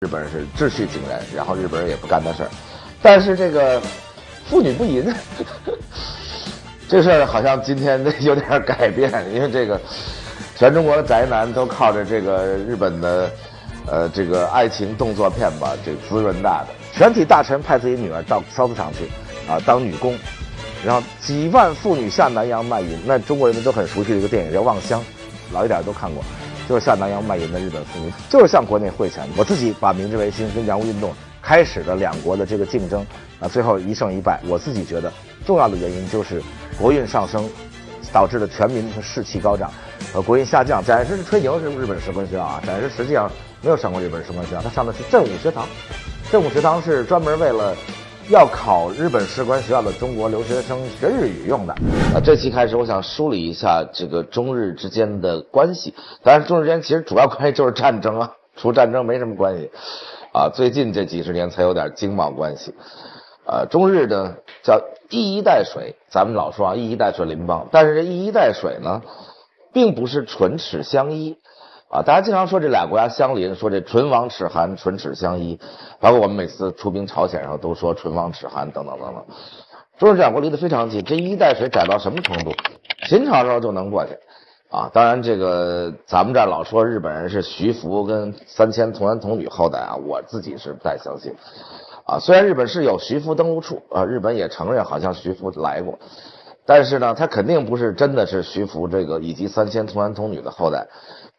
日本人是秩序井然，然后日本人也不干那事儿，但是这个妇女不淫这事儿好像今天有点改变，因为这个全中国的宅男都靠着这个日本的这个爱情动作片吧，这滋润大的。全体大臣派自己女儿到烧瓷厂去啊当女工，然后几万妇女下南洋卖淫。那中国人民都很熟悉的一个电影叫《望乡》，老一点都看过。就是下南洋卖淫的日本妇女，就是向国内汇钱。我自己把明治维新跟洋务运动开始的两国的这个竞争啊，最后一胜一败。我自己觉得重要的原因就是国运上升，导致了全民的士气高涨，国运下降。展示是吹牛是日本士官学校啊，展示实际上没有上过日本士官学校，他上的是振武学堂。振武学堂是专门为了要考日本士官学校的中国留学生学日语用的。这期开始我想梳理一下这个中日之间的关系。当然中日之间其实主要关系就是战争啊，除战争没什么关系啊。最近这几十年才有点经贸关系。中日呢叫一衣带水，咱们老说啊一衣带水邻邦，但是这一衣带水呢并不是唇齿相依啊，大家经常说这俩国家相邻，说这唇亡齿寒，唇齿相依，包括我们每次出兵朝鲜上都说唇亡齿寒等等等等。中日两国离得非常近，这一衣带水窄到什么程度？秦朝时候就能过去啊。当然这个咱们这儿老说日本人是徐福跟3000童男童女后代啊，我自己是不太相信啊。虽然日本是有徐福登陆处啊，日本也承认好像徐福来过，但是呢他肯定不是真的是徐福这个以及3000童男童女的后代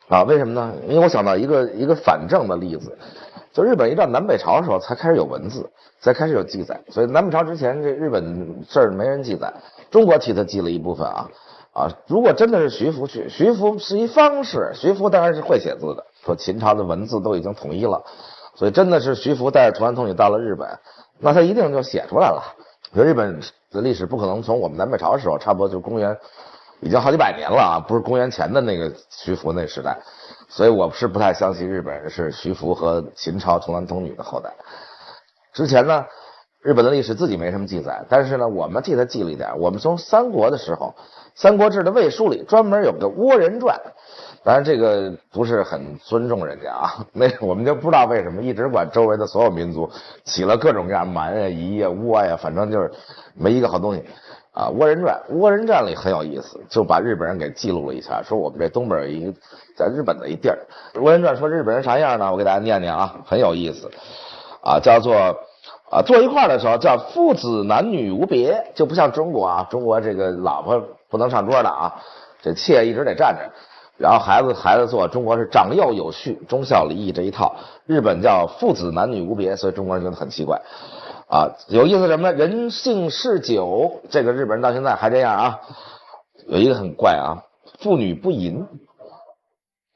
啊。为什么呢？因为我想到一个反证的例子，就日本一到南北朝的时候才开始有文字，才开始有记载，所以南北朝之前这日本事儿没人记载，中国替他记了一部分啊。如果真的是徐福去，徐福是一方士，徐福当然是会写字的，说秦朝的文字都已经统一了，所以真的是徐福带着童男童女到了日本，那他一定就写出来了。所以日本的历史不可能从我们南北朝的时候，差不多就公元已经好几百年了啊，不是公元前的那个徐福那时代，所以我是不太相信日本人是徐福和秦朝童男童女的后代。之前呢日本的历史自己没什么记载，但是呢我们替他记了一点。我们从三国的时候，三国志的魏书里专门有个倭人传，当然这个不是很尊重人家啊，那我们就不知道为什么一直管周围的所有民族起了各种各样蛮啊夷啊倭呀，反正就是没一个好东西啊。倭人传里很有意思，就把日本人给记录了一下，说我们这东北有一个在日本的一地儿。倭人传说日本人啥样呢？我给大家念念啊，很有意思啊，叫做坐一块的时候叫父子男女无别，就不像中国啊，中国这个老婆不能上桌的啊，这妾一直得站着，然后孩子坐，中国是长幼有序，忠孝礼义这一套，日本叫父子男女无别，所以中国人觉得很奇怪啊。有意思什么呢？人性嗜酒，这个日本人到现在还这样啊。有一个很怪啊，妇女不淫，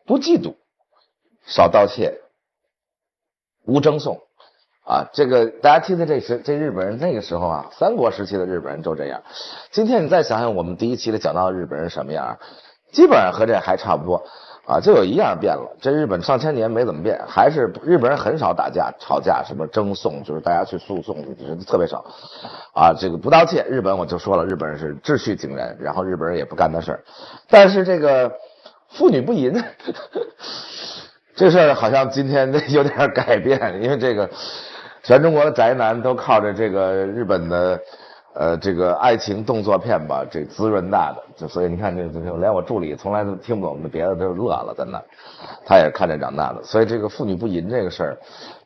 不嫉妒，少盗窃，无争讼啊。这个大家听听这日本人那个时候啊，三国时期的日本人都这样。今天你再想想我们第一期里讲到的日本人什么样，基本上和这还差不多啊，就有一样变了。这日本上千年没怎么变，还是日本人很少打架吵架，什么争讼就是大家去诉讼特别少啊。这个不盗窃，日本我就说了，日本人是秩序井然，然后日本人也不干那事儿。但是这个妇女不淫这事儿好像今天有点改变，因为这个全中国的宅男都靠着这个日本的这个爱情动作片吧，这滋润大的，所以你看这连我助理从来都听不懂的别的都乐了，在那他也看着长大的。所以这个妇女不淫这个事儿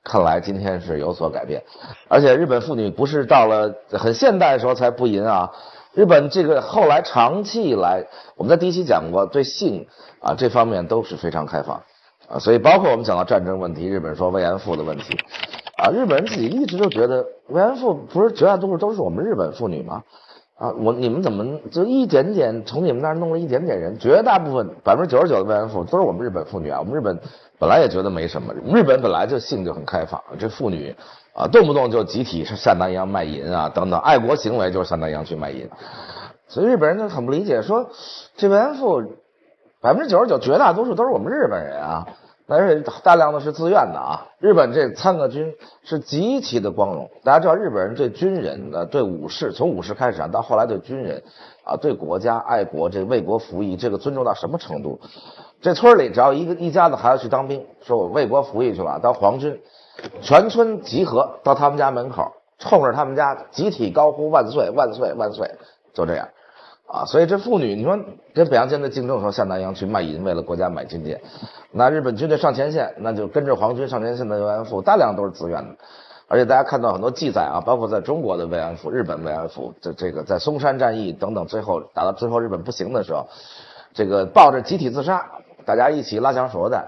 看来今天是有所改变。而且日本妇女不是到了很现代的时候才不淫啊，日本这个后来长期以来，我们在第一期讲过，对性啊这方面都是非常开放啊。所以包括我们讲到战争问题，日本说慰安妇的问题啊，日本人自己一直就觉得慰安妇不是绝大多数都是我们日本妇女吗？啊，你们怎么就一点点从你们那儿弄了一点点人？绝大部分99%的慰安妇都是我们日本妇女啊。我们日本本来也觉得没什么，日本本来就性就很开放，这妇女啊动不动就集体下南洋卖淫啊等等，爱国行为就是下南洋去卖淫。所以日本人就很不理解，说这慰安妇99%绝大多数都是我们日本人啊。但是大量的是自愿的啊！日本这参个军是极其的光荣。大家知道日本人对军人对武士，从武士开始到后来对军人啊，对国家爱国，这为国服役，这个尊重到什么程度？这村里只要一家子孩子去当兵，说我为国服役去了，当皇军全村集合到他们家门口，冲着他们家集体高呼万岁万岁万岁，就这样啊。所以这妇女，你说跟北洋舰队竞争的时候下南洋去卖淫，为了国家买军舰，那日本军队上前线，那就跟着皇军上前线的慰安妇大量都是自愿的。而且大家看到很多记载啊，包括在中国的慰安妇、日本慰安妇，这个在松山战役等等，最后打到最后日本不行的时候，这个抱着集体自杀，大家一起拉响手榴弹，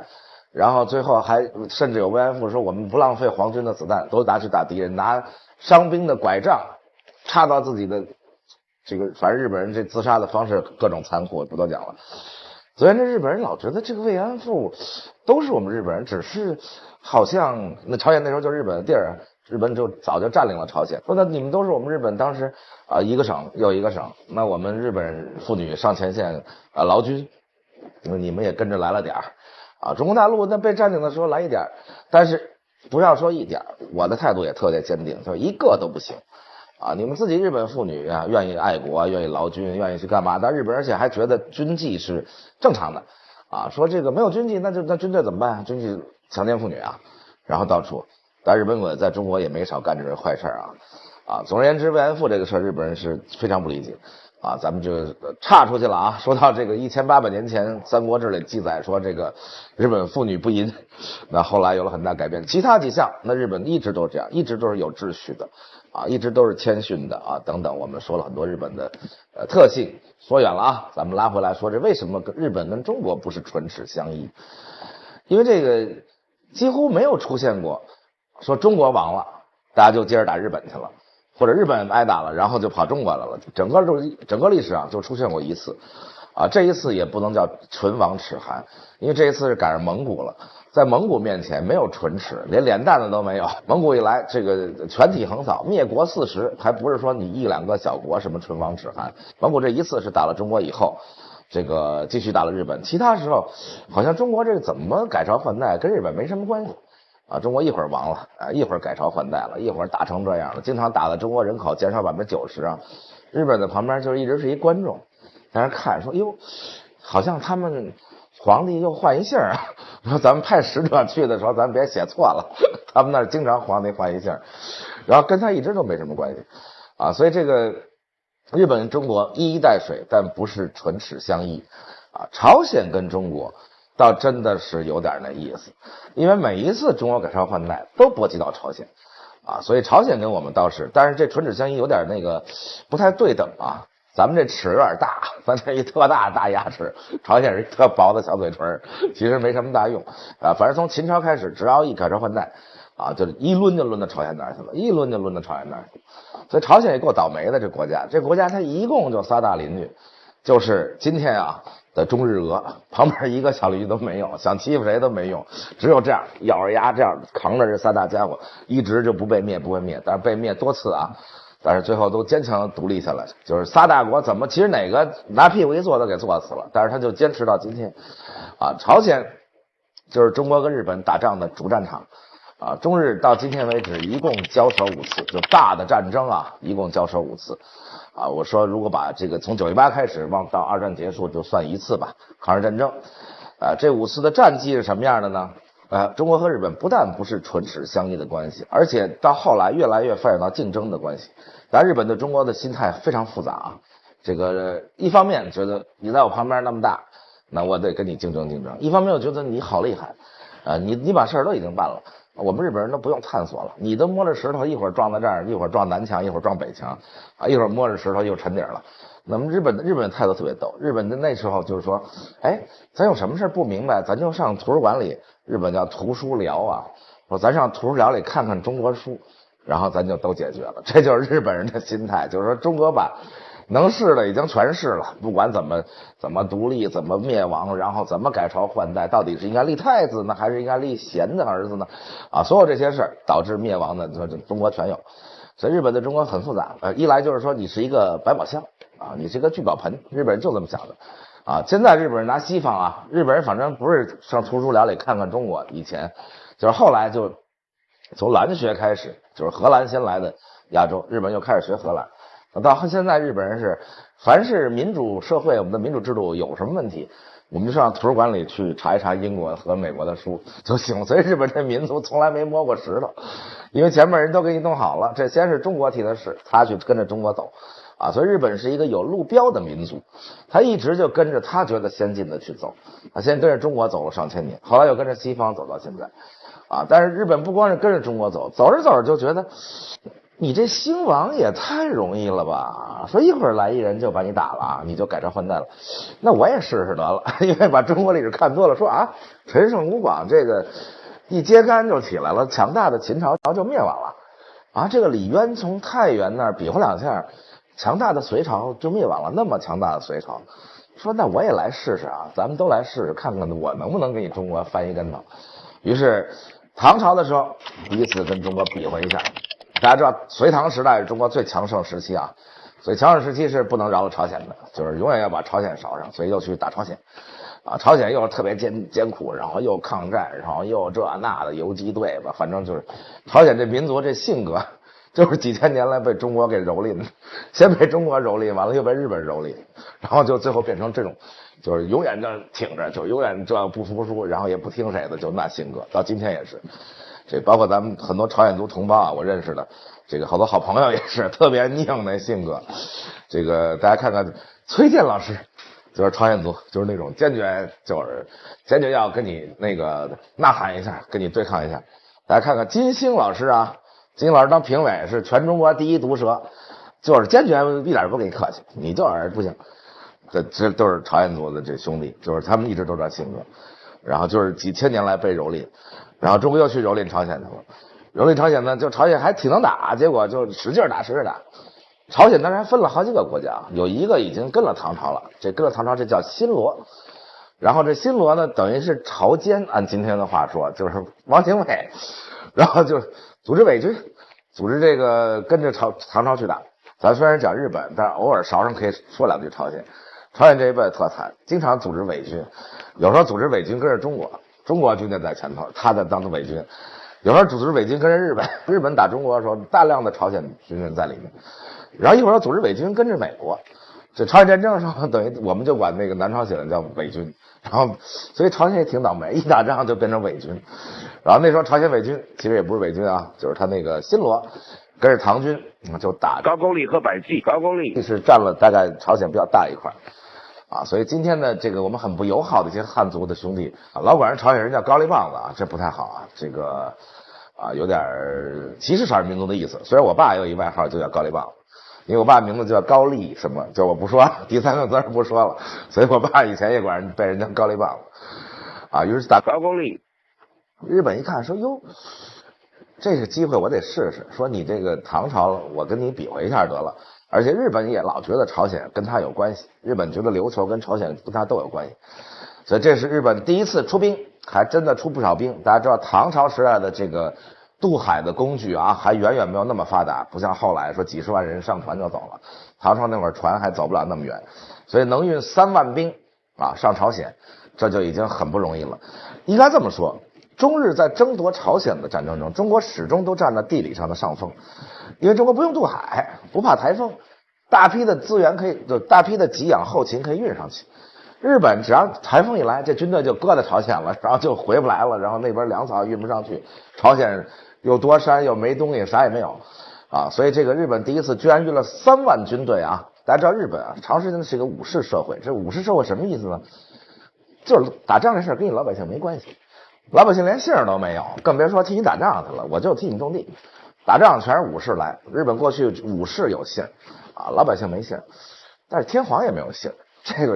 然后最后还甚至有慰安妇说我们不浪费皇军的子弹，都拿去打敌人，拿伤兵的拐杖插到自己的这个，反正日本人这自杀的方式各种残酷，不多讲了。所以这日本人老觉得这个慰安妇都是我们日本人，只是好像那朝鲜那时候就是日本的地儿，日本就早就占领了朝鲜，说那你们都是我们日本当时一个省又一个省，那我们日本妇女上前线劳军，你们也跟着来了点啊。中国大陆那被占领的时候来一点，但是不要说一点，我的态度也特别坚定，就是一个都不行啊！你们自己日本妇女啊，愿意爱国，愿意劳军，愿意去干嘛？但日本而且还觉得军纪是正常的啊，说这个没有军纪，那军队怎么办？军纪强奸妇女啊，然后到处，但日本鬼在中国也没少干这种坏事啊。总而言之，慰安妇这个事儿，日本人是非常不理解啊。咱们就岔出去了啊。说到这个1800年前《三国志》里记载说这个日本妇女不淫，那后来有了很大改变。其他几项，那日本一直都是这样，一直都是有秩序的啊，一直都是谦逊的啊，等等。我们说了很多日本的特性，说远了啊，咱们拉回来说，这为什么日本跟中国不是唇齿相依？因为这个几乎没有出现过说中国亡了，大家就接着打日本去了，或者日本挨打了，然后就跑中国来了。整个历史上就出现过一次啊，这一次也不能叫唇亡齿寒，因为这一次是赶上蒙古了。在蒙古面前没有唇齿，连脸蛋子都没有。蒙古一来，这个全体横扫，灭国40，还不是说你一两个小国什么唇亡齿寒。蒙古这一次是打了中国以后，这个继续打了日本，其他时候好像中国这个怎么改朝换代跟日本没什么关系啊。中国一会儿亡了啊，一会儿改朝换代了，一会儿打成这样了，经常打的中国人口减少90%啊。日本在旁边就是一直是一观众，在那看说哟，好像他们皇帝又换一姓啊，说咱们派使者去的时候咱别写错了，他们那儿经常皇帝换一姓，然后跟他一直都没什么关系啊。所以这个日本跟中国一衣带水，但不是唇齿相依啊。朝鲜跟中国倒真的是有点那意思，因为每一次中国改朝换代都波及到朝鲜啊，所以朝鲜跟我们倒是，但是这唇齿相依有点那个不太对等啊。咱们这齿有点大，咱这一特大牙齿，朝鲜是一特薄的小嘴唇，其实没什么大用啊。反正从秦朝开始，只要一改朝换代啊，就一抡就抡到朝鲜那儿去了，一抡就抡到朝鲜那儿去了。所以朝鲜也够倒霉的，这国家它一共就仨大邻居，就是今天啊的中日俄，旁边一个小邻居都没有，想欺负谁都没用，只有这样咬着牙这样扛着这仨大家伙，一直就不被灭，但是被灭多次啊。但是最后都坚强独立下来，就是仨大国怎么其实哪个拿屁股一坐都给坐死了，但是他就坚持到今天啊。朝鲜就是中国跟日本打仗的主战场啊，中日到今天为止一共交手5次，就大的战争啊一共交手5次啊。我说如果把这个从9·18开始往到二战结束就算1次吧，抗日战争啊，这5次的战绩是什么样的呢？中国和日本不但不是唇齿相依的关系，而且到后来越来越发展到竞争的关系。但日本对中国的心态非常复杂啊，这个一方面觉得你在我旁边那么大，那我得跟你竞争；一方面我觉得你好厉害你把事儿都已经办了，我们日本人都不用探索了，你都摸着石头，一会儿撞在这儿，一会儿撞南墙，一会儿撞北墙啊，一会儿摸着石头又沉底了。那么日本的态度特别逗，日本的那时候就是说，哎，咱有什么事不明白，咱就上图书馆里，日本叫图书聊啊，说咱上图书聊里看看中国书，然后咱就都解决了。这就是日本人的心态，就是说中国把能试的已经全试了，不管怎么独立，怎么灭亡，然后怎么改朝换代，到底是应该立太子呢，还是应该立贤的儿子呢？啊，所有这些事儿导致灭亡的，中国全有。所以日本对中国很复杂，一来就是说你是一个百宝箱啊，你是一个聚宝盆，日本人就这么想的啊。现在日本人拿西方啊，日本人反正不是上图书聊里看看中国，以前就是后来就从兰学开始，就是荷兰先来的亚洲，日本又开始学荷兰。到现在日本人是凡是民主社会，我们的民主制度有什么问题，我们就上图书馆里去查一查英国和美国的书就行。所以日本这民族从来没摸过石头，因为前面人都给你弄好了，这先是中国提的事，他去跟着中国走啊。所以日本是一个有路标的民族，他一直就跟着他觉得先进的去走，他先跟着中国走了上千年，后来又跟着西方走到现在啊。但是日本不光是跟着中国走，走着走着就觉得你这兴亡也太容易了吧，说一会儿来一人就把你打了，你就改朝换代了，那我也试试得了。因为把中国历史看多了，说啊陈胜吴广这个一揭竿就起来了，强大的秦朝就灭亡了啊。这个李渊从太原那儿比划两下，强大的隋朝就灭亡了，那么强大的隋朝，说那我也来试试啊，咱们都来试试看看我能不能给你中国翻一跟头。于是唐朝的时候第一次跟中国比划一下。大家知道隋唐时代是中国最强盛时期啊，所以强盛时期是不能饶了朝鲜的，就是永远要把朝鲜烧上，所以又去打朝鲜啊。朝鲜又是特别艰苦，然后又抗战，然后又这那的游击队吧，反正就是朝鲜这民族这性格就是几千年来被中国给蹂躏，先被中国蹂躏，完了又被日本蹂躏，然后就最后变成这种就是永远这挺着，就永远这不服输，然后也不听谁的，就那性格到今天也是。这包括咱们很多朝鲜族同胞啊，我认识的这个好多好朋友也是特别拧那性格。这个大家看看崔健老师就是朝鲜族，就是那种坚决要跟你那个呐喊一下，跟你对抗一下。大家看看金星老师啊，金星老师当评委是全中国第一毒舌，就是坚决一点不跟你客气，你就是不行。这都是朝鲜族的这兄弟，就是他们一直都这性格，然后就是几千年来被蹂躏。然后中国又去蹂躏朝鲜去了，蹂躏朝鲜呢，就朝鲜还挺能打，结果就使劲打。朝鲜当然分了好几个国家，有一个已经跟了唐朝了，这跟了唐朝这叫新罗，然后这新罗呢等于是朝奸，按今天的话说就是汪精卫，然后就组织伪军，组织这个跟着唐朝去打。咱虽然讲日本，但是偶尔勺上可以说两句朝鲜。朝鲜这一辈特惨，经常组织伪军，有时候组织伪军跟着中国军队在前头，他在当伪军。有时候组织伪军跟着日本打中国的时候，大量的朝鲜军人在里面。然后一会儿组织伪军跟着美国。这朝鲜战争的时候，等于我们就管那个南朝鲜叫伪军。然后，所以朝鲜也挺倒霉，一打仗就变成伪军。然后那时候朝鲜伪军其实也不是伪军啊，就是他那个新罗跟着唐军就打高句丽和百济。高句丽是占了大概朝鲜比较大一块。啊，所以今天的这个我们很不友好的一些汉族的兄弟啊，老管人朝鲜人叫高丽棒子啊，这不太好啊，这个啊有点歧视少数民族的意思。虽然我爸有一外号就叫高丽棒子，因为我爸名字叫高丽什么，就我不说第三个字不说了，所以我爸以前也管人被人叫高丽棒子啊。于是打高句丽，日本一看说哟，这个机会我得试试，说你这个唐朝我跟你比划一下得了。而且日本也老觉得朝鲜跟他有关系，日本觉得琉球跟朝鲜跟他都有关系，所以这是日本第一次出兵，还真的出不少兵。大家知道唐朝时代的这个渡海的工具啊，还远远没有那么发达，不像后来说几十万人上船就走了，唐朝那会儿船还走不了那么远，所以能运3万兵啊上朝鲜，这就已经很不容易了。应该这么说，中日在争夺朝鲜的战争中，中国始终都占了地理上的上风，因为中国不用渡海，不怕台风，大批的资源大批的给养后勤可以运上去。日本只要台风一来，这军队就搁在朝鲜了，然后就回不来了，然后那边粮草运不上去，朝鲜又多山又没东西，啥也没有啊。所以这个日本第一次居然运了3万军队啊！大家知道日本啊，长时间是一个武士社会，这武士社会什么意思呢？就是打仗这事跟你老百姓没关系。老百姓连姓都没有，更别说替你打仗去了，我就替你种地。打仗全是武士来，日本过去武士有姓啊，老百姓没姓，但是天皇也没有姓。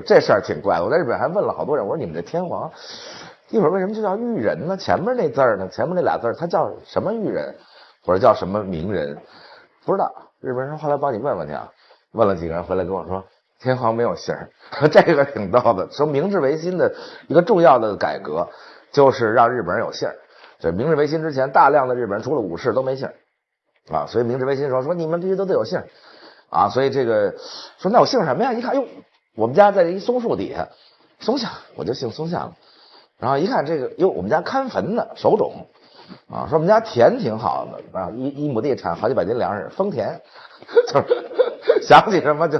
这事儿挺怪的，我在日本还问了好多人，我说你们这天皇一会儿为什么就叫裕仁呢？前面那字呢？前面那俩字他叫什么裕仁，或者叫什么名人？不知道。日本人后来帮你问问去啊，问了几个人回来跟我说，天皇没有姓这个挺逗的。说明治维新的一个重要的改革就是让日本人有姓。这明治维新之前，大量的日本人除了武士都没姓啊，所以明治维新说你们必须都得有姓啊，所以这个说那我姓什么呀？一看哟，我们家在一松树底下，松下，我就姓松下了。然后一看这个哟，我们家看坟的手冢啊，说我们家田挺好的啊，一亩地产好几百斤粮食，丰田，就是想起什么就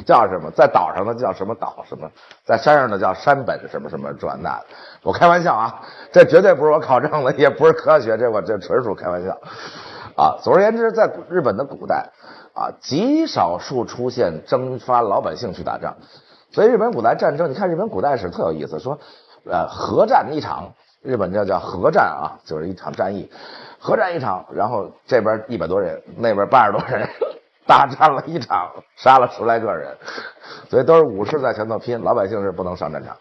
叫什么，在岛上的叫什么岛什么，在山上的叫山本什么什么这那的。我开玩笑啊，这绝对不是我考证的，也不是科学，我这纯属开玩笑啊。总而言之，在日本的古代啊，极少数出现征发老百姓去打仗，所以日本古代战争，你看日本古代史特有意思，说核战一场，日本这叫核战啊，就是一场战役，核战一场，然后这边100多人，那边80多人，大战了一场，杀了10来个人，所以都是武士在前头拼，老百姓是不能上战场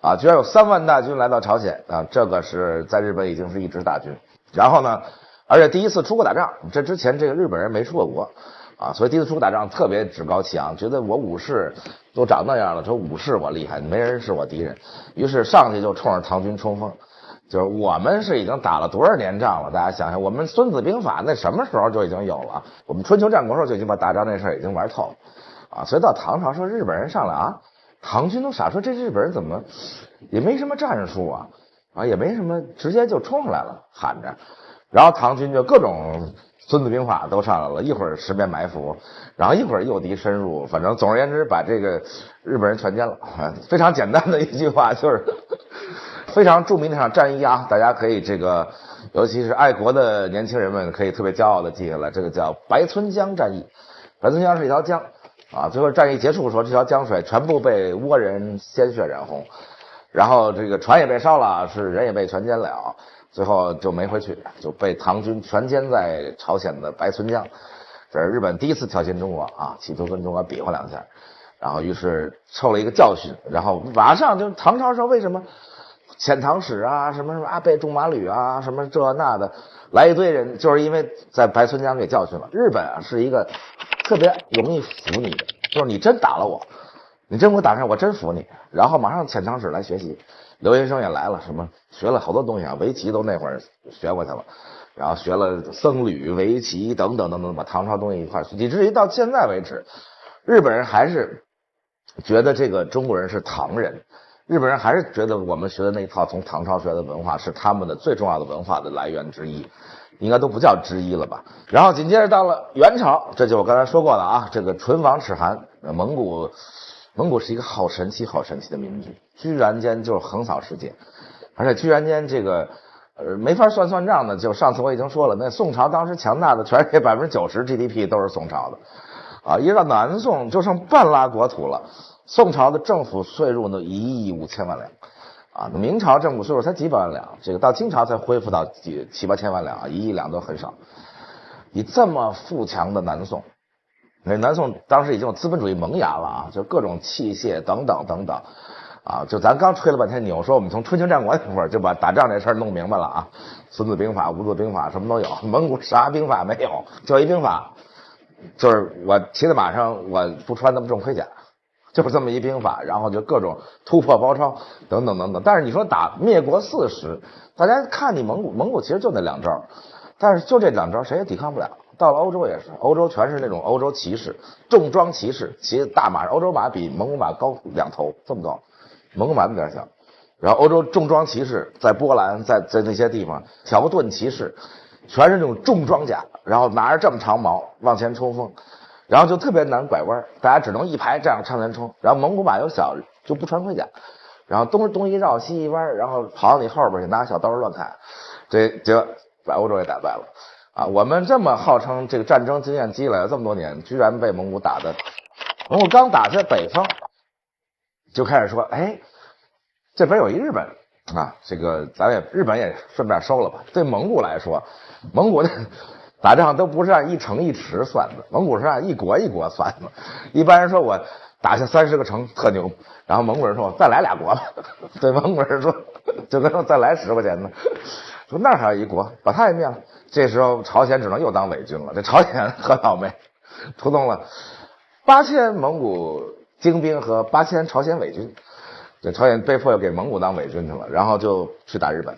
啊。居然有3万大军来到朝鲜啊，这个是在日本已经是一支大军。然后呢，而且第一次出国打仗，这之前这个日本人没出过国啊，所以第一次出国打仗特别趾高气扬，觉得我武士都长那样了，说武士我厉害，没人是我敌人，于是上去就冲着唐军冲锋。就是我们是已经打了多少年仗了，大家想想，我们孙子兵法那什么时候就已经有了，我们春秋战国时候就已经把打仗这事儿已经玩透了啊。所以到唐朝说日本人上来啊，唐军都傻，说这日本人怎么也没什么战术啊也没什么，直接就冲上来了，喊着，然后唐军就各种孙子兵法都上来了，一会儿十面埋伏，然后一会儿诱敌深入，反正总而言之把这个日本人全歼了。非常简单的一句话，就是非常著名的一场战役啊，大家可以这个，尤其是爱国的年轻人们可以特别骄傲的记下来，这个叫白村江战役。白村江是一条江啊，最后战役结束的时候，这条江水全部被倭人鲜血染红，然后这个船也被烧了，是人也被全歼了，最后就没回去，就被唐军全歼在朝鲜的白村江。这是日本第一次挑衅中国啊，企图跟中国比划2下，然后于是受了一个教训，然后马上就唐朝时候为什么遣唐使啊，什么阿倍仲麻吕啊，什么这那的，来一堆人，就是因为在白村江给教训了。日本啊是一个特别容易服你的，就是你真打了我，你真给我打上，我真服你。然后马上遣唐使来学习，留学生也来了，什么学了好多东西啊，围棋都那会儿学过去了，然后学了僧侣、围棋等等等等，把唐朝东西一块，以至于到现在为止，日本人还是觉得这个中国人是唐人。日本人还是觉得我们学的那一套从唐朝学的文化是他们的最重要的文化的来源之一，应该都不叫之一了吧。然后紧接着到了元朝，这就我刚才说过的啊，这个唇亡齿寒，蒙古是一个好神奇的民族，居然间就是横扫世界，而且居然间这个没法算账的，就上次我已经说了，那宋朝当时强大的全世界90% GDP 都是宋朝的啊，一直到南宋就剩半拉国土了。宋朝的政府税入呢1亿5千万两啊，明朝政府税入才几百万两，这个到清朝才恢复到7、8千万两啊，1亿两都很少。以这么富强的南宋，那南宋当时已经有资本主义萌芽了啊，就各种器械等等啊，就咱刚吹了半天牛，说我们从春秋战国那会儿就把打仗这事儿弄明白了啊，孙子兵法、五子兵法什么都有，蒙古啥兵法没有，就一兵法，就是我骑在马上我不穿那么重盔甲。就是这么一兵法，然后就各种突破包抄等等。但是你说打灭国40，大家看你蒙古其实就那2招，但是就这2招谁也抵抗不了。到了欧洲也是，欧洲全是那种欧洲骑士，重装骑士，骑大马，欧洲马比蒙古马高2头这么高，蒙古马那点小。然后欧洲重装骑士在波兰，在那些地方，条顿骑士，全是那种重装甲，然后拿着这么长矛往前冲锋。然后就特别难拐弯，大家只能一排这样向前冲。然后蒙古马又小，就不穿盔甲，然后东一绕西一弯，然后跑到你后边去拿小刀乱砍，这结果把欧洲也打败了啊！我们这么号称这个战争经验积累了这么多年，居然被蒙古打的，蒙古刚打下北方，就开始说，哎，这边有一日本啊，这个日本也顺便收了吧。对蒙古来说，蒙古的打仗都不是按1城1池算的，蒙古是按1国1国算的。一般人说我打下30个城特牛，然后蒙古人说我再来2国吧，对蒙古人说就跟说再来10块钱呢，说那还有一国把他也灭了。这时候朝鲜只能又当伪军了，这朝鲜很倒霉，出动了8000蒙古精兵和8000朝鲜伪军，这朝鲜被迫又给蒙古当伪军去了，然后就去打日本。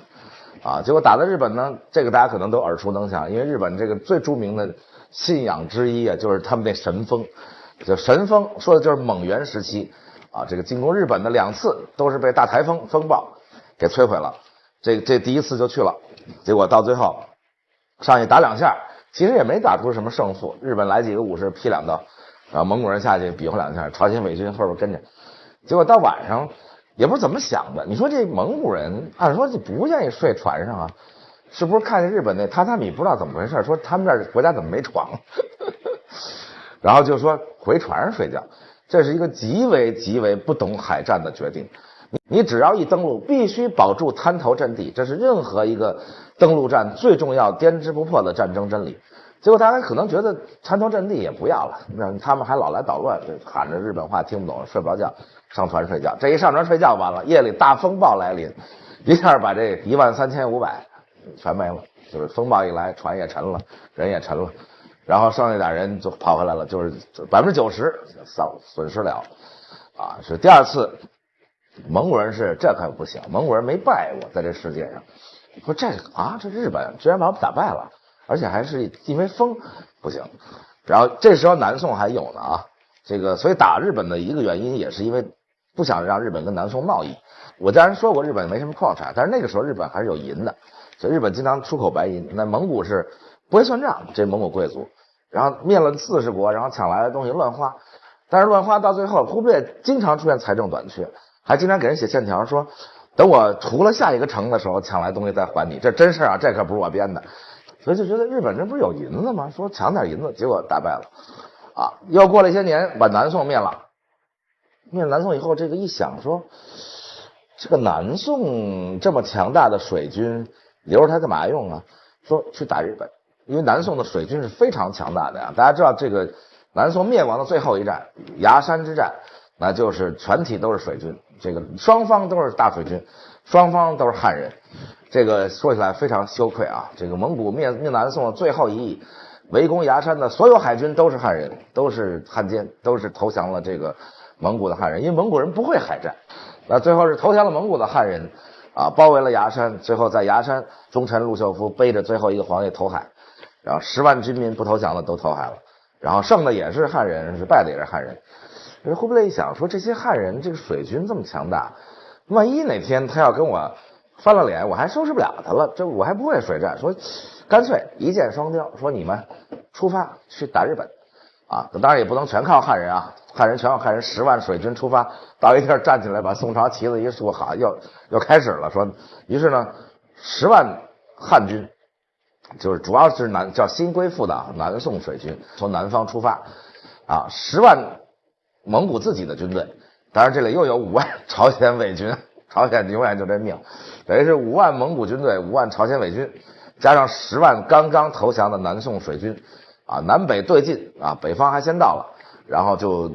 啊，结果打的日本呢，这个大家可能都耳熟能详，因为日本这个最著名的信仰之一啊，就是他们那神风。就神风说的就是蒙元时期啊，这个进攻日本的2次都是被大台风风暴给摧毁了。这第一次就去了，结果到最后上去打2下，其实也没打出什么胜负。日本来几个武士劈2刀，然后蒙古人下去比划两下，朝鲜伪军后边跟着，结果到晚上也不知道怎么想的，你说这蒙古人按说就不愿意睡船上啊，是不是看见日本那榻榻米不知道怎么回事，说他们这儿国家怎么没床然后就说回船上睡觉，这是一个极为不懂海战的决定。你只要一登陆，必须保住滩头阵地，这是任何一个登陆战最重要、颠之不破的战争真理。结果大家可能觉得滩头阵地也不要了，那他们还老来捣乱，喊着日本话听不懂，睡不着觉，上船睡觉。这一上船睡觉完了，夜里大风暴来临，一下把这13500全没了，就是风暴一来，船也沉了，人也沉了，然后剩下点人就跑回来了，就是90%损失了啊！是第二次。蒙古人是这可不行，蒙古人没败过，在这世界上。说这日本居然把我们打败了，而且还是因为风，不行。然后这时候南宋还有呢啊，这个所以打日本的一个原因也是因为不想让日本跟南宋贸易。我当然说过日本没什么矿产，但是那个时候日本还是有银的，所以日本经常出口白银。那蒙古是不会算账，这蒙古贵族，然后灭了40国，然后抢来的东西乱花，但是乱花到最后，忽必烈经常出现财政短缺。还经常给人写欠条说，等我屠了下一个城的时候，抢来东西再还你，这真事啊，这可不是我编的。所以就觉得日本这不是有银子吗？说抢点银子，结果打败了，啊，又过了一些年，把南宋灭了。灭了南宋以后，这个一想说，这个南宋这么强大的水军，留着它干嘛用啊？说去打日本，因为南宋的水军是非常强大的呀。大家知道这个南宋灭亡的最后一战崖山之战。那就是全体都是水军，这个双方都是大水军，双方都是汉人。这个说起来非常羞愧啊！这个蒙古灭南宋的最后一役，围攻崖山的所有海军都是汉人，都是汉奸，都是投降了这个蒙古的汉人，因为蒙古人不会海战。那最后是投降了蒙古的汉人啊，包围了崖山，最后在崖山，忠臣陆秀夫背着最后一个皇帝投海，然后10万军民不投降的都投海了，然后胜的也是汉人，是败的也是汉人。忽必烈一想说，这些汉人这个水军这么强大，万一哪天他要跟我翻了脸，我还收拾不了他了，这我还不会水战，说干脆一箭双雕，说你们出发去打日本啊！当然也不能全靠汉人啊，汉人全靠汉人10万水军出发，到一地儿站起来，把宋朝旗子一竖，好，又开始了。说，于是呢，10万汉军，就是主要是叫新归附的南宋水军，从南方出发啊，10万。蒙古自己的军队，当然这里又有5万朝鲜伪军，朝鲜永远就这命，等于是5万蒙古军队，5万朝鲜伪军，加上10万刚刚投降的南宋水军，啊，南北对进啊，北方还先到了，然后就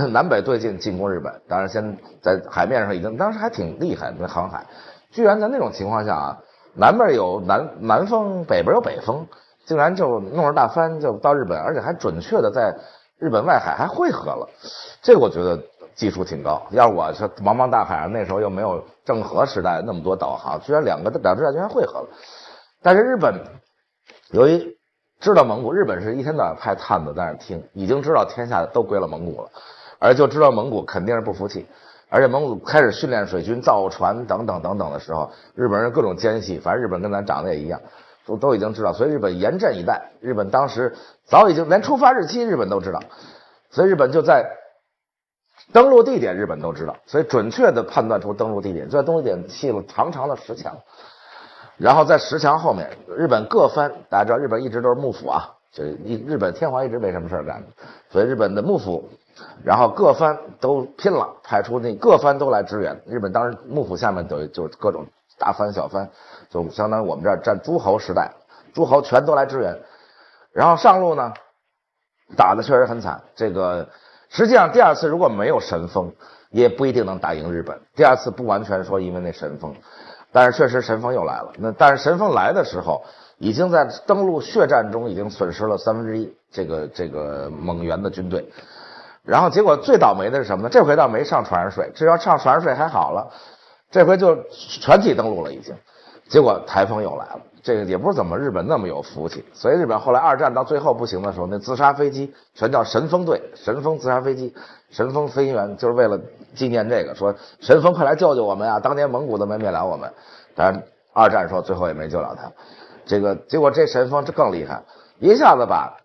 南北对进进攻日本。当然先在海面上已经当时还挺厉害的航海，居然在那种情况下啊，南边有南风，北边有北风，竟然就弄着大帆就到日本，而且还准确的在日本外海还汇合了，这个我觉得技术挺高。要是我是茫茫大海上，那时候又没有郑和时代那么多导航，居然两支战居然汇合了。但是日本由于知道蒙古，日本是一天到晚派探子在那听，已经知道天下都归了蒙古了，而就知道蒙古肯定是不服气，而且蒙古开始训练水军、造船等等的时候，日本人各种奸细，反正日本跟咱长得也一样。都已经知道，所以日本严阵以待。日本当时早已经连出发日期日本都知道，所以日本就在登陆地点日本都知道，所以准确的判断出登陆地点，就在登陆点砌了长长的石墙，然后在石墙后面，日本各藩，大家知道日本一直都是幕府啊，就日本天皇一直没什么事干，所以日本的幕府，然后各藩都拼了，派出那各藩都来支援。日本当时幕府下面就各种大藩小藩，就相当于我们这儿占诸侯时代，诸侯全都来支援。然后上路呢，打的确实很惨。这个实际上第二次如果没有神风，也不一定能打赢日本。第二次不完全说因为那神风，但是确实神风又来了。但是神风来的时候，已经在登陆血战中已经损失了1/3这个蒙元的军队。然后结果最倒霉的是什么呢？这回倒没上船上睡，只要上船上睡还好了，这回就全体登陆了已经。结果台风又来了，这个也不知怎么日本那么有福气，所以日本后来二战到最后不行的时候，那自杀飞机全叫神风队，神风自杀飞机，神风飞行员，就是为了纪念这个，说神风快来救救我们啊！当年蒙古都没灭了我们，当然二战说最后也没救了他。这个结果这神风这更厉害，一下子把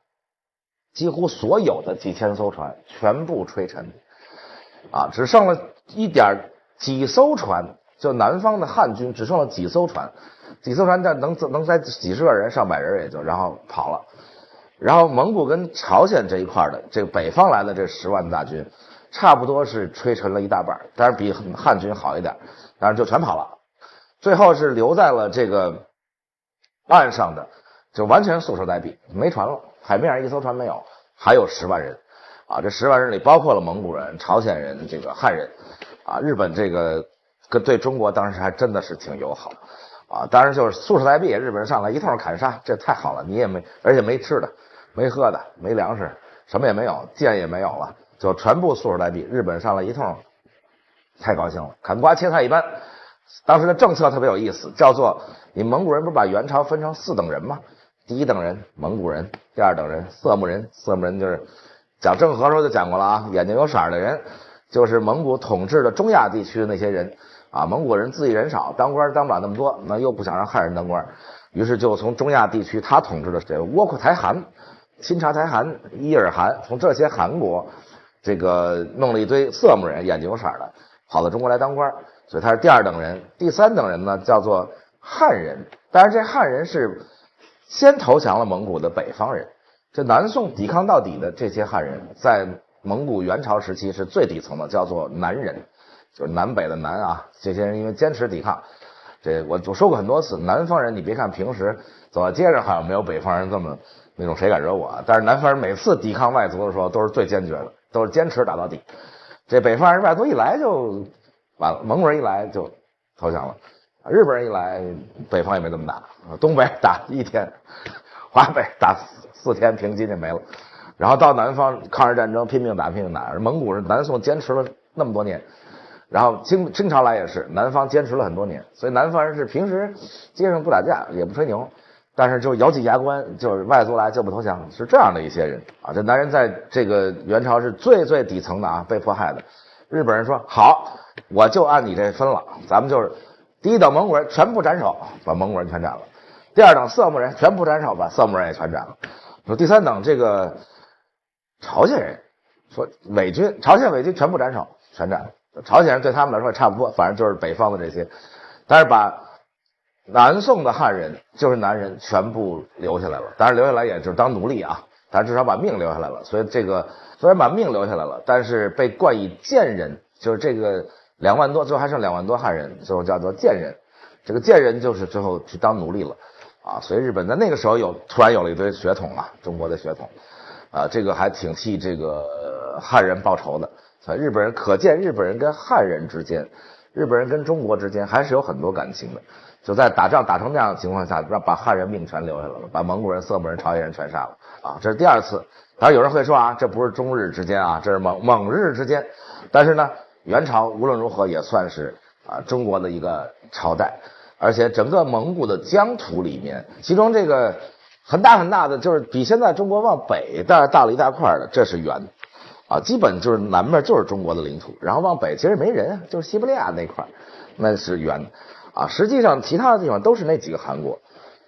几乎所有的几千艘船全部吹沉，啊，只剩了几艘船，就南方的汉军只剩了几艘船，这能载几十个人上百人也就，然后跑了。然后蒙古跟朝鲜这一块的这个北方来的这10万大军，差不多是吹沉了一大半，当然比汉军好一点，当然就全跑了。最后是留在了这个岸上的，就完全束手待毙，没船了，海面上一艘船没有，还有10万人，啊，这10万人里包括了蒙古人、朝鲜人、这个汉人，啊，日本这个对中国当时还真的是挺友好，啊，当然就是束手待毙，日本人上来一通砍杀，这太好了，你也没，而且没吃的。没喝的，没粮食，什么也没有，剑也没有了，就全部束手待毙。日本上来一通，太高兴了，砍瓜切菜一般。当时的政策特别有意思，叫做你蒙古人不是把元朝分成4等人吗？第一等人蒙古人，第二等人色目人，色目人就是讲郑和时候就讲过了啊，眼睛有色的人，就是蒙古统治的中亚地区的那些人啊，蒙古人自己人少，当官当不了那么多，那又不想让汉人当官，于是就从中亚地区他统治的这个窝阔台汗。钦察台汗、伊尔汗，从这些汗国，这个弄了一堆色目人，眼睛有色的，跑到中国来当官，所以他是第2等人。第3等人呢，叫做汉人。当然，这汉人是先投降了蒙古的北方人。这南宋抵抗到底的这些汉人，在蒙古元朝时期是最底层的，叫做南人，就是南北的南啊。这些人因为坚持抵抗，这我说过很多次，南方人你别看平时走到街上好像没有北方人这么。那种谁敢惹我啊？但是南方人每次抵抗外族的时候都是最坚决的，都是坚持打到底。这北方人外族一来就完了，蒙古人一来就投降了，日本人一来北方也没这么打，东北打1天，华北打4天，平津就没了。然后到南方抗日战争拼命打，蒙古人南宋坚持了那么多年，然后清朝来也是南方坚持了很多年，所以南方人是平时街上不打架也不吹牛。但是就咬紧牙关，就是外族来就不投降，是这样的一些人啊。这男人在这个元朝是最底层的啊，被迫害的。日本人说好，我就按你这分了，咱们就是第1等蒙古人全部斩首，把蒙古人全斩了；第2等色目人全部斩首，把色目人也全斩了。说第3等这个朝鲜人，说朝鲜伪军全部斩首，全斩了。朝鲜人对他们来说也差不多，反正就是北方的这些，但是把南宋的汉人就是男人全部留下来了，当然留下来也就是当奴隶啊，但至少把命留下来了。所以这个虽然把命留下来了，但是被冠以贱人，就是这个2万多，最后还剩2万多汉人，最后叫做贱人。这个贱人就是最后去当奴隶了啊。所以日本在那个时候突然有了一堆血统啊，中国的血统啊，这个还挺替这个汉人报仇的。所以日本人可见日本人跟汉人之间，日本人跟中国之间还是有很多感情的。就在打仗打成这样的情况下，把汉人命全留下来了，把蒙古人、色目人、朝鲜人全杀了啊！这是第2次。当然有人会说啊，这不是中日之间啊，这是蒙日之间。但是呢，元朝无论如何也算是啊中国的一个朝代，而且整个蒙古的疆土里面，其中这个很大的就是比现在中国往北大了一大块的，这是元啊，基本就是南面就是中国的领土，然后往北其实没人，就是西伯利亚那块，那是元。啊，实际上其他的地方都是那几个汗国，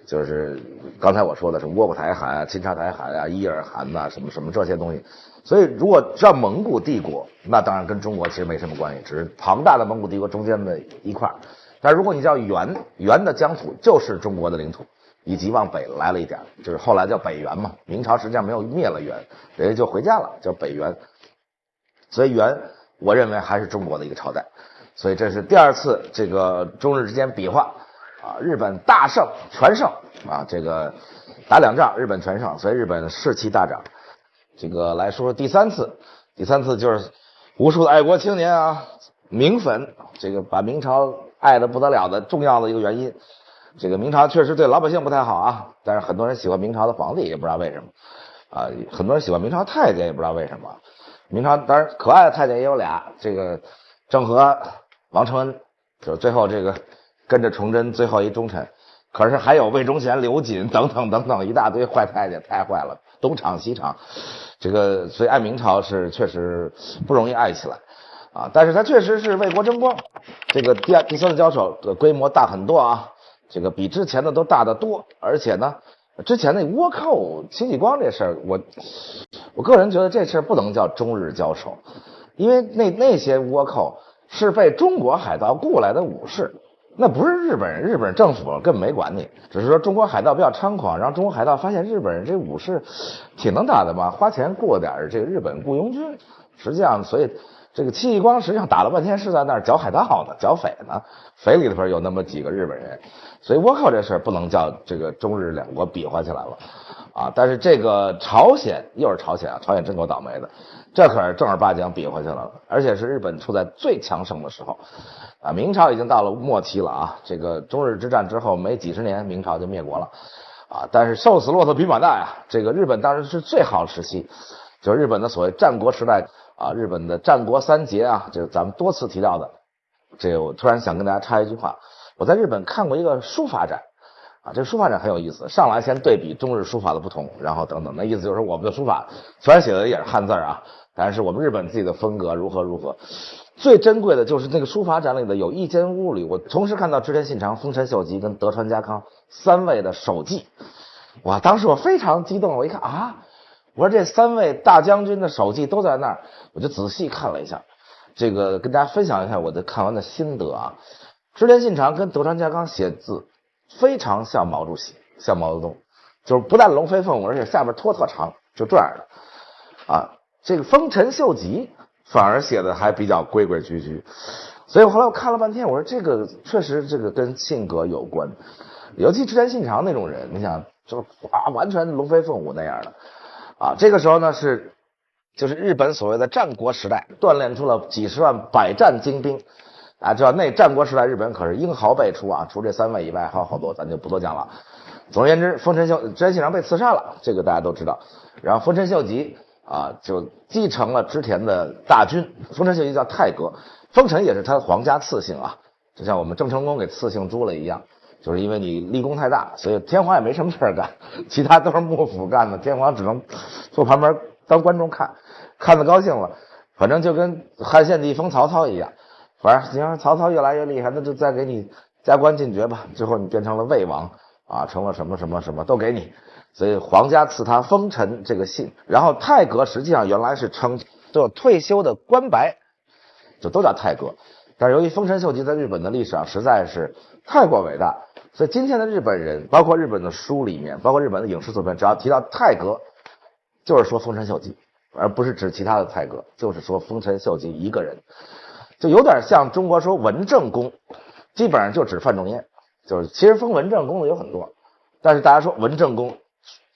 就是刚才我说的是窝阔台汗啊、钦察台汗啊、伊尔汗呐、什么这些东西。所以如果叫蒙古帝国，那当然跟中国其实没什么关系，只是庞大的蒙古帝国中间的一块。但如果你叫元的疆土，就是中国的领土，以及往北来了一点，就是后来叫北元嘛。明朝实际上没有灭了元，人家就回家了，叫北元。所以元，我认为还是中国的一个朝代。所以这是第2次这个中日之间比划啊，日本大胜全胜啊，这个打2仗日本全胜，所以日本士气大涨。这个来说说第3次就是无数的爱国青年啊，明粉，这个把明朝爱得不得了的重要的一个原因。这个明朝确实对老百姓不太好啊，但是很多人喜欢明朝的皇帝，也不知道为什么啊，很多人喜欢明朝太监，也不知道为什么。明朝当然可爱的太监也有俩，这个郑和、王承恩，就是最后这个跟着崇祯最后一忠臣。可是还有魏忠贤、刘瑾等等一大堆坏太监，太坏了，东厂西厂。这个所以爱明朝是确实不容易爱起来啊，但是它确实是为国争光。这个第3次交手的规模大很多啊，这个比之前的都大得多，而且呢之前那倭寇戚继光这事儿，我个人觉得这事儿不能叫中日交手，因为那些倭寇是被中国海盗雇来的武士，那不是日本人，日本政府根本没管你，只是说中国海盗比较猖狂，然后中国海盗发现日本人这武士挺能打的嘛，花钱雇了点这个日本雇佣军，实际上所以这个戚继光实际上打了半天是在那儿剿海盗呢，剿匪呢，匪里头有那么几个日本人，所以倭寇这事儿不能叫这个中日两国比划起来了啊。但是这个朝鲜又是朝鲜啊，朝鲜真够倒霉的，这可是正儿八经比划去了，而且是日本处在最强盛的时候啊。明朝已经到了末期了啊，这个中日之战之后没几十年，明朝就灭国了啊。但是瘦死骆驼比马大呀，这个日本当时是最好时期，就是日本的所谓战国时代啊，日本的战国三杰啊，这个咱们多次提到的。这个我突然想跟大家插一句话，我在日本看过一个书法展啊，这个书法展很有意思，上来先对比中日书法的不同，然后等等，那意思就是说我们的书法虽然写的也是汉字啊，但是我们日本自己的风格如何如何。最珍贵的就是那个书法展里的有一间屋里，我同时看到织田信长、丰臣秀吉跟德川家康三位的手记，哇，当时我非常激动，我一看啊，我说这三位大将军的手记都在那儿，我就仔细看了一下，这个跟大家分享一下我的看完的心得啊。织田信长跟德川家康写字非常像毛主席，像毛泽东，就是不但龙飞凤舞，而且下面拖特长，就这样的啊。这个丰臣秀吉反而写的还比较规规矩矩，所以后来我看了半天，我说这个确实这个跟性格有关，尤其织田信长那种人，你想就是完全龙飞凤舞那样的啊。这个时候呢就是日本所谓的战国时代，锻炼出了几十万百战精兵啊，知道那战国时代日本可是英豪辈出啊，除这三位以外还有好多，咱就不多讲了。总而言之，织田信长被刺杀了，这个大家都知道。然后丰臣秀吉啊就继承了织田的大军，丰臣秀吉叫太阁，丰臣也是他的皇家赐姓啊，就像我们郑成功给赐姓朱了一样，就是因为你立功太大，所以天皇也没什么事干，其他都是幕府干的，天皇只能坐旁边当观众看得高兴了，反正就跟汉献帝封曹操一样，反正你要曹操越来越厉害，那就再给你加官进爵吧，最后你变成了魏王啊，成了什么什么什么都给你，所以皇家赐他丰臣这个姓。然后太阁实际上原来是称都有退休的官白，就都叫太阁，但是由于丰臣秀吉在日本的历史上实在是太过伟大，所以今天的日本人，包括日本的书里面，包括日本的影视作品，只要提到太阁，就是说丰臣秀吉，而不是指其他的太阁，就是说丰臣秀吉一个人，就有点像中国说文正公，基本上就指范仲淹，就是其实封文正公的有很多，但是大家说文正公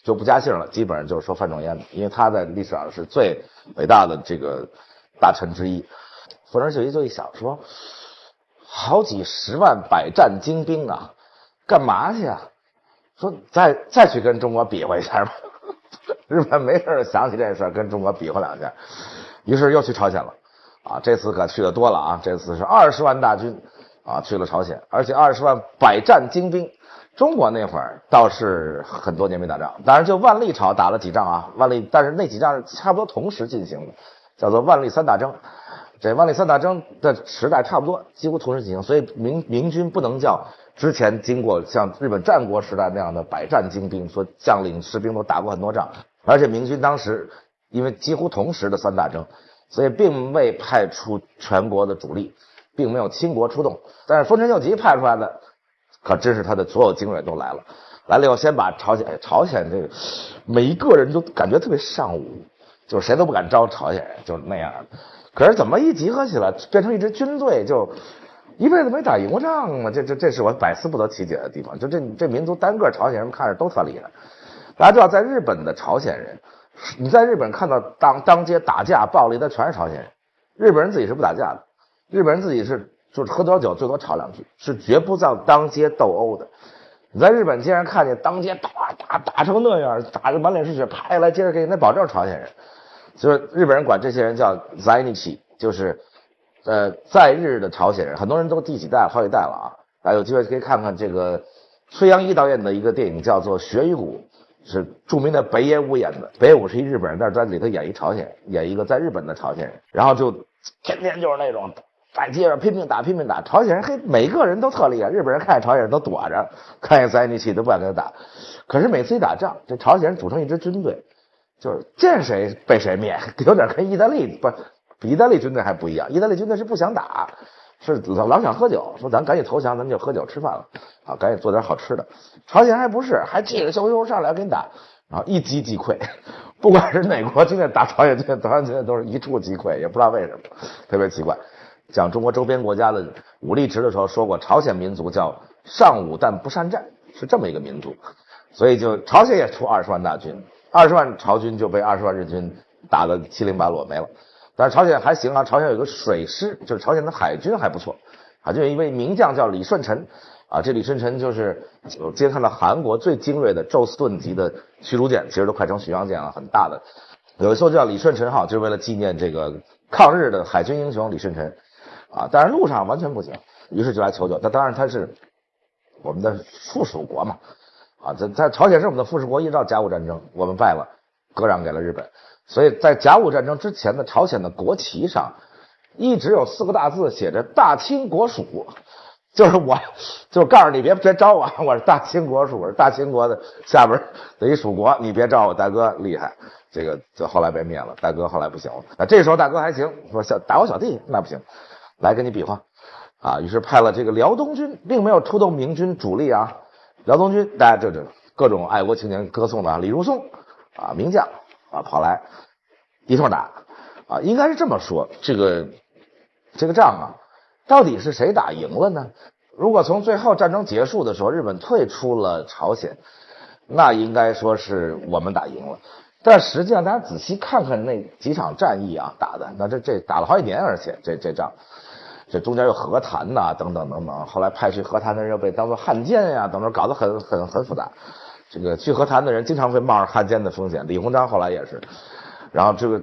就不加姓了，基本上就是说范仲淹的，因为他在历史上是最伟大的这个大臣之一。丰臣秀吉就一想说，好几十万百战精兵啊，干嘛去啊？说再去跟中国比划一下吧。日本没事想起这事跟中国比划两下，于是又去朝鲜了啊！这次可去的多了啊！这次是20万大军啊去了朝鲜，而且20万百战精兵。中国那会儿倒是很多年没打仗，当然就万历朝打了几仗啊，但是那几仗是差不多同时进行的，叫做万历三大征。这万历三大征的时代差不多几乎同时进行，所以明军不能叫之前经过像日本战国时代那样的百战精兵，说将领士兵都打过很多仗，而且明军当时因为几乎同时的三大征，所以并未派出全国的主力，并没有倾国出动。但是丰臣秀吉派出来的可真是他的所有精锐都来了以后，先把朝鲜这个每一个人都感觉特别尚武，就是谁都不敢招朝鲜人，就是那样的。可是怎么一集合起来变成一支军队，就一辈子没打赢过仗嘛？这是我百思不得其解的地方。就这民族单个朝鲜人看着都特厉害。大家知道，在日本的朝鲜人，你在日本看到当街打架暴力的全是朝鲜人，日本人自己是不打架的，日本人自己是就是喝多少酒最多吵两句，是绝不在当街斗殴的。你在日本竟然看见当街打成那样，打得满脸是血，啪下来接着给你，那保证是朝鲜人。就是日本人管这些人叫 zainichi， 就是在日的朝鲜人，很多人都第几代好几代了啊。大家有机会可以看看这个崔洋一导演的一个电影叫做《血与骨》，是著名的北野武演的。北野武是一日本人，但是在里头演一朝鲜人，演一个在日本的朝鲜人，然后就天天就是那种在街上拼命打，朝鲜人每个人都特厉害，日本人看见朝鲜人都躲着，看见在一起都不敢跟他打。可是每次一打仗，这朝鲜人组成一支军队，就是见谁被谁灭，有点跟意大利比意大利军队还不一样。意大利军队是不想打，是老想喝酒，说咱赶紧投降，咱们就喝酒吃饭了啊，赶紧做点好吃的。朝鲜人还不是，还气着羞上来跟你打，然后一击即溃。不管是哪国军队打朝鲜军队，朝鲜军队都是一触即溃，也不知道为什么，特别奇怪。讲中国周边国家的武力值的时候说过，朝鲜民族叫尚武但不善战，是这么一个民族。所以就朝鲜也出20万大军，20万朝军就被20万日军打得七零八落没了。但是朝鲜还行啊，朝鲜有一个水师，就是朝鲜的海军还不错，海军有一位名将叫李舜臣啊，这李舜臣就是我今天看到韩国最精锐的宙斯盾级的驱逐舰，其实都快成巡洋舰了，很大的。有一艘叫李舜臣号，就是为了纪念这个抗日的海军英雄李舜臣啊，但是路上完全不行，于是就来求救。当然他是我们的附属国嘛，啊，在朝鲜是我们的附属国，一直到甲午战争我们败了，割让给了日本。所以在甲午战争之前的朝鲜的国旗上一直有4个大字写着大清国属，就是告诉你别招我，我是大清国属，我是大清国的下边的一属国，你别招我，大哥厉害。这个就后来被灭了，大哥后来不行了。那这时候大哥还行，说打我小弟那不行，来跟你比划啊。于是派了这个辽东军，并没有出动明军主力啊。辽东军大家这各种爱国青年歌颂的李如松啊，名将啊，跑来一通打啊。应该是这么说，这个仗啊，到底是谁打赢了呢？如果从最后战争结束的时候日本退出了朝鲜，那应该说是我们打赢了。但实际上大家仔细看看那几场战役啊，打的那这打了好几年，而且这仗这中间有和谈呐、等等，后来派去和谈的人又被当作汉奸呀，等等，搞得很复杂。这个去和谈的人经常会冒着汉奸的风险，李鸿章后来也是。然后这个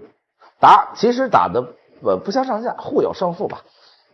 其实打的不相上下，互有胜负吧。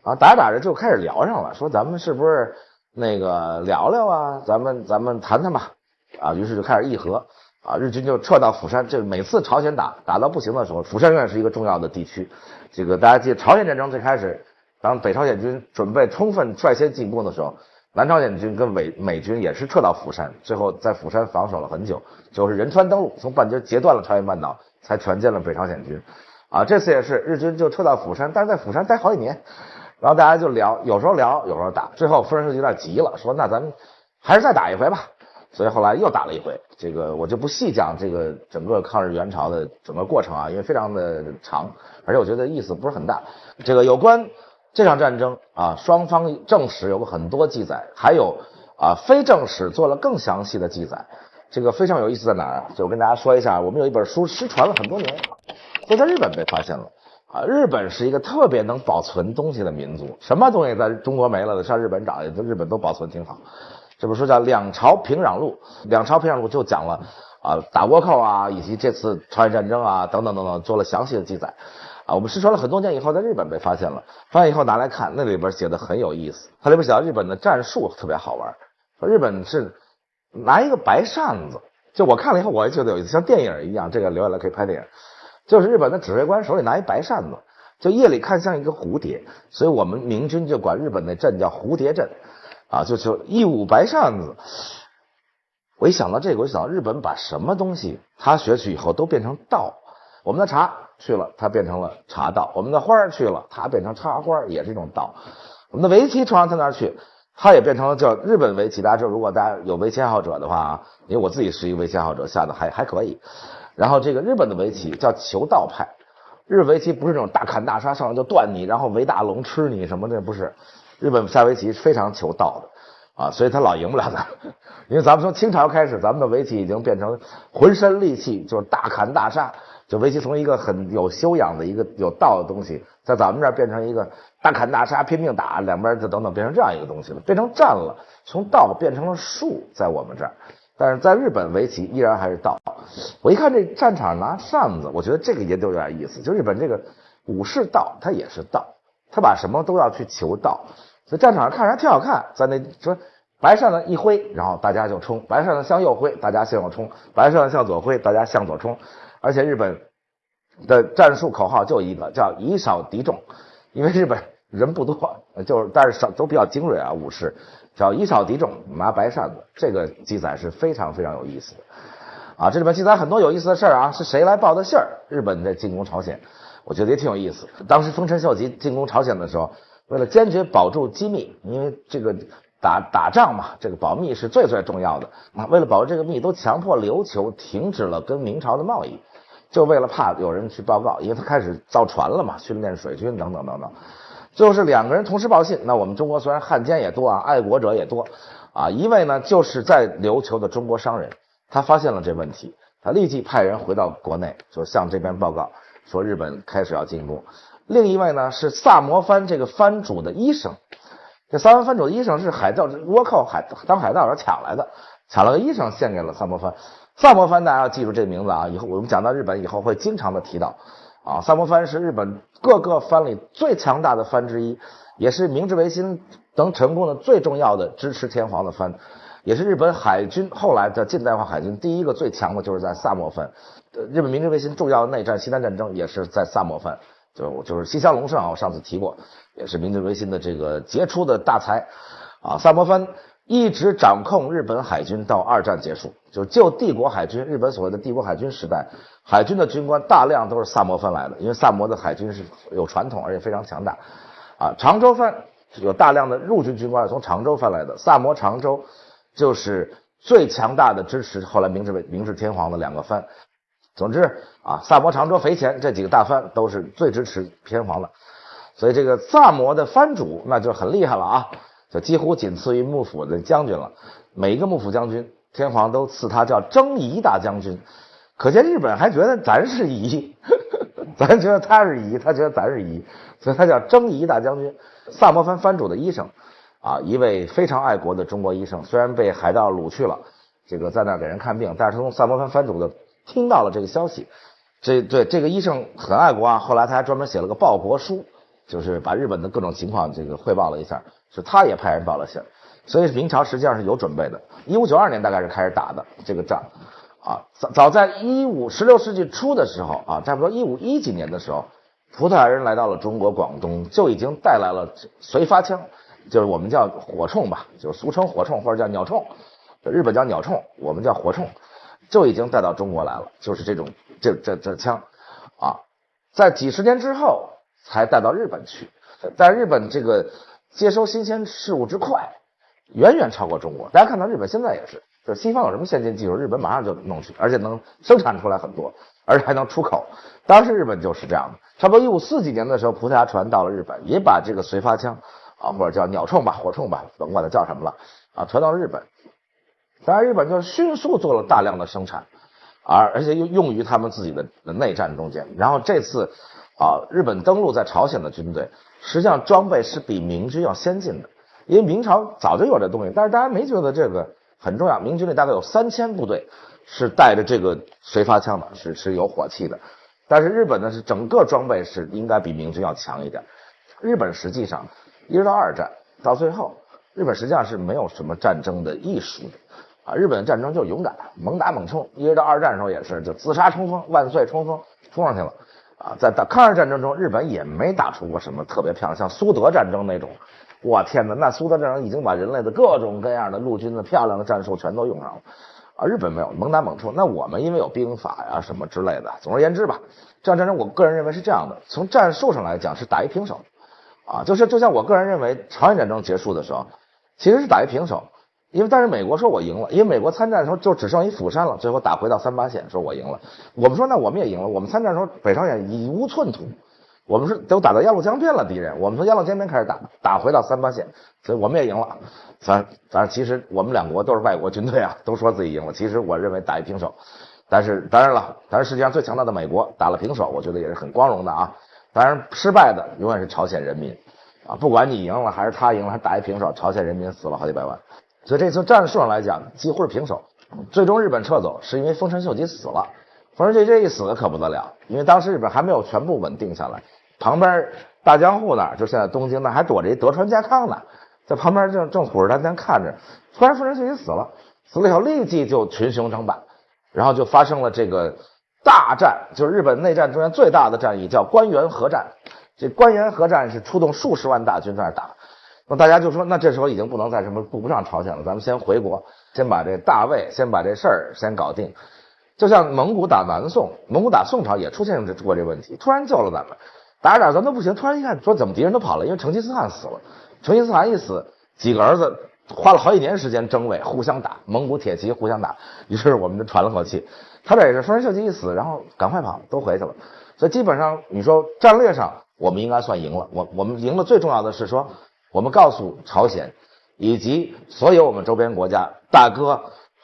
啊，打着打着就开始聊上了，说咱们是不是那个聊聊啊？咱们谈谈吧。啊，于是就开始议和。啊，日军就撤到釜山。这每次朝鲜打到不行的时候，釜山永远是一个重要的地区。这个大家记得，朝鲜战争最开始，当北朝鲜军准备充分率先进攻的时候，南朝鲜军跟美军也是撤到釜山，最后在釜山防守了很久，就是仁川登陆，从半截截断了朝鲜半岛，才全歼了北朝鲜军。啊，这次也是日军就撤到釜山，但是在釜山待好几年，然后大家就聊，有时候聊，有时候打，最后夫人就有点急了，说那咱们还是再打一回吧。所以后来又打了一回，这个我就不细讲这个整个抗日援朝的整个过程啊，因为非常的长，而且我觉得意思不是很大。这个有关这场战争啊，双方正史有很多记载，还有啊非正史做了更详细的记载。这个非常有意思在哪儿啊？就我跟大家说一下，我们有一本书失传了很多年，就在日本被发现了啊。日本是一个特别能保存东西的民族，什么东西在中国没了的，上日本找，日本都保存挺好。这本书叫《两朝平壤录》，两朝平壤录就讲了啊打倭寇啊，以及这次朝鲜战争啊等等，做了详细的记载啊。我们失传了很多年以后，在日本被发现了，发现以后拿来看，那里边写的很有意思。它里边写到日本的战术特别好玩，说日本是拿一个白扇子，就我看了以后，我也觉得有意思，像电影一样，这个留下来可以拍电影。就是日本的指挥官手里拿一白扇子，就夜里看像一个蝴蝶，所以我们明军就管日本那阵叫蝴蝶阵。啊，就一舞白扇子。我一想到这个，我就想到日本把什么东西他学去以后都变成道。我们的茶去了，它变成了茶道；我们的花去了，它变成插花，也是一种道。我们的围棋传到他那儿去，它也变成了叫日本围棋。大家知道，如果大家有围棋爱好者的话啊，因为我自己是一个围棋爱好者，下的还可以。然后这个日本的围棋叫求道派，日围棋不是那种大砍大杀，上来就断你，然后围大龙吃你什么的，不是。日本下围棋是非常求道的啊，所以他老赢不了咱。因为咱们从清朝开始，咱们的围棋已经变成浑身利器，就是大砍大杀。就围棋从一个很有修养的一个有道的东西，在咱们这儿变成一个大砍大杀、拼命打，两边就等等变成这样一个东西了，变成战了，从道变成了术，在我们这儿。但是在日本围棋依然还是道。我一看这战场拿扇子，我觉得这个也有点意思，就日本这个武士道，它也是道，他把什么都要去求道。所以战场上看着还挺好看，在那说白扇子一挥，然后大家就冲；白扇子向右挥，大家向右冲；白扇子向左挥，大家向左冲。而且日本的战术口号就一个，叫以少敌众，因为日本人不多，但是都比较精锐啊，武士叫以少敌众，拿白扇子，这个记载是非常非常有意思的啊。这里面记载很多有意思的事儿啊，是谁来报的信儿？日本在进攻朝鲜，我觉得也挺有意思。当时丰臣秀吉进攻朝鲜的时候，为了坚决保住机密，因为这个打仗嘛，这个保密是最最重要的啊。为了保住这个密，都强迫琉球停止了跟明朝的贸易，就为了怕有人去报告，因为他开始造船了嘛，训练水军等等等等。就是两个人同时报信，那我们中国虽然汉奸也多啊，爱国者也多啊，一位呢就是在琉球的中国商人，他发现了这问题，他立即派人回到国内，就向这边报告说日本开始要进攻。另一位呢是萨摩藩这个藩主的医生，这萨摩藩主的医生是海盗倭寇当海盗然后抢来的，抢了个医生献给了萨摩藩。萨摩藩大家要记住这名字啊，以后我们讲到日本以后会经常的提到啊。萨摩藩是日本各个藩里最强大的藩之一，也是明治维新等成功的最重要的支持天皇的藩，也是日本海军后来的近代化海军第一个最强的就是在萨摩藩。日本明治维新重要的内战西南战争也是在萨摩藩，就是西乡隆盛啊，我上次提过，也是明治维新的这个杰出的大才啊。萨摩藩一直掌控日本海军到二战结束，就帝国海军，日本所谓的帝国海军时代，海军的军官大量都是萨摩藩来的，因为萨摩的海军是有传统而且非常强大啊。长州藩有大量的陆军军官从长州藩来的，萨摩长州就是最强大的支持后来明治天皇的两个藩。总之啊，萨摩长州肥前这几个大藩都是最支持天皇的，所以这个萨摩的藩主那就很厉害了啊，就几乎仅次于幕府的将军了。每一个幕府将军天皇都赐他叫征夷大将军，可见日本还觉得咱是夷咱觉得他是夷，他觉得咱是夷，所以他叫征夷大将军。萨摩藩藩主的医生啊，一位非常爱国的中国医生，虽然被海盗掳去了，这个在那给人看病，但是他从萨摩藩藩主的听到了这个消息，这个医生很爱国啊，后来他还专门写了个报国书，就是把日本的各种情况这个汇报了一下，是他也派人报了信，所以明朝实际上是有准备的。1592年大概是开始打的这个仗啊，早在16世纪初的时候啊，差不多1510几年的时候，葡萄牙人来到了中国广东，就已经带来了绥发枪，就是我们叫火铳吧，就俗称火铳或者叫鸟铳，日本叫鸟铳，我们叫火铳，就已经带到中国来了，就是这种这枪啊，在几十年之后才带到日本去。但日本这个接收新鲜事物之快，远远超过中国。大家看到日本现在也是，就西方有什么先进技术，日本马上就弄去，而且能生产出来很多，而且还能出口。当时日本就是这样的。差不多1540几年的时候，葡萄牙船到了日本，也把这个绥发枪啊，或者叫鸟铳吧、火铳吧，甭管它叫什么了啊，传到日本。当然，日本就迅速做了大量的生产，而且又用于他们自己的内战中间。然后这次啊，日本登陆在朝鲜的军队，实际上装备是比明军要先进的，因为明朝早就有这东西，但是大家没觉得这个很重要。明军里大概有3000部队是带着这个绥发枪的，是有火器的。但是日本呢，是整个装备是应该比明军要强一点。日本实际上一直到二战到最后，日本实际上是没有什么战争的艺术的啊。日本的战争就是勇敢，猛打猛冲，一直到二战的时候也是，就自杀冲锋，万岁冲锋，冲上去了啊。在抗日战争中，日本也没打出过什么特别漂亮，像苏德战争那种，我天哪，那苏德战争已经把人类的各种各样的陆军的漂亮的战术全都用上了啊。日本没有，猛打猛冲。那我们因为有兵法呀什么之类的，总而言之吧，这场战争我个人认为是这样的，从战术上来讲是打一平手啊，就像我个人认为朝鲜战争结束的时候其实是打一平手，但是美国说我赢了，因为美国参战的时候就只剩一釜山了，最后打回到3-8线，说我赢了。我们说那我们也赢了，我们参战的时候北朝鲜已无寸土，我们是都打到鸭绿江边了，敌人我们从鸭绿江边开始打回到3-8线，所以我们也赢了。反正其实我们两国都是外国军队啊，都说自己赢了，其实我认为打一平手。但是当然了，世界上最强大的美国打了平手，我觉得也是很光荣的啊。当然失败的永远是朝鲜人民啊，不管你赢了还是他赢了，还打一平手，朝鲜人民死了好几百万。所以这次战术上来讲几乎是平手。最终日本撤走是因为丰臣秀吉死了，丰臣秀吉这一死可不得了，因为当时日本还没有全部稳定下来，旁边大江户那儿，就现在东京那还躲着一德川家康呢，在旁边正虎视眈眈看着。突然丰臣秀吉死了以后立即就群雄争霸，然后就发生了这个大战，就是日本内战中间最大的战役叫关原合战。这关原合战是出动数十万大军在那打，那大家就说，那这时候已经不能再什么顾不上朝鲜了，咱们先回国，先把这大魏，先把这事儿先搞定。就像蒙古打南宋，蒙古打宋朝也出现过这问题，突然救了咱们，打着打着咱都不行，突然一看说怎么敌人都跑了，因为成吉思汗死了，成吉思汗一死，几个儿子花了好几年时间争位，互相打，蒙古铁骑互相打，于是我们就喘了口气。他这也是丰臣秀吉一死，然后赶快跑，都回去了。所以基本上你说战略上我们应该算赢了，我们赢了最重要的是说，我们告诉朝鲜以及所有我们周边国家，大哥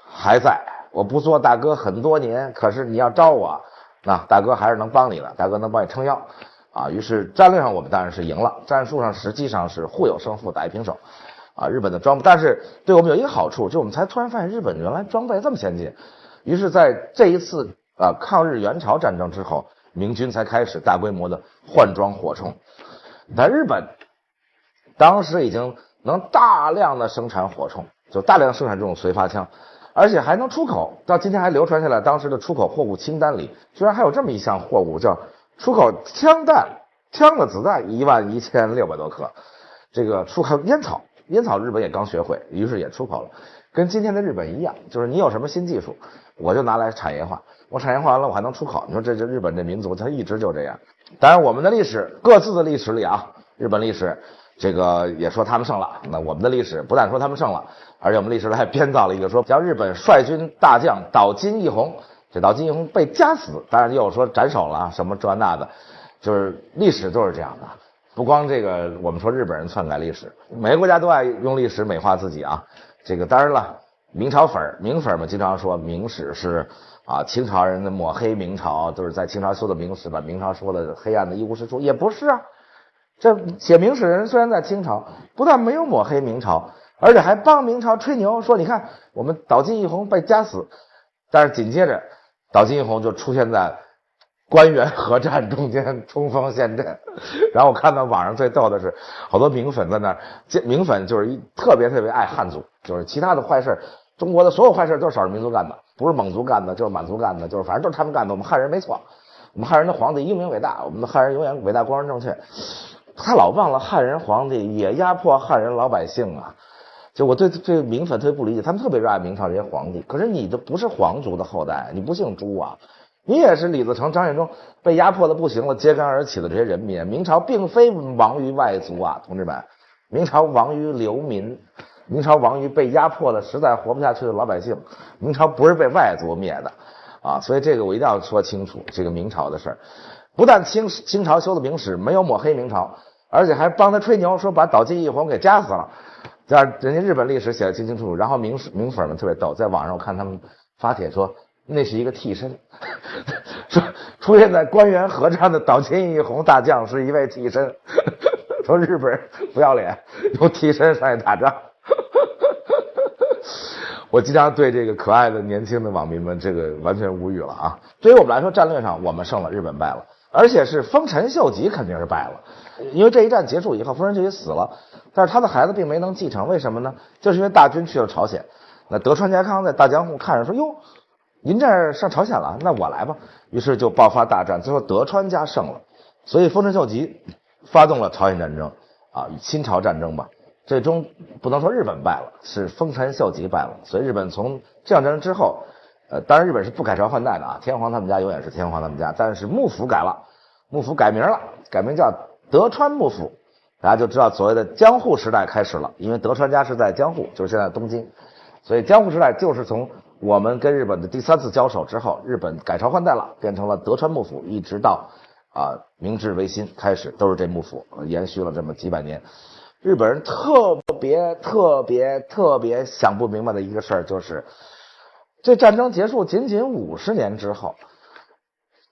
还在。我不做大哥很多年，可是你要招我，那大哥还是能帮你的，大哥能帮你撑腰啊。于是战略上我们当然是赢了，战术上实际上是互有胜负，打一平手啊。日本的装备，但是对我们有一个好处，就我们才突然发现日本原来装备这么先进。于是在这一次抗日援朝战争之后，明军才开始大规模的换装火铳。但日本当时已经能大量的生产火铳，就大量生产这种随发枪，而且还能出口，到今天还流传下来，当时的出口货物清单里居然还有这么一项货物，叫出口枪弹，枪的子弹11600多颗。这个出口烟草，烟草日本也刚学会，于是也出口了。跟今天的日本一样，就是你有什么新技术，我就拿来产业化，我产业化完了我还能出口。你说这日本这民族他一直就这样。当然我们的历史，各自的历史里啊，日本历史这个也说他们胜了，那我们的历史不但说他们胜了，而且我们历史还编造了一个说叫日本率军大将岛津义弘，这岛津义弘被夹死，当然也有说斩首了什么这那的，就是历史都是这样的。不光这个我们说日本人篡改历史，每个国家都爱用历史美化自己啊。这个当然了，明朝明粉们经常说明史是清朝人的抹黑明朝，都是在清朝修的明史，把明朝说的黑暗的一无是处，也不是啊。这写明史的人虽然在清朝，不但没有抹黑明朝，而且还帮明朝吹牛，说你看我们岛津义弘被夹死，但是紧接着岛津义弘就出现在关原合战中间冲锋陷阵。然后我看到网上最逗的是，好多明粉在那儿，明粉就是特别爱汉族，就是其他的坏事，中国的所有坏事都是少数民族干的，不是蒙族干的，就是满族干的，就是反正都是他们干的，我们汉人没错，我们汉人的皇帝英明伟大，我们的汉人永远伟大光荣正确。他老忘了汉人皇帝也压迫汉人老百姓啊！就我对明粉特别不理解，他们特别热爱明朝这些皇帝，可是你的不是皇族的后代，你不姓朱啊，你也是李自成、张献忠被压迫的不行了，揭竿而起的这些人民。明朝并非亡于外族啊，同志们，明朝亡于流民，明朝亡于被压迫的实在活不下去的老百姓，明朝不是被外族灭的啊！所以这个我一定要说清楚，这个明朝的事儿，不但清朝修的明史没有抹黑明朝，而且还帮他吹牛，说把岛津义弘给夹死了，这样人家日本历史写得清清楚楚。然后明粉们特别逗，在网上我看他们发帖说那是一个替身，说出现在关原合战的岛津义弘大将是一位替身，说日本人不要脸，用替身上去打仗。我经常对这个可爱的年轻的网民们这个完全无语了啊！对于我们来说，战略上我们胜了，日本败了，而且是丰臣秀吉肯定是败了，因为这一战结束以后，丰臣秀吉死了，但是他的孩子并没能继承，为什么呢？就是因为大军去了朝鲜，那德川家康在大江户看着说：“哟，您这儿上朝鲜了，那我来吧。”于是就爆发大战，最后德川家胜了，所以丰臣秀吉发动了朝鲜战争新朝战争吧。最终不能说日本败了，是丰臣秀吉败了。所以日本从这场战争之后，当然日本是不改朝换代的啊，天皇他们家永远是天皇他们家，但是幕府改了，幕府改名了，改名叫德川幕府，大家就知道所谓的江户时代开始了，因为德川家是在江户，就是现在东京，所以江户时代就是从我们跟日本的第3次交手之后，日本改朝换代了，变成了德川幕府，一直到明治维新开始都是这幕府，延续了这么几百年。日本人特别想不明白的一个事儿，就是这战争结束仅仅50年之后，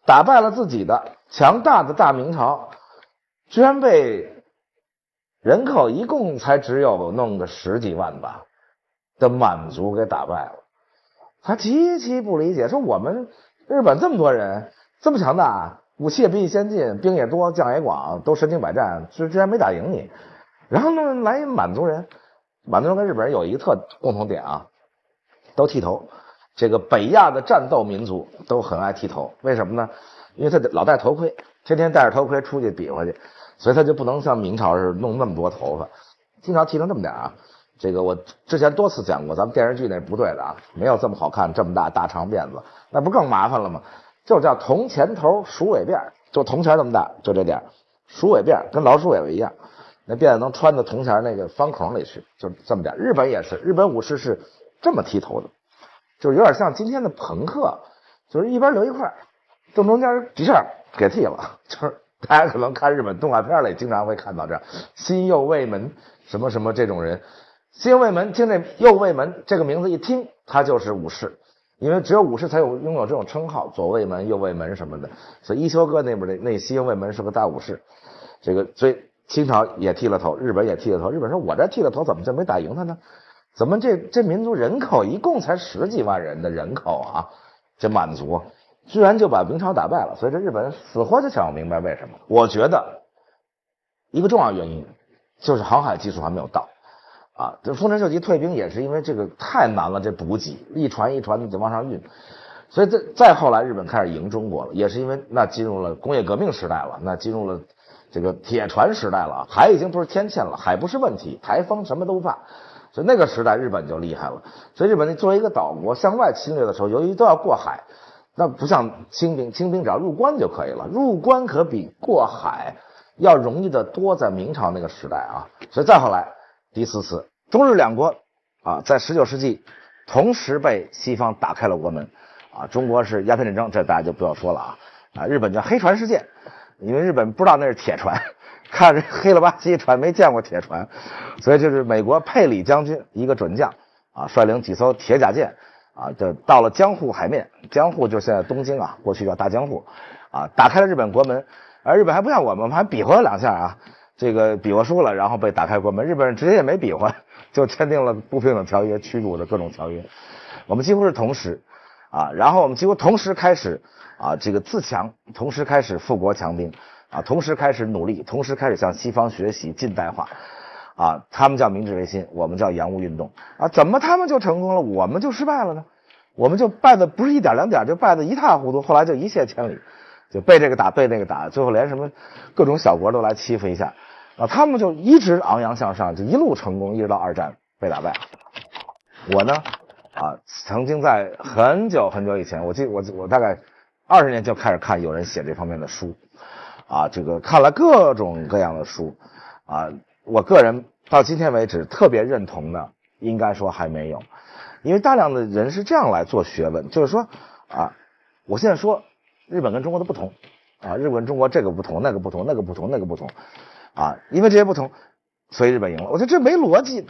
打败了自己的强大的大明朝，居然被人口一共才只有弄个10几万吧的满族给打败了。他极其不理解，说我们日本这么多人，这么强大，武器也比你先进，兵也多，将也广，都身经百战，居然没打赢你。然后呢，来一满族人，满族人跟日本人有一个共同点啊，都剃头。这个北亚的战斗民族都很爱剃头，为什么呢？因为他老戴头盔，天天戴着头盔出去比划去，所以他就不能像明朝似的弄那么多头发，经常剃成这么点啊。这个我之前多次讲过，咱们电视剧那是不对的啊，没有这么好看，这么大长辫子，那不更麻烦了吗？就叫铜钱头鼠尾辫，就铜钱这么大，就这点鼠尾辫，跟老鼠尾巴一样，那辫子能穿到铜钱那个方孔里去，就这么点。日本也是，日本武士是这么剃头的，就是有点像今天的朋克，就是一边留一块，正中间几下给剃了。就是大家可能看日本动画片里经常会看到这新右卫门什么什么这种人。新右卫门，听这右卫门这个名字一听，他就是武士，因为只有武士才拥有这种称号，左卫门、右卫门什么的。所以一休哥那边的那新右卫门是个大武士，这个所以清朝也剃了头，日本也剃了头。日本说我这剃了头怎么就没打赢他呢？怎么这民族人口一共才10几万人的人口啊，这满族居然就把明朝打败了。所以这日本死活就想不明白为什么。我觉得一个重要原因就是航海技术还没有到。啊，这丰臣秀吉退兵也是因为这个太难了，这补给一船一船的就往上运，所以再后来日本开始赢中国了，也是因为那进入了工业革命时代了，那进入了这个铁船时代了，海已经不是天堑了，海不是问题，台风什么都不怕，所以那个时代日本就厉害了。所以日本作为一个岛国向外侵略的时候，由于都要过海，那不像清兵只要入关就可以了，入关可比过海要容易得多，在明朝那个时代啊。所以再后来第4次中日两国啊，在19世纪同时被西方打开了国门啊。中国是鸦片战争，这大家就不要说了啊。日本叫黑船事件，因为日本不知道那是铁船，看着黑了吧唧船没见过铁船，所以就是美国佩里将军一个准将啊，率领几艘铁甲舰啊，就到了江户海面，江户就是现在东京啊，过去叫大江户啊，打开了日本国门。而日本还不像我们还比划了2下啊。这个比划输了，然后被打开国门。日本人直接也没比划，就签订了不平等条约、驱逐的各种条约。我们几乎是同时啊，然后我们几乎同时开始啊这个自强，同时开始富国强兵啊，同时开始努力，同时开始向西方学习近代化啊。他们叫明治维新，我们叫洋务运动啊。怎么他们就成功了，我们就失败了呢？我们就败的不是1点2点，就败的一塌糊涂，后来就一泻千里。就被这个打，被那个打，最后连什么各种小国都来欺负一下啊！他们就一直昂扬向上，就一路成功，一直到2战被打败。我呢啊，曾经在很久很久以前，我大概20年就开始看有人写这方面的书啊，这个看了各种各样的书啊，我个人到今天为止特别认同的，应该说还没有，因为大量的人是这样来做学问，就是说啊，我现在说。日本跟中国的不同啊，日本跟中国这个不同，那个不同，那个不同，那个不同啊，因为这些不同，所以日本赢了。我觉得这没逻辑，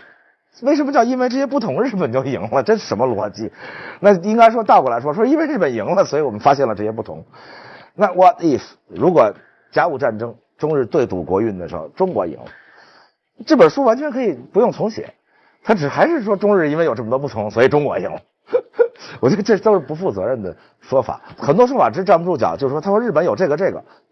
为什么叫因为这些不同日本就赢了？这是什么逻辑？那应该说倒过来说因为日本赢了，所以我们发现了这些不同。那 what if 如果甲午战争中日对赌国运的时候，中国赢了，这本书完全可以不用重写，他还是说中日因为有这么多不同，所以中国赢了。我觉得这都是不负责任的说法，很多说法真站不住脚。就是说，他说日本有这个，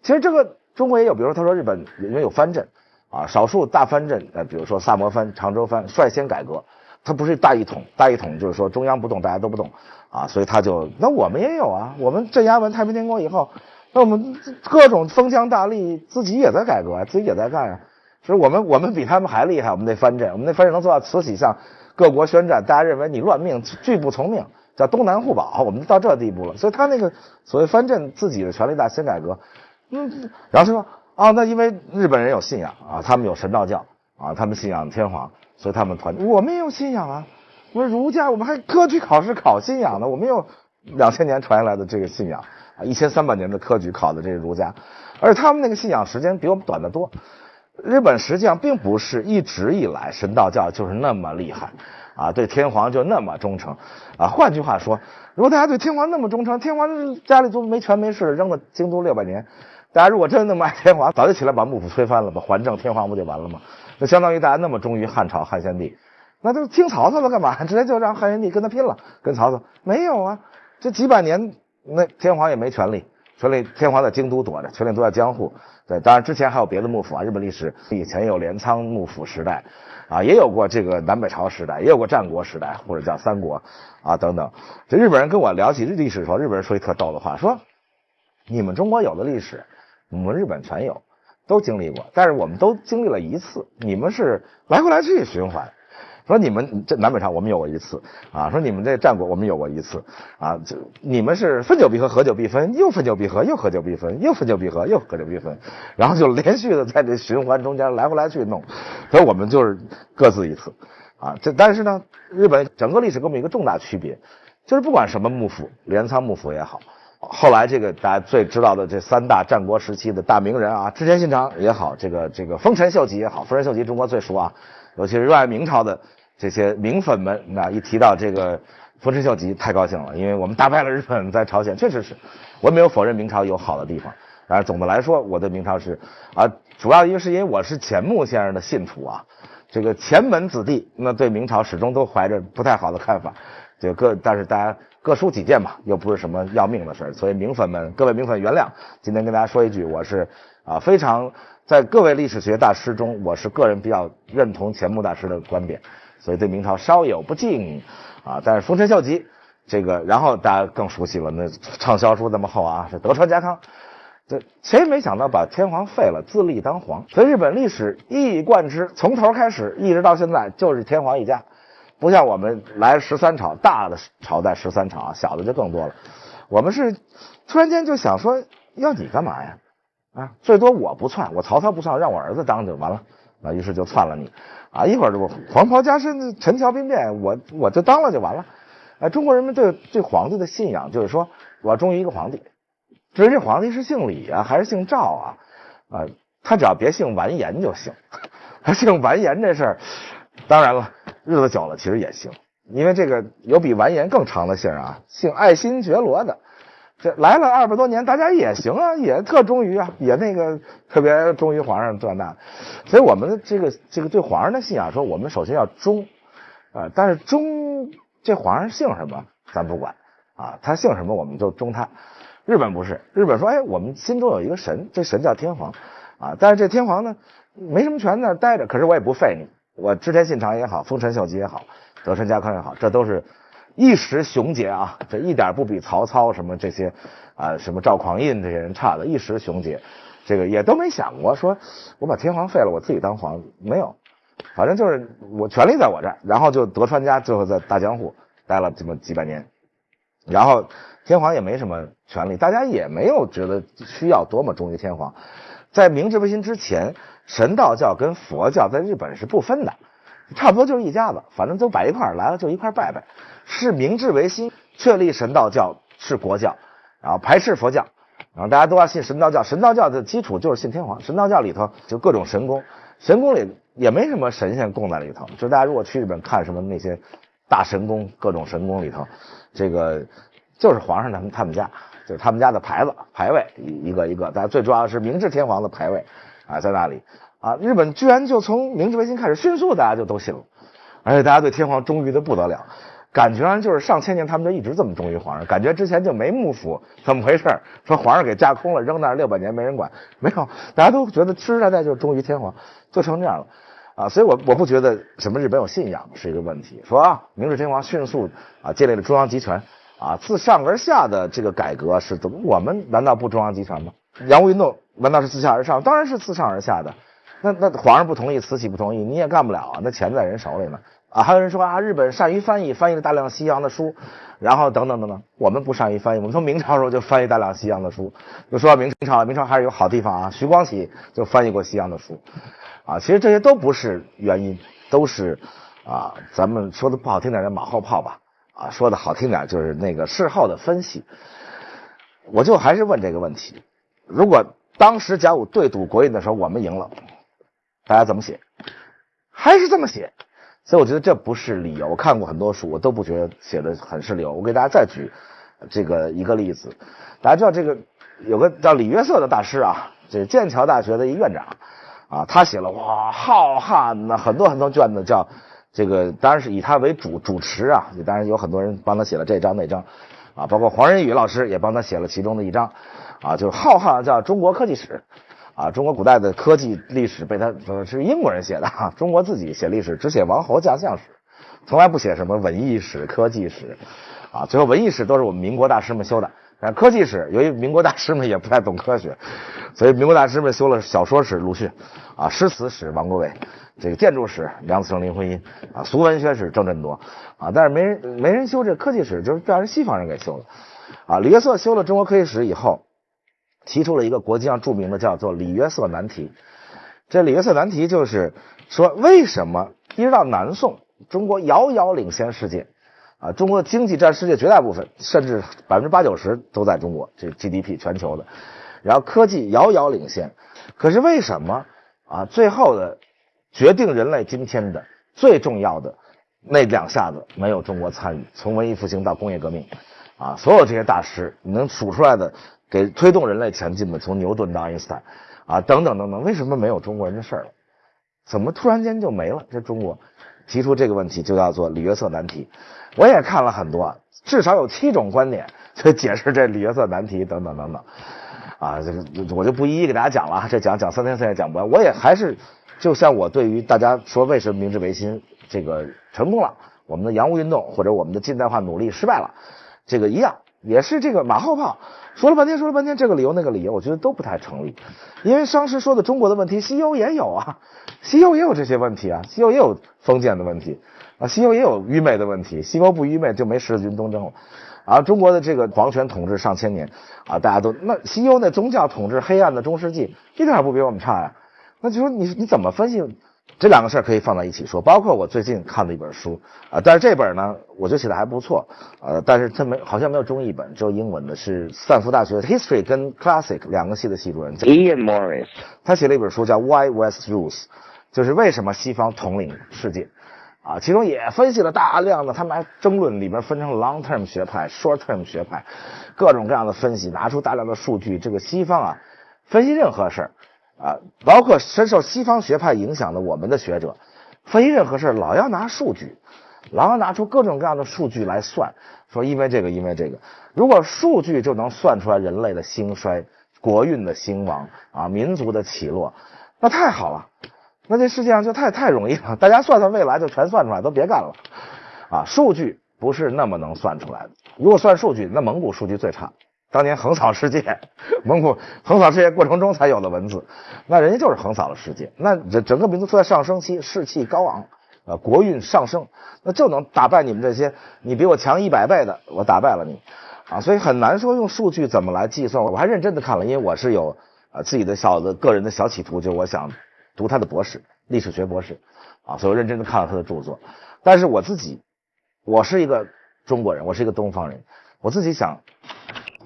其实这个中国也有。比如说，他说日本因为有藩镇啊，少数大藩镇，比如说萨摩藩、常州藩率先改革，他不是大一统，大一统就是说中央不动，大家都不动啊，所以他就那我们也有啊，我们镇压完太平天国以后，那我们各种封疆大吏自己也在改革，自己也在干啊，所以我们比他们还厉害，我们那藩镇能做到慈禧向各国宣战，大家认为你乱命，拒不从命。叫东南互保，我们到这地步了，所以他那个所谓藩镇自己的权力大先改革，然后他说啊，那因为日本人有信仰啊，他们有神道教啊，他们信仰天皇，所以他们我们也有信仰啊，我们儒家我们还科举考试考信仰呢，我们有2000年传下来的这个信仰啊，1300年的科举考的这个儒家，而且他们那个信仰时间比我们短得多。日本实际上并不是一直以来神道教就是那么厉害啊，对天皇就那么忠诚啊。换句话说，如果大家对天皇那么忠诚，天皇家里都没权没势，扔了京都600年，大家如果真的那么爱天皇，早就起来把幕府推翻了，把还政天皇不就完了吗？那相当于大家那么忠于汉朝汉献帝，那就听曹操了干嘛？直接就让汉献帝跟他拼了，跟曹操没有啊？这几百年那天皇也没权力，天皇在京都躲着，权力都在江户。对，当然之前还有别的幕府啊，日本历史以前有镰仓幕府时代啊，也有过这个南北朝时代，也有过战国时代或者叫三国啊等等。这日本人跟我聊起历史的时候，日本人说一特逗的话，说你们中国有的历史，我们日本全有，都经历过，但是我们都经历了一次，你们是来回来去循环。说你们这南北朝我们有过一次啊，说你们这战国我们有过一次啊，这你们是分久必合，合久必分，又分久必合，又合久必分，又分久必合，又合久必分，然后就连续的在这循环中间来回来去弄，所以我们就是各自一次啊。但是呢，日本整个历史跟我们一个重大区别，就是不管什么幕府，镰仓幕府也好，后来这个大家最知道的这三大战国时期的大名人啊，织田信长也好，这个丰臣秀吉也好，丰臣秀吉中国最熟啊。尤其是热爱明朝的这些明粉们，那一提到这个丰臣秀吉，太高兴了，因为我们打败了日本，在朝鲜确实是，我没有否认明朝有好的地方，但是总的来说，我对明朝是主要是因为我是钱穆先生的信徒啊，这个前门子弟，那对明朝始终都怀着不太好的看法，但是大家各抒己见嘛，又不是什么要命的事儿，所以明粉们，各位明粉原谅，今天跟大家说一句，我是非常。在各位历史学大师中，我是个人比较认同钱穆大师的观点，所以对明朝稍有不敬啊。但是丰臣秀吉这个，然后大家更熟悉了，那畅销书这么厚啊，是德川家康。这谁没想到把天皇废了，自立当皇？所以日本历史一以贯之，从头开始一直到现在就是天皇一家，不像我们来13朝，大的朝代13朝啊，小的就更多了。我们是突然间就想说，要你干嘛呀？最多我不篡，我曹操不篡，让我儿子当就完了啊，于是就篡了你啊，一会儿就黄袍加身，陈桥兵变，我就当了就完了。中国人们对皇帝的信仰就是说，我要忠于一个皇帝，至于这皇帝是姓李啊还是姓赵啊，他只要别姓完颜就行。他姓完颜这事儿，当然了，日子久了其实也行，因为这个有比完颜更长的姓啊，姓爱新觉罗的。这来了200多年，大家也行啊，也特忠于啊，也那个特别忠于皇上这那，所以我们的这个对皇上的信仰说，我们首先要忠，但是忠这皇上姓什么咱不管啊，他姓什么我们就忠他。日本不是，日本说，我们心中有一个神，这神叫天皇啊，但是这天皇呢没什么权在那待着，可是我也不废你，我织田信长也好，丰臣秀吉也好，德川家康也好，这都是。一时雄杰啊，这一点不比曹操什么这些什么赵匡胤这些人差的，一时雄杰，这个也都没想过说我把天皇废了，我自己当皇，没有，反正就是我权力在我这儿，然后就德川家最后在大江户待了这么几百年，然后天皇也没什么权力，大家也没有觉得需要多么忠于天皇。在明治维新之前，神道教跟佛教在日本是不分的，差不多就是一家子，反正都摆一块儿来了就一块拜拜。是明治维新确立神道教是国教，然后排斥佛教，然后大家都要信神道教。神道教的基础就是信天皇，神道教里头就各种神宫，神宫里也没什么神仙供在里头，就大家如果去日本看什么那些大神宫，各种神宫里头，这个就是皇上他们家，就是他们家的牌子牌位一个一个，大家最主要的是明治天皇的牌位在那里啊。日本居然就从明治维新开始迅速大家就都信了，而且大家对天皇忠于的不得了。感觉上就是上千年他们就一直这么忠于皇上，感觉之前就没幕府怎么回事，说皇上给架空了扔那儿600年没人管，没有，大家都觉得世世代代就是忠于天皇，就成这样了啊。所以我不觉得什么日本有信仰是一个问题。说明治天皇迅速建立了中央集权自上而下的这个改革是怎么？我们难道不中央集权吗？洋务运动难道是自下而上？当然是自上而下的。那皇上不同意，慈禧不同意，你也干不了那钱在人手里呢。还有人说日本善于翻译了大量西洋的书，然后等等等等。我们不善于翻译，我们从明朝时候就翻译大量西洋的书。就说明朝还是有好地方徐光启就翻译过西洋的书其实这些都不是原因，都是咱们说的不好听点的马后炮吧说的好听点就是那个事后的分析。我就还是问这个问题，如果当时甲午对赌国运的时候我们赢了，大家怎么写？还是这么写？所以我觉得这不是理由。我看过很多书，我都不觉得写的很是理由。我给大家再举这个一个例子。大家知道这个有个叫李约瑟的大师这剑桥大学的一院长他写了浩瀚的很多很多卷子，叫这个当然是以他为主持也当然有很多人帮他写了这章那章包括黄仁宇老师也帮他写了其中的一章就是浩瀚叫中国科技史中国古代的科技历史被他说是英国人写的中国自己写历史只写王侯将相史，从来不写什么文艺史科技史最后文艺史都是我们民国大师们修的，科技史，由于民国大师们也不太懂科学，所以民国大师们修了小说史鲁迅，啊，诗词史王国维，这个建筑史梁思成、林徽因，啊，俗文学史郑振铎，啊，但是没人修这科技史，就是让人西方人给修了。啊，李约瑟修了中国科技史以后，提出了一个国际上著名的叫做李约瑟难题。这李约瑟难题就是说，为什么一直到南宋，中国遥遥领先世界，啊，中国的经济占世界绝大部分，甚至80%-90%都在中国，这 GDP 全球的，然后科技遥遥领先，可是为什么啊？最后的决定人类今天的最重要的那2下子没有中国参与，从文艺复兴到工业革命，啊，所有这些大师你能数出来的，给推动人类前进的，从牛顿到爱因斯坦，啊，等等等等，为什么没有中国人的事儿了？怎么突然间就没了？这中国提出这个问题就叫做李约瑟难题。我也看了很多，至少有7种观点去解释这李约瑟难题等等等等。啊，这个我就不一一给大家讲了，这讲3天4夜讲不完。我也还是就像我对于大家说为什么明治维新这个成功了，我们的洋务运动或者我们的近代化努力失败了，这个一样，也是这个马后炮，说了半天这个理由那个理由，我觉得都不太成立。因为当时说的中国的问题，西欧也有啊，西欧也有这些问题啊，西欧也有封建的问题啊，西欧也有愚昧的问题，西欧不愚昧就没十字军东征了。啊，中国的这个皇权统治上千年啊，大家都那西欧那宗教统治黑暗的中世纪一点也不比我们差呀。那就说你怎么分析这2个事儿可以放在一起说？包括我最近看的一本书啊，但是这本呢我觉得写的还不错，但是它好像没有中译本，只有英文的，是斯坦福大学 History 跟 Classic 2个系的系主任 Ian Morris， 他写了一本书叫 Why West Rules， 就是为什么西方统领世界。啊，其中也分析了大量的，他们还争论里面分成 long term 学派、short term 学派，各种各样的分析，拿出大量的数据。这个西方啊，分析任何事儿啊，包括深受西方学派影响的我们的学者，分析任何事儿老要拿数据，老要拿出各种各样的数据来算，说因为这个，如果数据就能算出来人类的兴衰、国运的兴亡啊、民族的起落，那太好了。那这世界上就太容易了，大家算未来就全算出来，都别干了啊！数据不是那么能算出来的。如果算数据，那蒙古数据最差，当年横扫世界，蒙古横扫世界过程中才有的文字，那人家就是横扫了世界，那整个民族处在上升期，士气高昂，国运上升，那就能打败你们这些你比我强100倍的，我打败了你啊！所以很难说用数据怎么来计算。我还认真的看了，因为我是有自己的个人的小企图，就我想读他的博士，历史学博士啊，所以我认真的看了他的著作。但是我是一个中国人，我是一个东方人，我自己想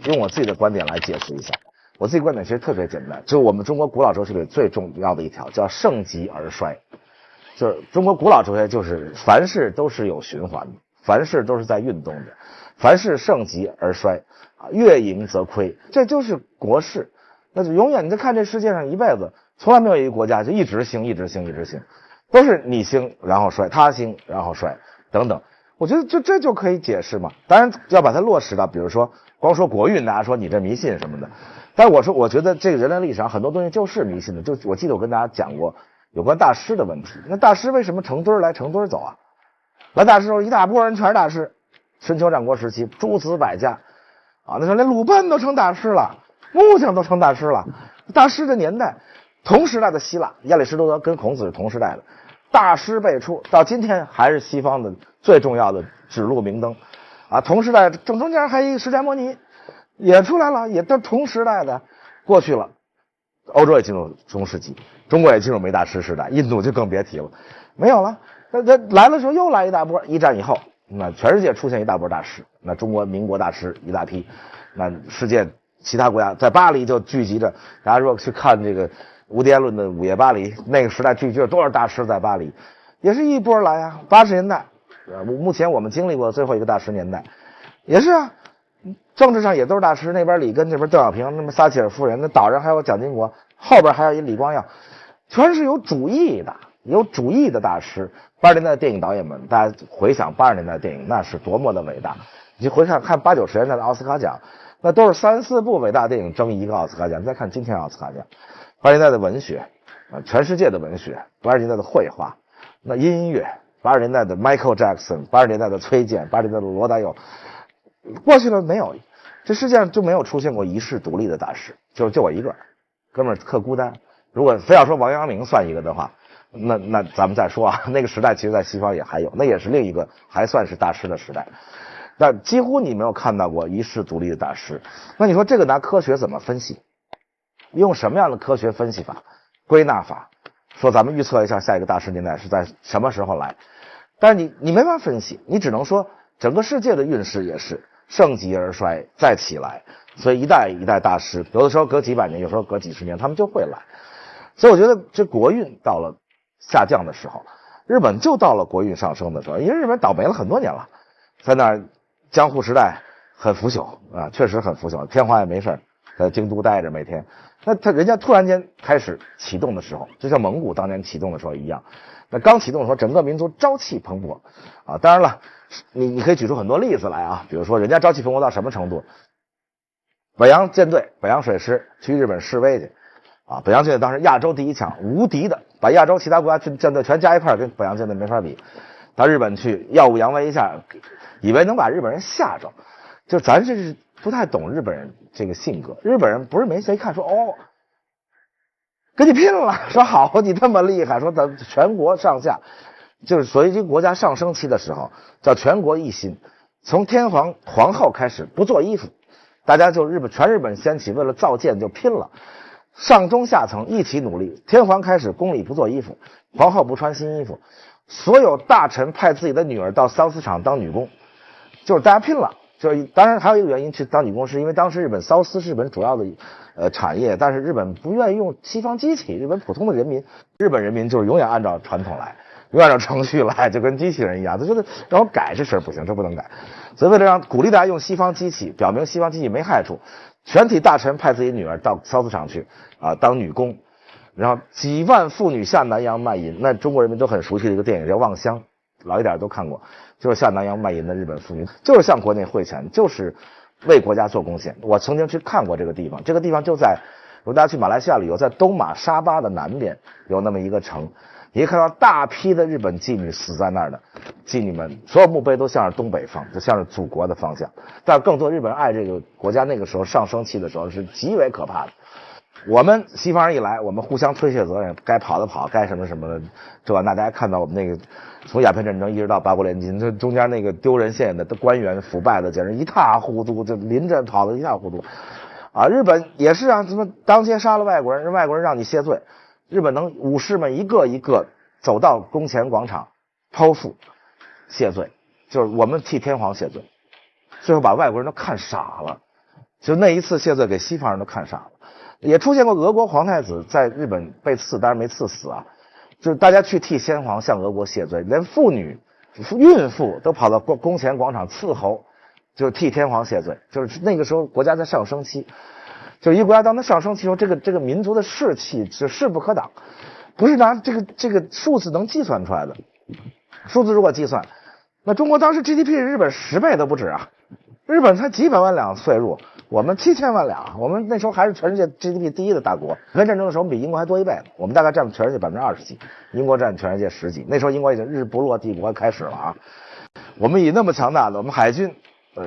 用我自己的观点来解释一下。我自己观点其实特别简单，就是我们中国古老哲学里最重要的一条叫盛极而衰。就是中国古老哲学就是凡事都是有循环的，凡事都是在运动的，凡事盛极而衰啊，越盈则亏，这就是国事。那就永远你在看这世界上一辈子，从来没有一个国家就一直兴，都是你兴然后衰，他兴然后衰等等。我觉得这就可以解释嘛。当然要把它落实到，比如说光说国运，大家说你这迷信什么的。但是我觉得这个人类历史上很多东西就是迷信的。就我记得我跟大家讲过有关大师的问题。那大师为什么成堆来成堆走啊？来大师时候一大波人全是大师，春秋战国时期诸子百家啊，那时候连鲁班都成大师了，木匠都成大师了。大师的年代，同时代的希腊，亚里士多德跟孔子是同时代的，大师辈出，到今天还是西方的最重要的指路明灯啊。同时代正中间还有一个释迦牟尼也出来了，也都同时代的。过去了，欧洲也进入中世纪，中国也进入没大师时代，印度就更别提了，没有了。那来的时候又来一大波，一战以后，那全世界出现一大波大师，那中国民国大师一大批，那世界其他国家在巴黎就聚集着。大家如果去看这个无敌论的午夜巴黎，那个时代聚集了多少大师在巴黎，也是一波来啊。80年代，目前我们经历过最后一个大师年代，也是啊。政治上也都是大师，那边里根，这边邓小平，那么撒切尔夫人，那岛上还有蒋经国，后边还有一李光耀，全是有主义的大师。80年代的电影导演们，大家回想80年代的电影，那是多么的伟大。你回看看80、90年代的奥斯卡奖，那都是3、4部伟大电影争一个奥斯卡奖。再看今天奥斯卡奖，80年代的文学全世界的文学，80年代的绘画，那音乐，80年代的 Michael Jackson， 80年代的崔健，80年代的罗大佑。过去了没有，这世界上就没有出现过一世独立的大师，就我一个，哥们儿特孤单。如果非要说王阳明算一个的话，那咱们再说啊，那个时代其实在西方也还有，那也是另一个还算是大师的时代。但几乎你没有看到过一世独立的大师。那你说这个拿科学怎么分析？用什么样的科学分析法、归纳法，说咱们预测一下下一个大师年代是在什么时候来？但是你没法分析，你只能说整个世界的运势也是盛极而衰再起来，所以一代一代大师，有的时候隔几百年，有时候隔几十年，他们就会来。所以我觉得这国运到了下降的时候，日本就到了国运上升的时候，因为日本倒霉了很多年了，在那儿江户时代很腐朽啊，确实很腐朽，天皇也没事在京都待着每天。那人家突然间开始启动的时候，就像蒙古当年启动的时候一样，那刚启动的时候整个民族朝气蓬勃啊。当然了，你可以举出很多例子来啊，比如说人家朝气蓬勃到什么程度，北洋舰队、北洋水师去日本示威去啊，北洋舰队当时亚洲第一强，无敌的，把亚洲其他国家舰队全加一块跟北洋舰队没法比。到日本去耀武扬威一下，以为能把日本人吓着，就咱这是不太懂日本人这个性格。日本人不是没谁看说哦，跟你拼了，说好你这么厉害，说咱全国上下，就是所谓这个国家上升期的时候，叫全国一心，从天皇皇后开始不做衣服，大家就全日本掀起为了造舰就拼了。上中下层一起努力，天皇开始宫里不做衣服，皇后不穿新衣服，所有大臣派自己的女儿到缫丝厂当女工，就是大家拼了。就是当然还有一个原因去当女工，是因为当时日本缫丝是日本主要的产业，但是日本不愿意用西方机器，日本普通的人民，日本人民就是永远按照传统来，永远按照程序来，就跟机器人一样，他觉得让我改这事儿不行，这不能改。所以为了让鼓励大家用西方机器，表明西方机器没害处，全体大臣派自己女儿到缫丝厂去啊当女工，然后几万妇女下南洋卖淫，那中国人民都很熟悉的一个电影叫《望乡》，老一点都看过，就是下南洋卖淫的日本妇女，就是向国内汇钱，就是为国家做贡献。我曾经去看过这个地方，这个地方就在，如果大家去马来西亚旅游，在东马沙巴的南边有那么一个城，你可以看到大批的日本妓女死在那儿的，妓女们所有墓碑都向着东北方，就向着祖国的方向。但更多日本人爱这个国家，那个时候上升期的时候是极为可怕的。我们西方人一来，我们互相推卸责任，该跑的跑，该什么什么的，这大家看到我们那个从鸦片战争一直到八国联军，这中间那个丢人现眼的官员腐败的简直一塌糊涂，就临着跑的一塌糊涂啊！日本也是啊，怎么当街杀了外国人，外国人让你谢罪，日本能武士们一个一个走到宫前广场剖腹谢罪，就是我们替天皇谢罪，最后把外国人都看傻了，就那一次谢罪给西方人都看傻了。也出现过俄国皇太子在日本被刺，当然没刺死啊，就是大家去替先皇向俄国谢罪，连妇女、孕妇都跑到宫前广场伺候，就是替天皇谢罪。就是那个时候国家在上升期，就是一个国家当它上升期时候，这个民族的士气是势不可挡，不是拿这个数字能计算出来的。数字如果计算，那中国当时 GDP 日本10倍都不止啊，日本才几百万两税入，我们7000万两，我们那时候还是全世界 GDP 第一的大国。鸦片战争的时候，我们比英国还多1倍呢，我们大概占全世界20%几，英国占全世界10几。那时候英国已经日不落帝国开始了啊。我们以那么强大的，我们海军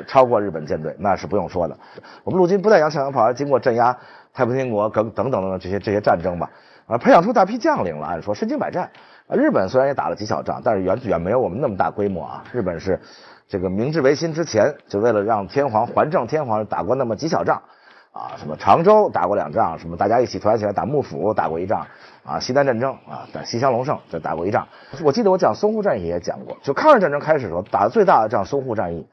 超过日本舰队，那是不用说的。我们陆军不但洋枪洋炮，还经过镇压太平天国等等这些战争吧，培养出大批将领了。按说身经百战。日本虽然也打了几小仗，但是远没有我们那么大规模啊。日本是这个明治维新之前，就为了让天皇还政，天皇打过那么几小仗啊，什么常州打过2仗，什么大家一起团结起来打幕府打过1仗啊，西南战争啊，打西乡隆盛再打过1仗。我记得我讲淞沪战役也讲过，就抗日战争开始的时候打的最大的仗淞沪战役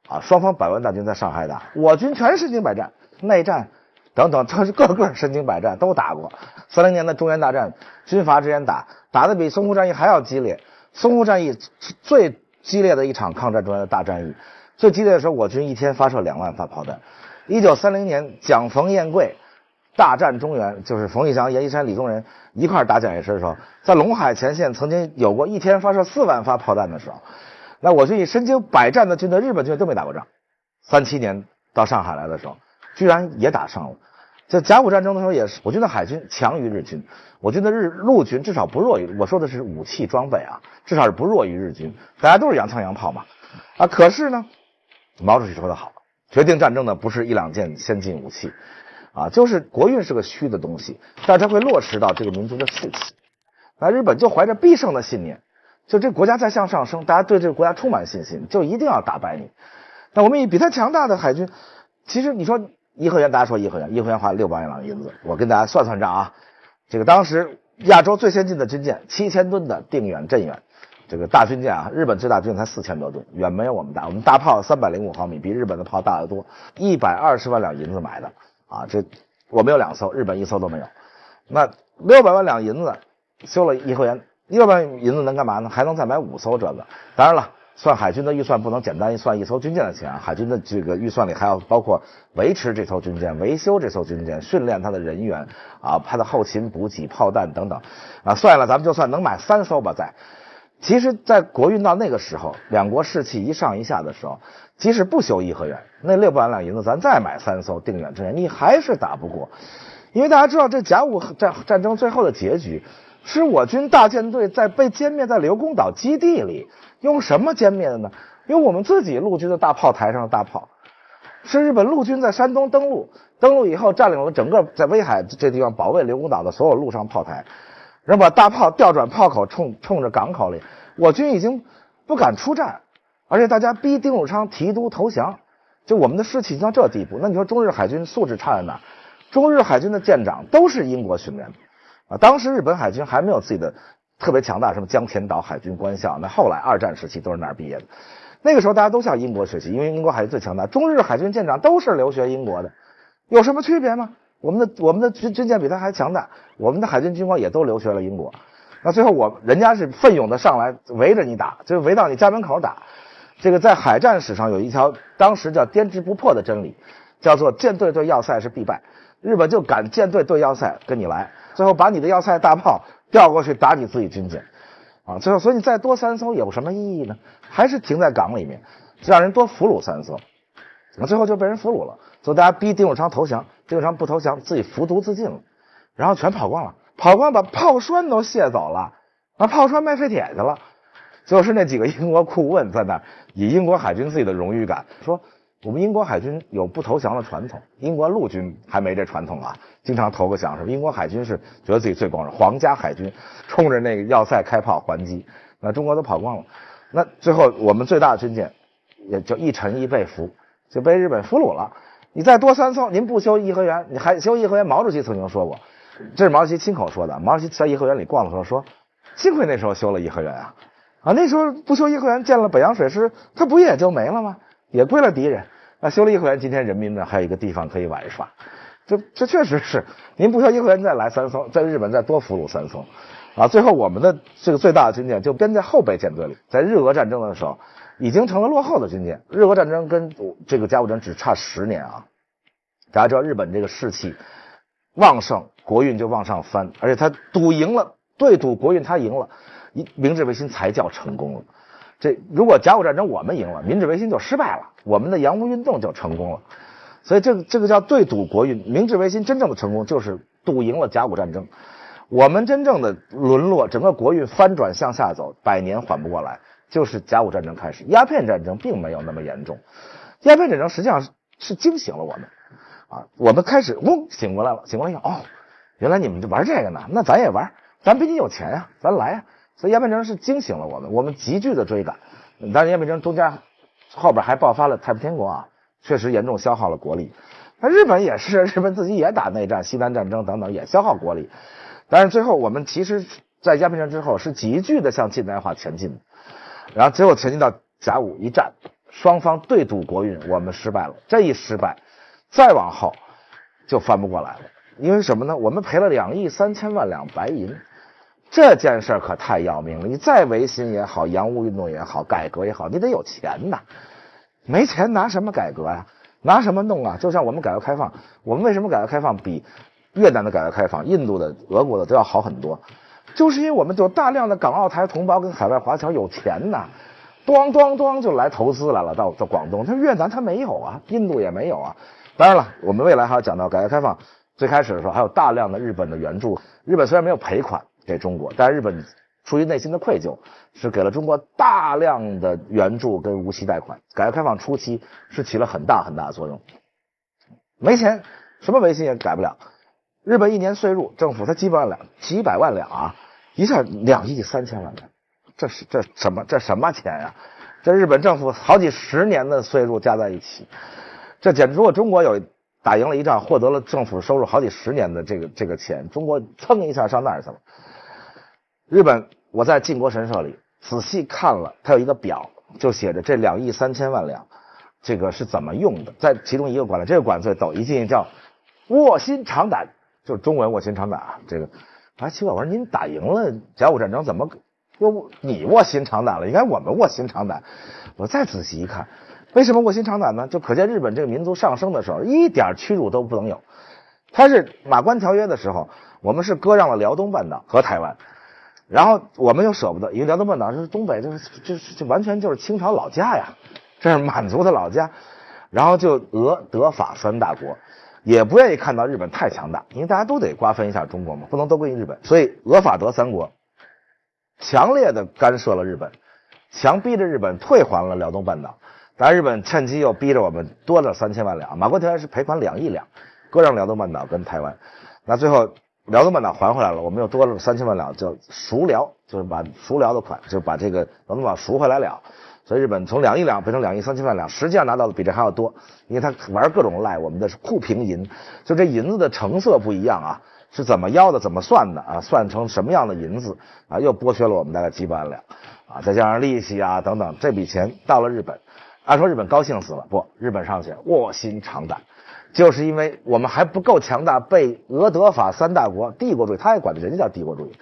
啊，双方100万大军在上海打，我军全身经百战，内战等等，都是个个身经百战都打过。30年的中原大战，军阀之间打的比淞沪战役还要激烈。淞沪战役最激烈的一场抗战中的大战役，最激烈的时候，我军一天发射2万发炮弹。1930年，蒋冯晏桂大战中原，就是冯玉祥、阎锡山、李宗仁一块打蒋介石的时候，在陇海前线曾经有过一天发射4万发炮弹的时候，那我军以身经百战的军队，日本军队都没打过仗。37年到上海来的时候，居然也打上了。在甲午战争的时候也是，我军的海军强于日军，我军的陆军至少不弱于，我说的是武器装备啊，至少是不弱于日军，大家都是洋枪洋炮嘛。啊，可是呢，毛主席说的好，决定战争的不是一两件先进武器，就是国运是个虚的东西，但是它会落实到这个民族的士气。那日本就怀着必胜的信念，就这个国家在向上升，大家对这个国家充满信心，就一定要打败你。那我们以比他强大的海军，其实你说颐和园，大家说颐和园花600万两银子，我跟大家算算账啊，这个当时亚洲最先进的军舰7000吨的定远、镇远，这个大军舰日本最大军舰才4000多吨，远没有我们大。我们大炮305毫米，比日本的炮大得多，120万两银子买的这我们有2艘，日本1艘都没有。那600万两银子修了颐和园，600万银子能干嘛呢？还能再买5艘这个。当然了，算海军的预算不能简单算一艘军舰的钱，海军的这个预算里还要包括维持这艘军舰、维修这艘军舰、训练它的人员它的后勤补给、炮弹等等算了，咱们就算能买3艘吧。其实在国运到那个时候，两国士气一上一下的时候，即使不修颐和园，那600万两银子咱再买3艘定远、镇远，你还是打不过。因为大家知道这甲午战争最后的结局是我军大舰队在被歼灭在刘公岛基地里。用什么歼灭的呢？用我们自己陆军的大炮台上的大炮，是日本陆军在山东登陆以后占领了整个在威海这地方保卫刘公岛的所有陆上炮台，然后把大炮调转炮口冲着港口里，我军已经不敢出战，而且大家逼丁汝昌提督投降，就我们的士气已经到这地步。那你说中日海军素质差在哪？中日海军的舰长都是英国训练的当时日本海军还没有自己的特别强大，什么江田岛海军官校，那后来二战时期都是那儿毕业的。那个时候大家都向英国学习，因为英国海军最强大，中日海军舰长都是留学英国的，有什么区别吗？我们的军舰比他还强大，我们的海军军官也都留学了英国。那最后人家是奋勇的上来围着你打，就是围到你家门口打。这个在海战史上有一条当时叫颠之不破的真理，叫做舰队对要塞是必败。日本就敢舰队对要塞跟你来，最后把你的要塞大炮调过去打你自己军舰最后所以你再多3艘有什么意义呢？还是停在港里面，让人多俘虏3艘，最后就被人俘虏了。所以大家逼丁汝昌投降，丁汝昌不投降，自己服毒自尽了，然后全跑光了，把炮栓都卸走了，把炮栓卖废铁去了。就是那几个英国顾问在那以英国海军自己的荣誉感说，我们英国海军有不投降的传统，英国陆军还没这传统经常投个降，是英国海军是觉得自己最光荣，皇家海军冲着那个要塞开炮还击，那中国都跑光了。那最后我们最大的军舰也就一沉一被俘，就被日本俘虏了。你再多3艘，您不修颐和园，你还修颐和园？毛主席曾经说过，这是毛主席亲口说的。毛主席在颐和园里逛的时候说，幸亏那时候修了颐和园那时候不修颐和园，建了北洋水师，它不也就没了吗？也归了敌人。修了颐和园，今天人民呢还有一个地方可以玩耍，这确实是。您不修颐和园，再来3艘，在日本再多俘虏3艘最后我们的这个最大的军舰就编在后备舰队里，在日俄战争的时候已经成了落后的军舰。日俄战争跟这个甲午战争只差10年大家知道日本这个士气旺盛，国运就往上翻，而且他赌赢了，对赌国运他赢了，明治维新才叫成功了。如果甲午战争我们赢了，明治维新就失败了，我们的洋务运动就成功了。所以这个叫对赌国运。明治维新真正的成功就是赌赢了甲午战争，我们真正的沦落，整个国运翻转向下走，100年缓不过来，就是甲午战争开始。鸦片战争并没有那么严重，鸦片战争实际上是惊醒了我们我们开始醒过来了，原来你们就玩这个呢，那咱也玩，咱比你有钱咱来所以鸦片战争是惊醒了我们急剧的追赶。当然鸦片战争中间后边还爆发了太平天国确实严重消耗了国力。那日本也是，日本自己也打内战、西南战争等等，也消耗国力。但是最后我们其实在鸦片战争之后是急剧的向近代化前进的，然后最后前进到甲午一战，双方对赌国运，我们失败了。这一失败，再往后就翻不过来了。因为什么呢？我们赔了2亿3千万两白银，这件事可太要命了。你再维新也好，洋务运动也好，改革也好，你得有钱没钱拿什么改革拿什么弄就像我们改革开放，我们为什么改革开放比越南的改革开放、印度的、俄国的都要好很多？就是因为我们有大量的港澳台同胞跟海外华侨有钱咣就来投资来了，到广东。他越南他没有印度也没有当然了，我们未来还要讲到改革开放最开始的时候，还有大量的日本的援助。日本虽然没有赔款给中国，但是日本出于内心的愧疚，是给了中国大量的援助跟无息贷款。改革开放初期是起了很大很大的作用。没钱，什么维新也改不了。日本一年税入政府才几百万两啊，一下2亿3千万两，这什么钱呀？这日本政府好几十年的税入加在一起，这简直如果中国有打赢了一仗，获得了政府收入好几十年的这个钱，中国蹭一下上那儿去了。日本我在靖国神社里仔细看了，它有一个表，就写着这2亿3千万两，这个是怎么用的。在其中一个馆里，这个馆最逗，一进去叫卧薪尝胆，就是中文卧薪尝胆啊。这个还奇怪，我说您打赢了甲午战争，怎么又你卧薪尝胆了？应该我们卧薪尝胆。我再仔细一看，为什么卧薪尝胆呢？就可见日本这个民族上升的时候，一点屈辱都不能有。它是马关条约的时候，我们是割让了辽东半岛和台湾。然后我们又舍不得，因为辽东半岛是东北，这完全就是清朝老家呀，这是满族的老家。然后就俄德法3大国也不愿意看到日本太强大，因为大家都得瓜分一下中国嘛，不能都归于日本。所以俄法德3国强烈的干涉了日本，强逼着日本退还了辽东半岛。当然日本趁机又逼着我们多了3千万两，马关条约是赔款2亿两，割让辽东半岛跟台湾。那最后辽东半岛还回来了，我们又多了3千万两，叫赎辽，就是把赎辽的款，就是把这个辽东半岛赎回来了。所以日本从2亿两变成2亿3千万两，实际上拿到的比这还要多，因为他玩各种赖，我们的是库平银，就这银子的成色不一样啊，是怎么要的，怎么算的啊，算成什么样的银子啊，又剥削了我们大概几百万两啊，再加上利息啊等等，这笔钱到了日本，按说日本高兴死了，不，日本上去卧薪尝胆。就是因为我们还不够强大，被俄德法3大国帝国主义，他也管人家叫帝国主义，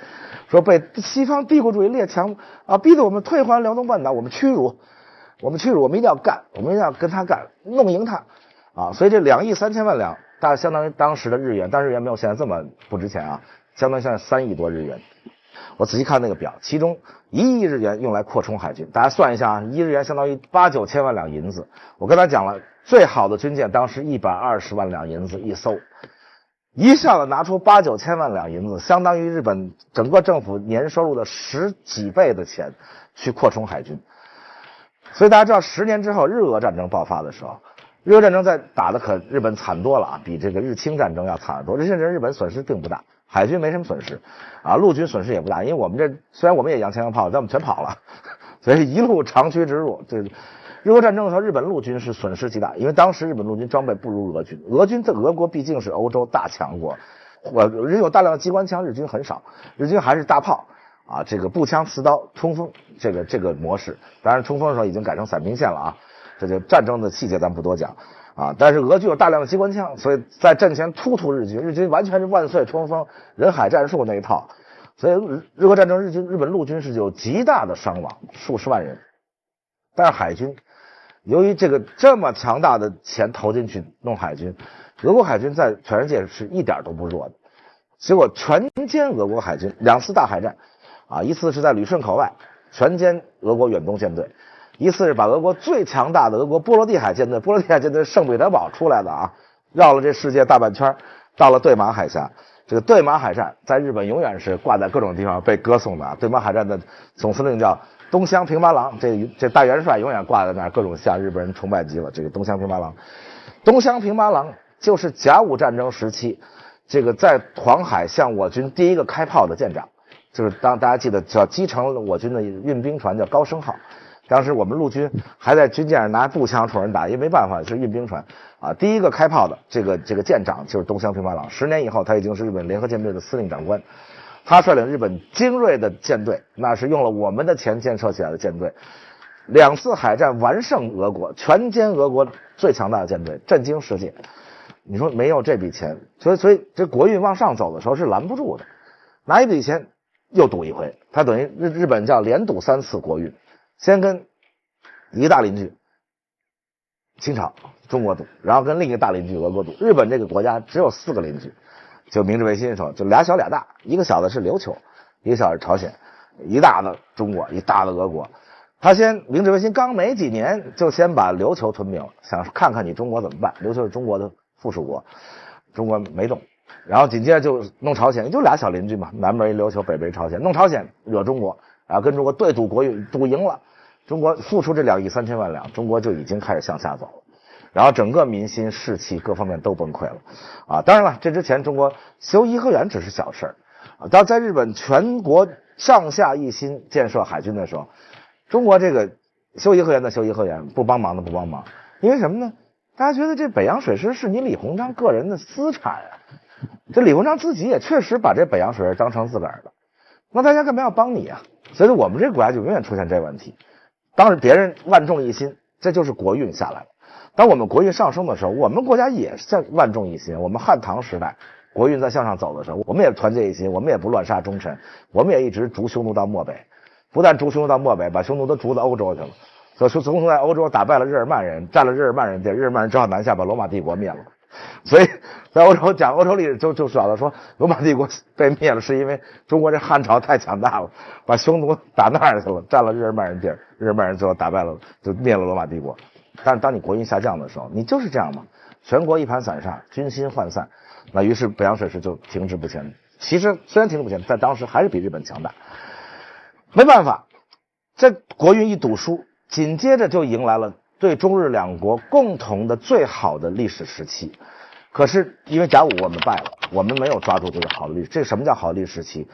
说被西方帝国主义列强啊逼得我们退还辽东半岛，我们屈辱，我们一定要干，我们一定要跟他干，弄赢他啊！所以这2亿3千万两，大概相当于当时的日元，但日元没有现在这么不值钱啊，相当于现在3亿多日元。我仔细看那个表，其中1亿日元用来扩充海军，大家算一下啊，1亿日元相当于8、9千万两银子。我跟他讲了，最好的军舰当时120万两银子一艘，一下子拿出8、9千万两银子，相当于日本整个政府年收入的10几倍的钱去扩充海军。所以大家知道10年之后日俄战争爆发的时候，日俄战争在打的可日本惨多了啊，比这个日清战争要惨得多。日清战争日本损失并不大，海军没什么损失啊，陆军损失也不大，因为我们这虽然我们也洋枪洋炮，但我们全跑了，所以一路长驱直入。这日俄战争的时候，日本陆军是损失极大，因为当时日本陆军装备不如俄军，俄军在俄国毕竟是欧洲大强国，人有大量的机关枪，日军很少，日军还是大炮啊，这个步枪、刺刀、冲锋这个模式。当然冲锋的时候已经改成伞兵线了啊，这就战争的细节咱不多讲啊。但是俄军有大量的机关枪，所以在阵前突日军，日军完全是万岁冲锋、人海战术那一套。所以日俄战争日本陆军是有极大的伤亡，数十万人。但是海军由于这么强大的钱投进去弄海军，俄国海军在全世界是一点都不弱的。结果全歼俄国海军2次大海战啊，一次是在旅顺口外全歼俄国远东舰队，一次是把俄国最强大的俄国波罗的海舰队，波罗的海舰队圣彼得堡出来的啊，绕了这世界大半圈，到了对马海峡。这个对马海战在日本永远是挂在各种地方被歌颂的啊。对马海战的总司令叫东乡平八郎，这大元帅永远挂在那儿，各种向日本人崇拜极了。这个东乡平八郎，东乡平八郎就是甲午战争时期这个在黄海向我军第一个开炮的舰长，就是当大家记得叫击沉了我军的运兵船叫高升号。当时我们陆军还在军舰上拿步枪冲人打，因为没办法是运兵船啊。第一个开炮的这个舰长就是东乡平八郎，10年以后他已经是日本联合舰队的司令长官。他率领日本精锐的舰队，那是用了我们的钱建设起来的舰队，2次海战完胜俄国，全歼俄国最强大的舰队，震惊世界。你说没有这笔钱，所以这国运往上走的时候是拦不住的。拿一笔钱又赌一回，他等于日本叫连赌3次国运，先跟一个大邻居清朝中国赌，然后跟另一个大邻居俄国赌。日本这个国家只有4个邻居，就明治维新的时候就俩小俩大，一个小的是琉球，一个小的是朝鲜，一大的中国，一大的俄国。他明治维新刚没几年就先把琉球吞并了，想看看你中国怎么办。琉球是中国的附属国，中国没动，然后紧接着就弄朝鲜，就俩小邻居嘛，南边一琉球，北边一朝鲜，弄朝鲜惹中国，然后跟中国对赌国运，赌赢了，中国付出这2亿3千万两，中国就已经开始向下走了。然后整个民心士气各方面都崩溃了，啊，当然了，这之前中国修颐和园只是小事儿，啊，当在日本全国上下一心建设海军的时候，中国这个修颐和园的修颐和园，不帮忙的不帮忙，因为什么呢？大家觉得这北洋水师是你李鸿章个人的私产啊，这李鸿章自己也确实把这北洋水师当成自个儿的，那大家干嘛要帮你啊？所以我们这个国家就永远出现这个问题，当时别人万众一心，这就是国运下来了。当我们国运上升的时候，我们国家也是在万众一心。我们汉唐时代国运在向上走的时候，我们也团结一心，我们也不乱杀忠臣，我们也一直逐匈奴到漠北，不但逐匈奴到漠北，把匈奴都逐到欧洲去了。所以说，匈奴在欧洲打败了日耳曼人，占了日耳曼人地，日耳曼人只好南下把罗马帝国灭了。所以在欧洲讲欧洲历史就晓得说，罗马帝国被灭了是因为中国这汉朝太强大了，把匈奴打那儿去了，占了日耳曼人地，日耳曼人最后打败了，就灭了罗马帝国。但是当你国运下降的时候，你就是这样嘛，全国一盘散沙，军心涣散，那于是北洋水师就停滞不前。其实虽然停滞不前，在当时还是比日本强大。没办法，这国运一赌输，紧接着就迎来了对中日两国共同的最好的历史时期。可是因为甲午我们败了，我们没有抓住这个好的历史。这什么叫好的历史时期？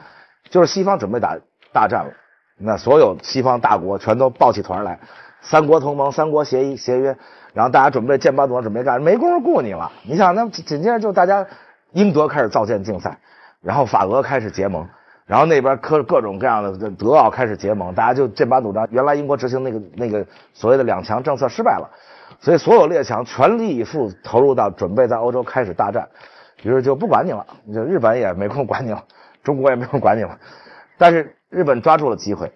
就是西方准备打大战了，那所有西方大国全都抱起团来。三国同盟、三国协约，然后大家准备剑拔弩张，准备干，没工夫顾你了。你想，那紧接着就大家英德开始造舰竞赛，然后法俄开始结盟，然后那边各种各样的德奥开始结盟，大家就剑拔弩张。原来英国执行那个所谓的2强政策失败了，所以所有列强全力以赴投入到准备在欧洲开始大战，于是就不管你了，就日本也没空管你了，中国也没空管你了。但是日本抓住了机会。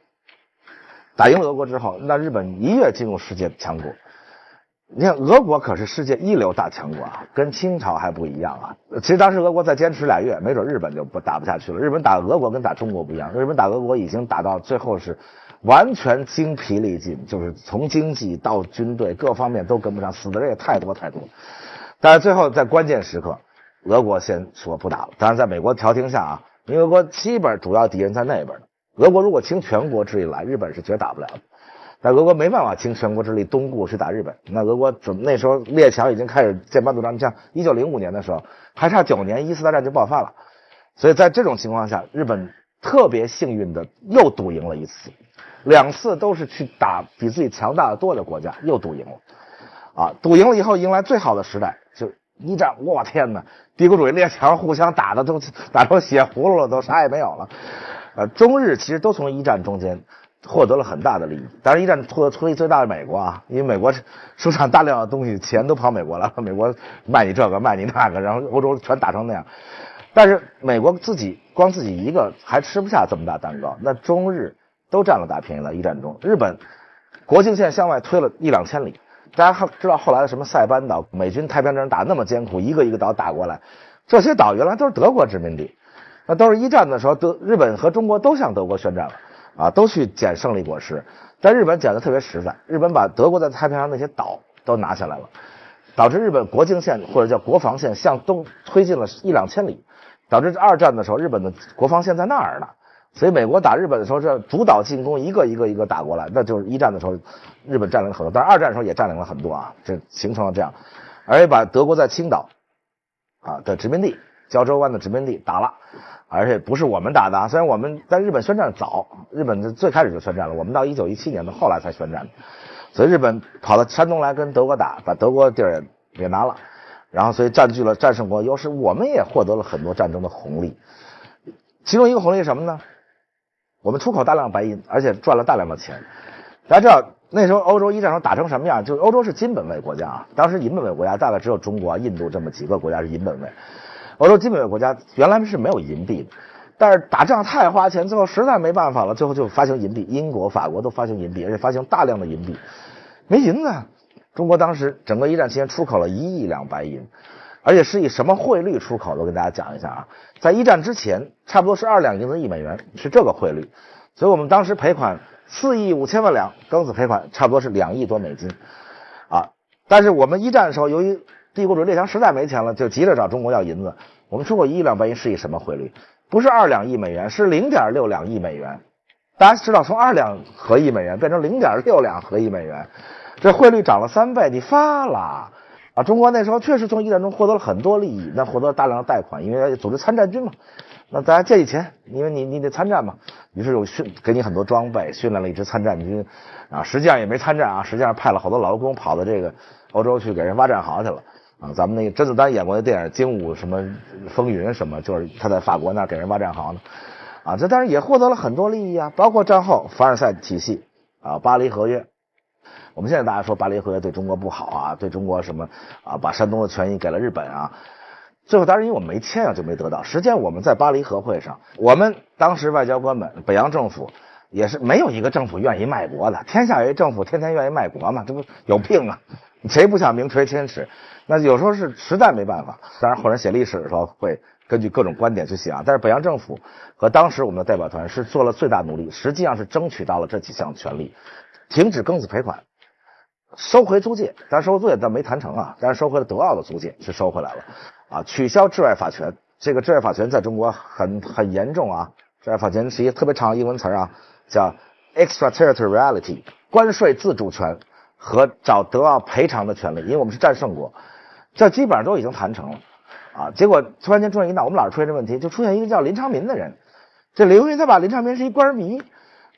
打赢了俄国之后，那日本一跃进入世界强国。你看，俄国可是世界一流大强国啊，跟清朝还不一样啊。其实当时俄国再坚持2月，没准日本就打不下去了。日本打俄国跟打中国不一样，日本打俄国已经打到最后是完全精疲力尽，就是从经济到军队各方面都跟不上，死的人也太多。但是最后在关键时刻，俄国先说不打了。当然，在美国调停下啊，因为俄国基本主要敌人在那边呢。俄国如果倾全国之力来，日本是绝打不了的。但俄国没办法倾全国之力东顾去打日本。那俄国那时候列强已经开始剑拔弩张，像1905年的时候，还差9年一次大战就爆发了。所以在这种情况下，日本特别幸运的又赌赢了一次，2次都是去打比自己强大的多的国家，又赌赢了。啊，赌赢了以后，迎来最好的时代，就一战，我天哪！帝国主义列强互相打的都打成血葫芦了，都啥也没有了。中日其实都从一战中间获得了很大的利益。当然，一战获得利益最大的美国啊，因为美国生产大量的东西，钱都跑美国了，美国卖你这个卖你那个，然后欧洲全打成那样。但是美国光自己一个还吃不下这么大蛋糕，那中日都占了大便宜了。一战中，日本国境线向外推了1-2千里。大家知道后来的什么塞班岛，美军太平洋战争打那么艰苦，一个一个岛打过来，这些岛原来都是德国殖民地。那都是一战的时候，日本和中国都向德国宣战了，啊，都去捡胜利果实。但日本捡的特别实在，日本把德国在太平洋那些岛都拿下来了，导致日本国境线或者叫国防线向东推进了1-2千里，导致2战的时候日本的国防线在那儿呢。所以美国打日本的时候，这主导进攻一个打过来，那就是一战的时候日本占领了很多，但是2战的时候也占领了很多啊，这形成了这样，而且把德国在青岛啊的殖民地。胶州湾的殖民地打了，而且不是我们打的，虽然我们在日本宣战早，日本最开始就宣战了，我们到1917年的后来才宣战的，所以日本跑到山东来跟德国打，把德国地儿也拿了，然后所以占据了战胜国优势，我们也获得了很多战争的红利。其中一个红利是什么呢？我们出口大量白银，而且赚了大量的钱。大家知道那时候欧洲一战时候打成什么样？就是欧洲是金本位国家啊，当时银本位国家大概只有中国、印度这么几个国家是银本位。欧洲基本国家原来是没有银币的，但是打仗太花钱，最后实在没办法了，最后就发行银币，英国、法国都发行银币，而且发行大量的银币。没银子，中国当时整个一战期间出口了1亿两白银，而且是以什么汇率出口的？我给大家讲一下啊，在一战之前，差不多是2两银子1美元，是这个汇率，所以我们当时赔款4亿5千万两，庚子赔款差不多是2亿多美金啊。但是我们一战的时候，由于帝国主义列强实在没钱了，就急着找中国要银子。我们出口1亿两白银是以什么汇率？不是2两亿美元，是0.6两亿美元。大家知道，从2两合1美元变成0.6两合1美元，这汇率涨了3倍，你发了啊！中国那时候确实从一战中获得了很多利益，那获得了大量的贷款，因为要组织参战军嘛。那大家借你钱，因为你得参战嘛，于是有给你很多装备，训练了一支参战军啊。实际上也没参战啊，实际上派了好多劳工跑到这个欧洲去给人挖战壕去了啊。咱们那个甄子丹演过的电影《精武什么风云》什么，就是他在法国那儿给人挖战壕呢啊。这当然也获得了很多利益啊，包括战后凡尔赛体系啊，巴黎合约。我们现在大家说巴黎合约对中国不好啊，对中国什么啊，把山东的权益给了日本啊。最后当然因为我们没签啊，就没得到。实际上我们在巴黎和会上，我们当时外交官们，北洋政府也是没有一个政府愿意卖国的，天下有一政府天天愿意卖国嘛，这不有病啊？谁不想名垂千尺？那有时候是实在没办法。当然后人写历史的时候会根据各种观点去写啊，但是北洋政府和当时我们的代表团是做了最大努力，实际上是争取到了这几项权利：停止庚子赔款，收回租界，但是收回租界但没谈成啊，但是收回了德奥的租界是收回来了啊，取消治外法权。这个治外法权在中国很严重啊，治外法权是一个特别长的英文词啊，叫 extraterritoriality， 关税自主权和找德奥赔偿的权利，因为我们是战胜国，这基本上都已经谈成了啊。结果突然间出现一闹，我们老是出现这问题，就出现一个叫林昌民的人，这刘云他把林昌民是一官迷。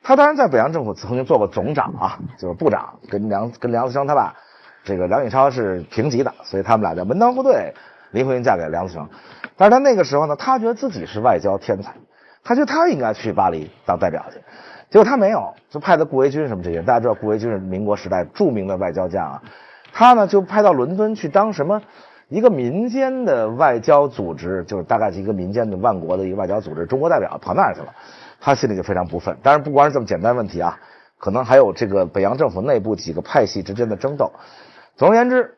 他当然在北洋政府曾经做过总长啊，就是部长，跟梁思成他爸，这个梁启超是平级的，所以他们俩叫门当户对。林徽因嫁给梁思成，但是他那个时候呢，他觉得自己是外交天才，他觉得他应该去巴黎当代表去，结果他没有，就派的顾维钧什么这些，大家知道顾维钧是民国时代著名的外交家啊，他呢就派到伦敦去当什么一个民间的外交组织，就是大概是一个民间的万国的一个外交组织中国代表，跑那儿去了。他心里就非常不忿，当然不光是这么简单问题啊，可能还有这个北洋政府内部几个派系之间的争斗。总而言之，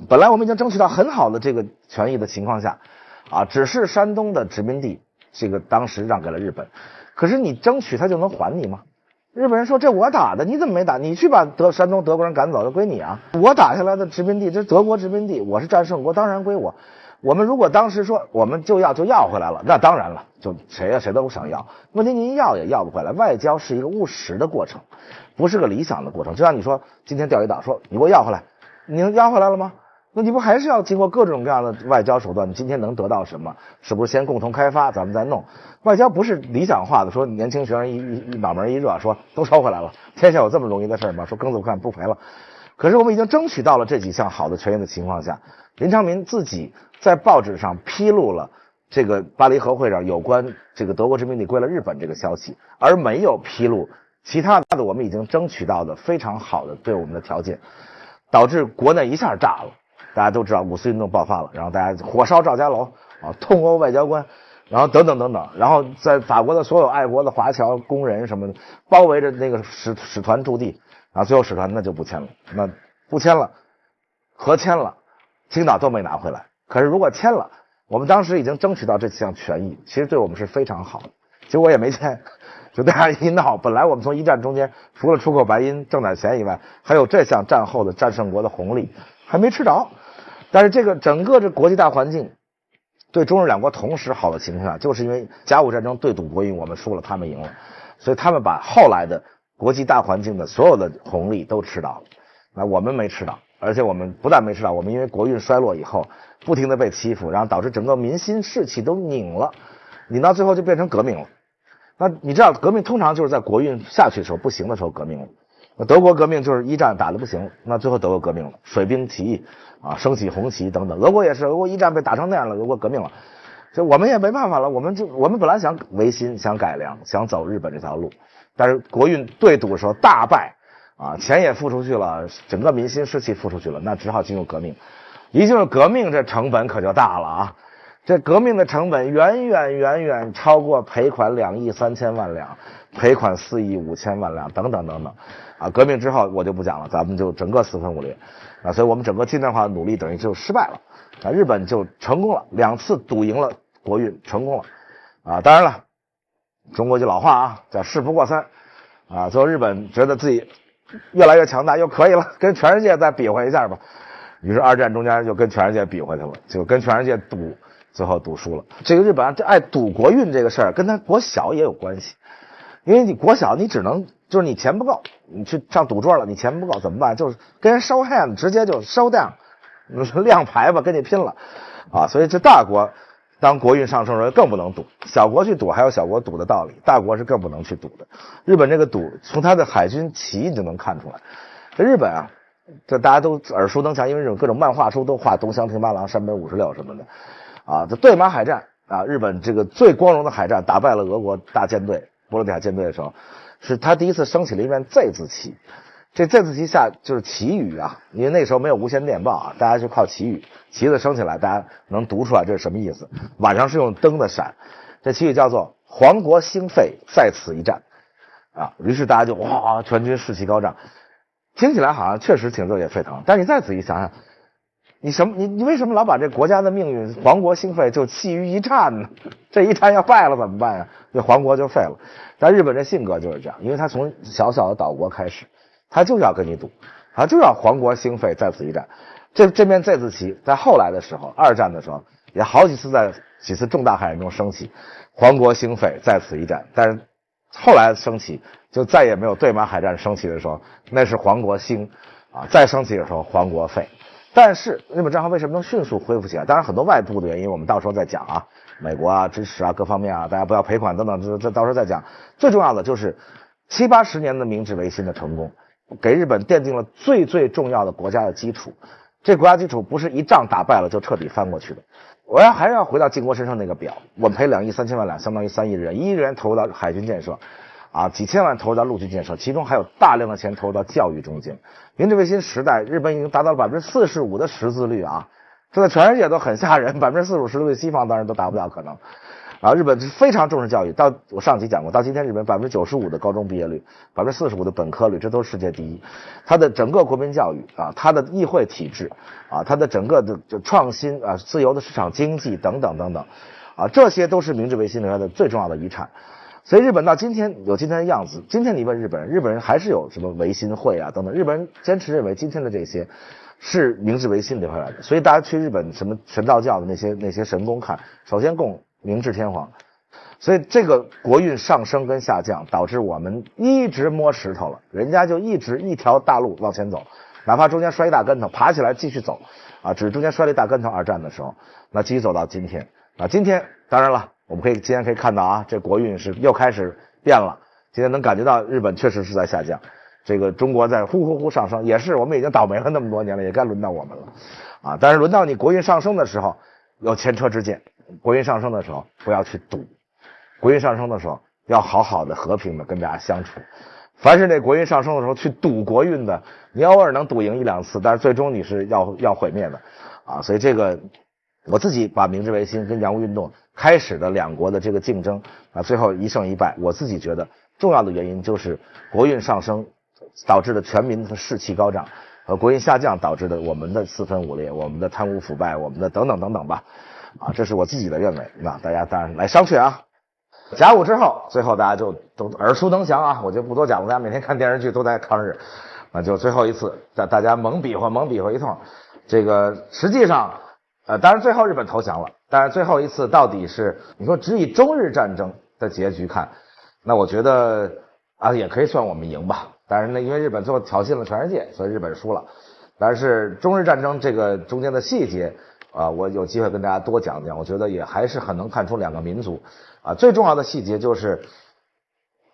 本来我们已经争取到很好的这个权益的情况下啊，只是山东的殖民地这个当时让给了日本，可是你争取他就能还你吗？日本人说这我打的，你怎么没打？你去把山东德国人赶走，就归你啊！我打下来的殖民地，这是德国殖民地，我是战胜国，当然归我。我们如果当时说我们就要回来了，那当然了，就谁都想要。问题您要也要不回来，外交是一个务实的过程，不是个理想的过程。就像你说今天钓鱼岛说你给我要回来，你要回来了吗？那你不还是要经过各种各样的外交手段？你今天能得到什么？是不是先共同开发，咱们再弄？外交不是理想化的，说年轻学生一脑门一热，说都收回来了，天下有这么容易的事吗？说庚子不看不赔了。可是我们已经争取到了这几项好的权益的情况下，林昌民自己在报纸上披露了这个巴黎和会上有关这个德国殖民地归了日本这个消息，而没有披露其他的我们已经争取到的非常好的对我们的条件，导致国内一下炸了。大家都知道五四运动爆发了，然后大家火烧赵家楼啊，痛殴外交官，然后等等等等，然后在法国的所有爱国的华侨工人什么的包围着那个使团驻地，然后最后使团那就不签了，那不签了和签了青岛都没拿回来。可是如果签了，我们当时已经争取到这项权益，其实对我们是非常好的，结果也没签，就大家一闹，本来我们从一战中间除了出口白银挣点钱以外，还有这项战后的战胜国的红利还没吃着。但是这个整个这国际大环境对中日两国同时好的情况下，就是因为甲午战争对赌博弈我们输了，他们赢了，所以他们把后来的国际大环境的所有的红利都吃到了，那我们没吃到。而且我们不但没吃到，我们因为国运衰落以后不停的被欺负，然后导致整个民心士气都拧了，拧到最后就变成革命了。那你知道革命通常就是在国运下去的时候不行的时候革命了。那德国革命就是一战打得不行，那最后德国革命了，水兵起义啊，升起红旗等等。俄国也是，俄国一战被打成那样了，俄国革命了，所以我们也没办法了。我们本来想维新，想改良，想走日本这条路，但是国运对赌的时候大败啊，钱也付出去了，整个民心士气付出去了，那只好进入革命。一进入革命，这成本可就大了啊！这革命的成本远远超过赔款2亿3千万两，赔款4亿5千万两等等等等啊！革命之后我就不讲了，咱们就整个四分五裂啊！所以我们整个近代化的努力等于就失败了啊！日本就成功了，2次赌赢了国运，成功了啊！当然了，中国就老话啊，叫事不过三啊！最后日本觉得自己越来越强大，又可以了，跟全世界再比划一下吧。于是二战中间就跟全世界比划去了，就跟全世界赌最后赌输了。这个日本爱赌国运这个事儿跟他国小也有关系，因为你国小你只能就是你钱不够，你去上赌桌了，你钱不够怎么办？就是跟人收 hand， 直接就收 down， 亮牌吧，跟你拼了啊！所以这大国当国运上升的时候更不能赌，小国去赌还有小国赌的道理，大国是更不能去赌的。日本这个赌从他的海军旗你就能看出来。这日本啊，这大家都耳熟能详，因为这种各种漫画书都画东乡平八郎、山本56什么的啊。这对马海战啊，日本这个最光荣的海战，打败了俄国大舰队波罗的海舰队的时候，是他第一次升起了一面 Z 字旗。这 Z 字旗下就是旗语啊，因为那时候没有无线电报啊，大家就靠旗语，旗子升起来，大家能读出来这是什么意思。晚上是用灯的闪，这旗语叫做“皇国兴废，在此一战”啊。于是大家就哇，全军士气高涨，听起来好像确实挺热血沸腾。但是你再仔细想想，你为什么老把这国家的命运皇国兴废就系于一战呢？这一战要败了怎么办呀？这皇国就废了。但日本这性格就是这样，因为他从小小的岛国开始，他就要跟你赌，他就要皇国兴废，在此一战。这面 Z 字旗在后来的时候，二战的时候也好几次在几次重大海战中升起，皇国兴废，在此一战。但是后来升起就再也没有对马海战升起的时候，那是皇国兴啊，再升起的时候皇国废。但是日本战后为什么能迅速恢复起来？当然很多外部的原因，我们到时候再讲啊，美国啊支持啊各方面啊，大家不要赔款等等，这到时候再讲。最重要的就是70、80年的明治维新的成功，给日本奠定了最重要的国家的基础。这国家基础不是一仗打败了就彻底翻过去的。我还是要回到靖国神社那个表，我们赔2亿3000万两，相当于3亿日元，1亿日元投入到海军建设啊，几千万投入到陆军建设，其中还有大量的钱投入到教育中间。明治维新时代，日本已经达到了45%的识字率啊，这在全世界都很吓人，45%识字率，西方当然都达不到可能。啊，日本是非常重视教育，到我上期讲过，到今天日本95%的高中毕业率，45%的本科率，这都是世界第一。它的整个国民教育啊，它的议会体制啊，它的整个的创新啊，自由的市场经济等等等等啊，这些都是明治维新留下的最重要的遗产。所以日本到今天有今天的样子。今天你问日本人，日本人还是有什么维新会啊等等，日本人坚持认为今天的这些是明治维新留下来的。所以大家去日本什么神道教的那些神宫看，首先供明治天皇。所以这个国运上升跟下降导致我们一直摸石头了，人家就一直一条大路往前走，哪怕中间摔一大跟头爬起来继续走啊，只是中间摔了一大跟头，二战的时候那继续走到今天啊。今天当然了，我们今天可以看到啊，这国运是又开始变了，今天能感觉到日本确实是在下降，这个中国在呼上升，也是我们已经倒霉了那么多年了，也该轮到我们了啊。但是轮到你国运上升的时候有前车之鉴，国运上升的时候不要去赌，国运上升的时候要好好的和平的跟大家相处。凡是那国运上升的时候去赌国运的，你偶尔能赌赢1-2次，但是最终你是要毁灭的啊。所以这个我自己把明治维新跟洋务运动开始的两国的这个竞争啊，最后一胜一败，我自己觉得重要的原因就是国运上升导致的全民的士气高涨，和国运下降导致的我们的四分五裂，我们的贪污腐败，我们的等等等等吧啊，这是我自己的认为。那大家当然来商榷啊。甲午之后，最后大家就都耳熟能详啊，我就不多讲了，大家每天看电视剧都在抗日，那就最后一次大家猛比划一通。这个实际上当然最后日本投降了，但是最后一次到底是你说只以中日战争的结局看，那我觉得啊也可以算我们赢吧。但是呢，因为日本最后挑衅了全世界，所以日本输了。但是中日战争这个中间的细节我有机会跟大家多讲讲，我觉得也还是很能看出两个民族最重要的细节就是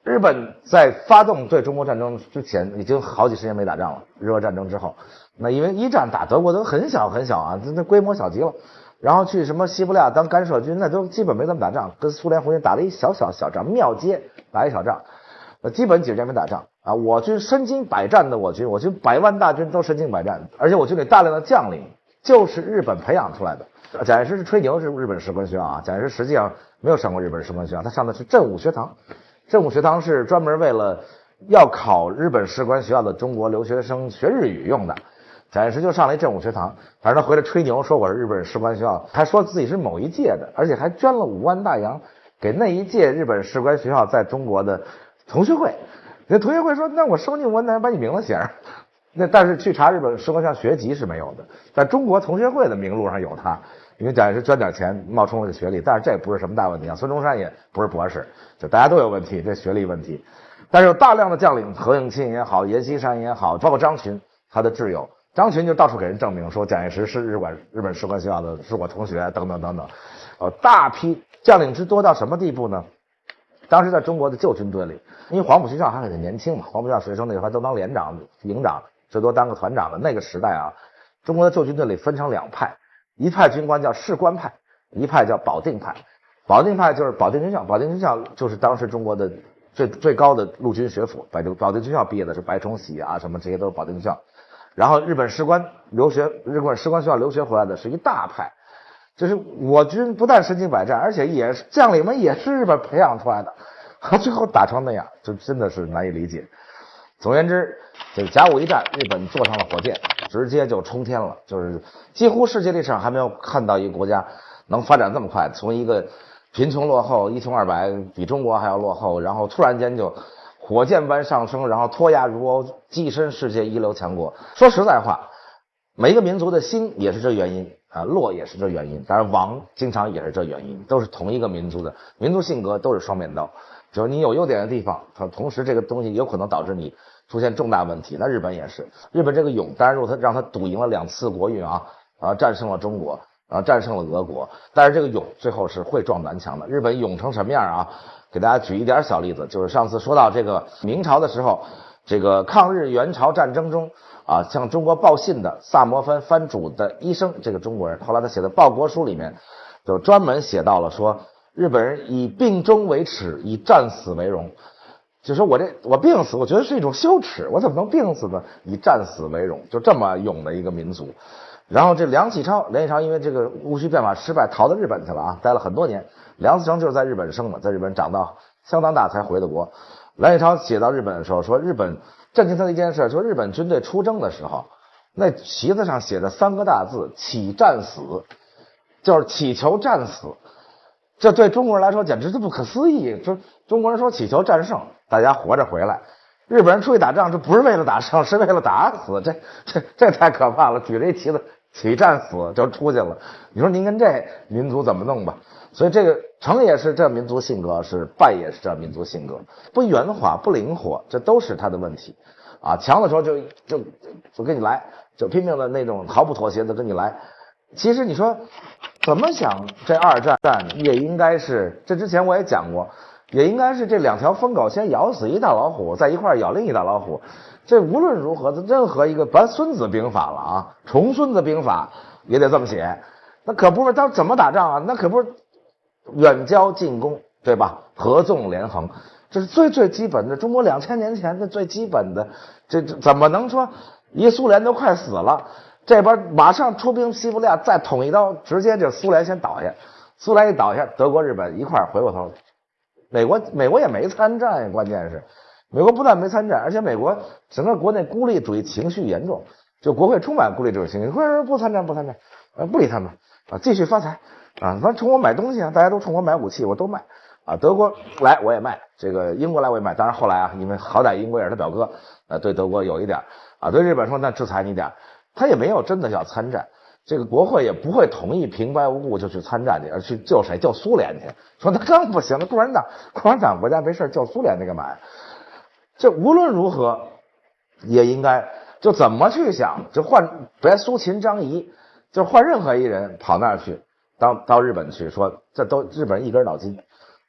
日本在发动对中国战争之前已经好几十年没打仗了，日俄战争之后，那因为一战打德国都很小啊，那规模小极了，然后去什么西伯利亚当干涉军，那都基本没怎么打仗，跟苏联红军打了一小仗，庙街打一小仗，基本几十年没打仗啊。我军身经百战的我军100万大军都身经百战，而且我军里大量的将领就是日本培养出来的。蒋介石是吹牛是日本士官学校啊，蒋介石实际上没有上过日本士官学校，他上的是振武学堂。振武学堂是专门为了要考日本士官学校的中国留学生学日语用的。蒋介石就上了一振武学堂，反正他回来吹牛说我是日本士官学校，还说自己是某一届的，而且还捐了5万大洋给那一届日本士官学校在中国的同学会。那同学会说，那我收你5万大洋把你名字写上。那但是去查日本士官学校学籍是没有的，在中国同学会的名录上有他。因为蒋介石捐点钱冒充了个学历，但是这也不是什么大问题啊。孙中山也不是博士，就大家都有问题，这学历问题。但是有大量的将领，何应钦也好，阎锡山也好，包括张群，他的挚友张群就到处给人证明说蒋介石是日本士官学校的，是我同学等等等等。大批将领之多到什么地步呢？当时在中国的旧军队里，因为黄埔军校还很年轻嘛，黄埔军校学生那时候还都当连长、营长，最多当个团长的那个时代啊，中国的旧军队里分成两派，一派军官叫士官派，一派叫保定派。保定派就是保定军校，保定军校就是当时中国的最高的陆军学府，保定军校毕业的是白崇禧啊，什么这些都是保定军校。然后日本士官学校留学回来的是一大派，就是我军不但身经百战，而且也是将领们也是日本培养出来的，最后打成那样，就真的是难以理解。总而言之，这个甲午一战，日本坐上了火箭，直接就冲天了，就是几乎世界历史上还没有看到一个国家能发展这么快，从一个贫穷落后一穷二白，比中国还要落后，然后突然间就火箭般上升，然后脱亚入欧，跻身世界一流强国。说实在话，每一个民族的兴也是这原因啊，落也是这原因，当然亡经常也是这原因，都是同一个民族的民族性格都是双面刀，就是你有优点的地方，它同时这个东西有可能导致你出现重大问题。那日本也是，日本这个勇，当然让他赌赢了2次国运啊，战胜了中国。战胜了俄国，但是这个勇最后是会撞南墙的。日本勇成什么样啊？给大家举一点小例子，就是上次说到这个明朝的时候，这个抗日援朝战争中啊，向中国报信的萨摩藩藩主的医生，这个中国人，后来他写的报国书里面就专门写到了说，日本人以病终为耻，以战死为荣。就说我病死，我觉得是一种羞耻，我怎么能病死呢？以战死为荣，就这么勇的一个民族。然后这梁启超因为这个戊戌变法失败，逃到日本去了啊，待了很多年。梁思成就是在日本生的，在日本长到相当大才回的国。梁启超写到日本的时候说，日本震惊他的一件事，说日本军队出征的时候，那旗子上写着3个大字“祈战死”，就是祈求战死。这对中国人来说简直是不可思议，就中国人说祈求战胜，大家活着回来。日本人出去打仗，这不是为了打胜，是为了打死，这太可怕了！举着一旗子起战死就出去了，你说您跟这民族怎么弄吧？所以这个成也是这民族性格，是败也是这民族性格，不圆滑不灵活，这都是他的问题啊！强的时候就跟你来，就拼命的那种毫不妥协的跟你来。其实你说怎么想，这二战也应该是，这之前我也讲过，也应该是这2条疯狗先咬死一大老虎，在一块咬另一大老虎。这无论如何，任何一个把孙子兵法了啊，重孙子兵法也得这么写。那可不是他怎么打仗啊？那可不是远交近攻，对吧？合纵连横，这是最基本的。中国2000年前的最基本的，这怎么能说一苏联都快死了，这边马上出兵西伯利亚，再捅一刀，直接就苏联先倒下。苏联一倒下，德国、日本一块回过头。美国也没参战呀，关键是美国不但没参战，而且美国整个国内孤立主义情绪严重，就国会充满孤立主义情绪，说不参战，不理他们啊，继续发财啊，反正冲我买东西啊，大家都冲我买武器，我都卖啊，德国来我也卖，这个英国来我也卖，当然后来啊，因为好歹英国也是他表哥，对德国有一点啊，对日本说那制裁你点，他也没有真的要参战。这个国会也不会同意平白无故就去参战去，而去救谁？救苏联去。说那更不行了，共产党国家没事救苏联那干嘛呀？这无论如何也应该就怎么去想，就换别苏秦张仪，就换任何一人跑那儿去，到日本去，说这都日本人一根脑筋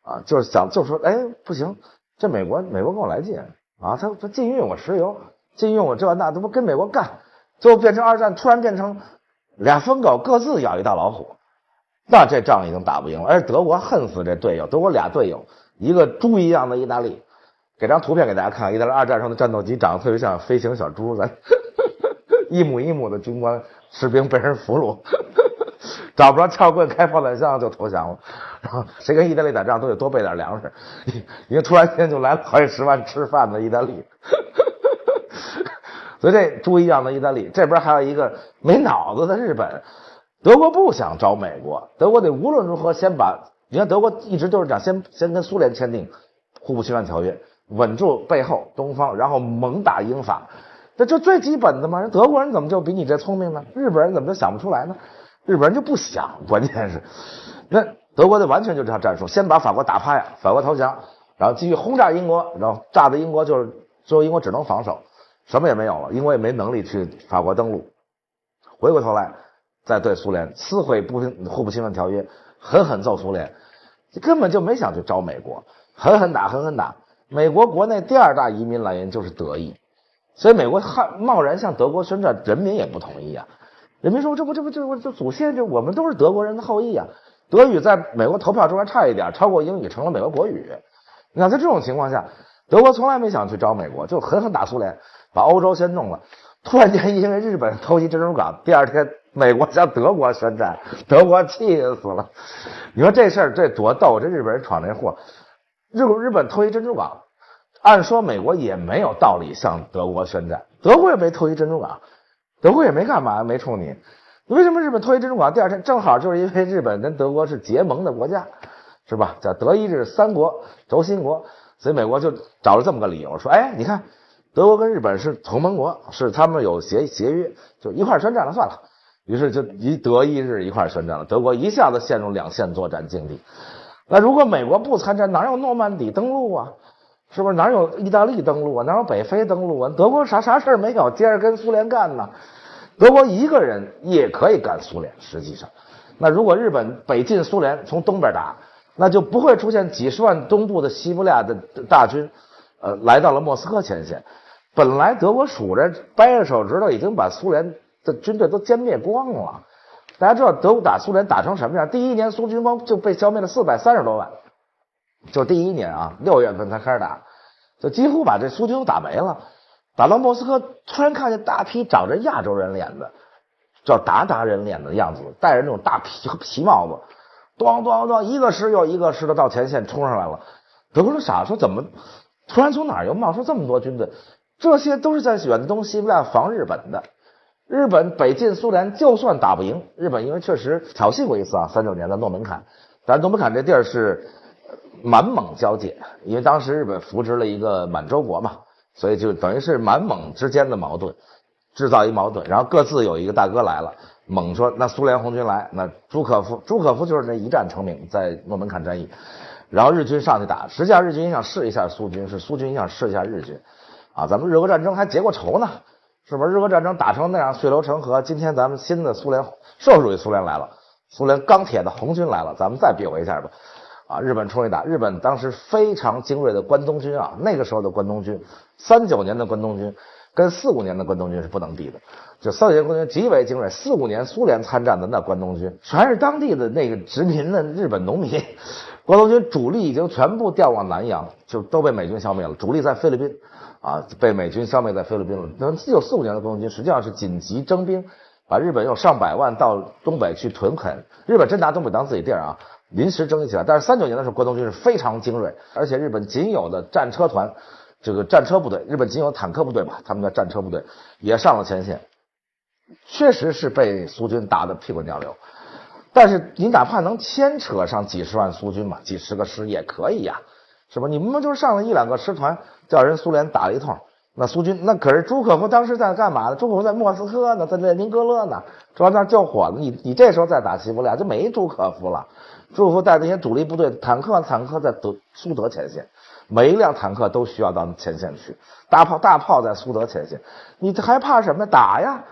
啊，就是想就说哎不行，这美国跟我来劲啊，他禁运我石油，禁运我这那，都不跟美国干，最后变成二战，突然变成俩疯狗各自咬一大老虎，那这仗已经打不赢了。而德国恨死这队友，德国俩队友，一个猪一样的意大利，给张图片给大家看，意大利二战上的战斗机长得特别像飞行小猪，咱一母一母的军官士兵被人俘虏，找不着撬棍开炮弹箱就投降了。然后谁跟意大利打仗都得多备点粮食，因为突然间就来了好几10万吃饭的意大利。所以这猪一样的意大利，这边还有一个没脑子的日本。德国不想找美国，德国得无论如何先把，你看德国一直都是这样，先跟苏联签订互不侵犯条约，稳住背后东方，然后猛打英法，这就最基本的嘛。人德国人怎么就比你这聪明呢？日本人怎么就想不出来呢？日本人就不想，关键是，那德国的完全就这套战术，先把法国打趴下，法国投降，然后继续轰炸英国，然后炸的英国就是最后英国只能防守，什么也没有了，英国也没能力去法国登陆，回过头来再对苏联撕毁互不侵犯条约，狠狠揍苏联，根本就没想去招美国，狠狠打，狠狠打。美国国内第二大移民来源就是德裔，所以美国贸然向德国宣战，人民也不同意啊。人民说这祖先我们都是德国人的后裔啊。德语在美国投票中还差一点，超过英语成了美国国语。那在这种情况下，德国从来没想去招美国，就狠狠打苏联，把欧洲先弄了。突然间因为日本偷袭珍珠港，第二天美国向德国宣战，德国气死了。你说这事儿这多逗，这日本人闯这祸。日本偷袭珍珠港，按说美国也没有道理向德国宣战，德国也没偷袭珍珠港，德国也没干嘛，没冲你。为什么日本偷袭珍珠港第二天正好就是因为日本跟德国是结盟的国家，是吧？叫德意日三国轴心国，所以美国就找了这么个理由，说哎，你看德国跟日本是同盟国，是他们有协约，就一块宣战了算了。于是就德意日一块宣战了，德国一下子陷入两线作战境地。那如果美国不参战，哪有诺曼底登陆啊？是不是哪有意大利登陆啊？哪有北非登陆啊？德国啥事儿没有，接着跟苏联干呢？德国一个人也可以干苏联，实际上，那如果日本北进苏联，从东边打，那就不会出现几十万东部的西伯利亚的大军，来到了莫斯科前线。本来德国数着掰着手指头，已经把苏联的军队都歼灭光了。大家知道德国打苏联打成什么样？第一年苏军光就被消灭了430多万，就第一年啊，6月份才开始打，就几乎把这苏军都打没了。打到莫斯科，突然看见大批长着亚洲人脸的，叫鞑人脸的样子，戴着那种大皮帽子，咣咣咣，一个师又一个师的到前线冲上来了。德国人傻，说怎么突然从哪儿又冒出这么多军队？这些都是在远东西伯利亚防日本的。日本北进苏联，就算打不赢日本，因为确实挑衅过一次啊，39年的诺门坎，但是诺门坎这地儿是满蒙交界，因为当时日本扶植了一个满洲国嘛，所以就等于是满蒙之间的矛盾，制造一矛盾，然后各自有一个大哥来了，蒙说那苏联红军来，那朱可夫就是那一战成名，在诺门坎战役，然后日军上去打，实际上日军想试一下苏军，是苏军想试一下日军啊，咱们日俄战争还结过仇呢。是不是日俄战争打成那样血流成河？今天咱们新的苏联社会主义苏联来了，苏联钢铁的红军来了，咱们再比划一下吧。啊，日本冲一打，日本当时非常精锐的关东军啊，那个时候的关东军，39年的关东军跟45年的关东军是不能比的。就39年关东军极为精锐，45年苏联参战的那关东军全是当地的那个殖民的日本农民，关东军主力已经全部调往南洋，就都被美军消灭了，主力在菲律宾。啊，被美军消灭在菲律宾了。那1945年的关东军实际上是紧急征兵，把日本有上百万到东北去屯垦。日本真拿东北当自己地儿啊，临时征集起来。但是39年的时候，关东军是非常精锐，而且日本仅有的战车团，这个战车部队，日本仅有坦克部队吧，他们的战车部队也上了前线，确实是被苏军打得屁滚尿流。但是你哪怕能牵扯上几十万苏军嘛，几十个师也可以呀，是吧？你们就是上了1、2个师团，叫人苏联打了一通，那苏军那可是朱可夫当时在干嘛呢？朱可夫在莫斯科呢，在列宁格勒呢，主要那救火呢。你这时候再打西伯利亚就没朱可夫了。朱可夫带那些主力部队，坦克在苏德前线，每一辆坦克都需要到前线去，大炮在苏德前线，你还怕什么？打呀！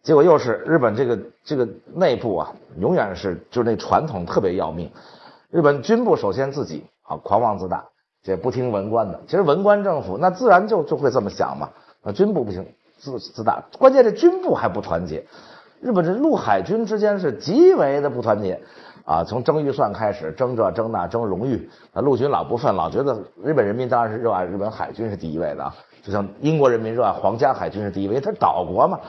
结果又是日本这个内部啊，永远是就是那传统特别要命。日本军部首先自己啊狂妄自大。这不听文官的，其实文官政府那自然就会这么想嘛。军部不行，自大，关键这军部还不团结。日本这陆海军之间是极为的不团结啊！从争预算开始，争这争那，争荣誉。陆军老不忿，老觉得日本人民当然是热爱日本海军是第一位的啊，就像英国人民热爱皇家海军是第一位，因为它是岛国嘛。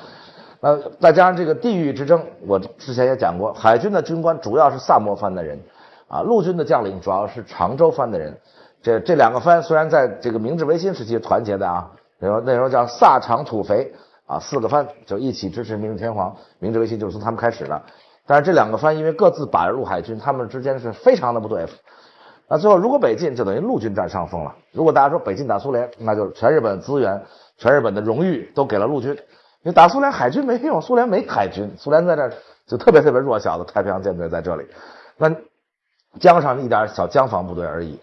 再加上这个地域之争，我之前也讲过，海军的军官主要是萨摩藩的人啊，陆军的将领主要是长州藩的人。这两个藩虽然在这个明治维新时期团结的啊，那时候叫萨长土肥啊，4个藩就一起支持明治天皇，明治维新就是从他们开始的。但是这两个藩因为各自把着陆海军，他们之间是非常的不对付。那最后如果北进，就等于陆军占上风了。如果大家说北进打苏联，那就全日本资源、全日本的荣誉都给了陆军。你打苏联海军没用，苏联没海军，苏联在这就特别弱小的太平洋舰队在这里。那江上一点小江防部队而已。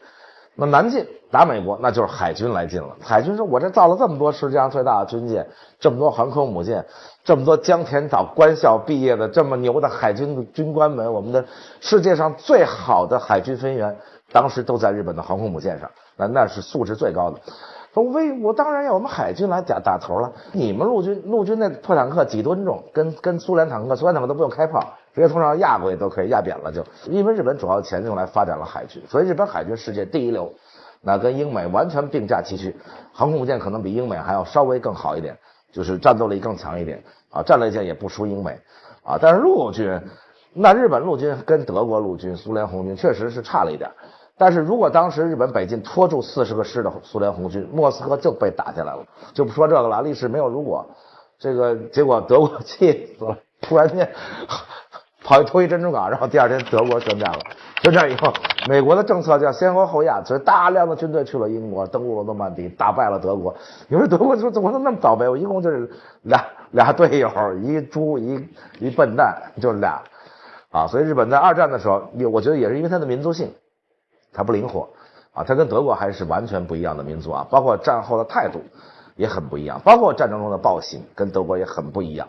那南进打美国，那就是海军来进了。海军说：“我这造了这么多世界上最大的军舰，这么多航空母舰，这么多江田岛官校毕业的这么牛的海军的军官们，我们的世界上最好的海军飞员，当时都在日本的航空母舰上，那是素质最高的。说我当然要我们海军来打头了。你们陆军那破坦克几吨重，跟苏联坦克都不用开炮。”直接从上压过去都可以，压扁了就。因为日本主要钱用来发展了海军，所以日本海军世界第一流，那跟英美完全并驾齐驱。航空母舰可能比英美还要稍微更好一点，就是战斗力更强一点啊，战列舰也不输英美啊。但是陆军，那日本陆军跟德国陆军、苏联红军确实是差了一点。但是如果当时日本北进拖住40个师的苏联红军，莫斯科就被打下来了。就不说这个了，历史没有如果。这个结果德国气死了，突然间跑去偷一珍珠港，然后第二天德国宣战了。宣战以后，美国的政策叫先欧后亚，所以大量的军队去了英国，登陆了诺曼底，打败了德国。你说德国说怎么能那么倒霉？我一共就是俩队友，一猪一笨蛋，就俩啊。所以日本在二战的时候，我觉得也是因为它的民族性，它不灵活啊，它跟德国还是完全不一样的民族啊，包括战后的态度也很不一样，包括战争中的暴行跟德国也很不一样。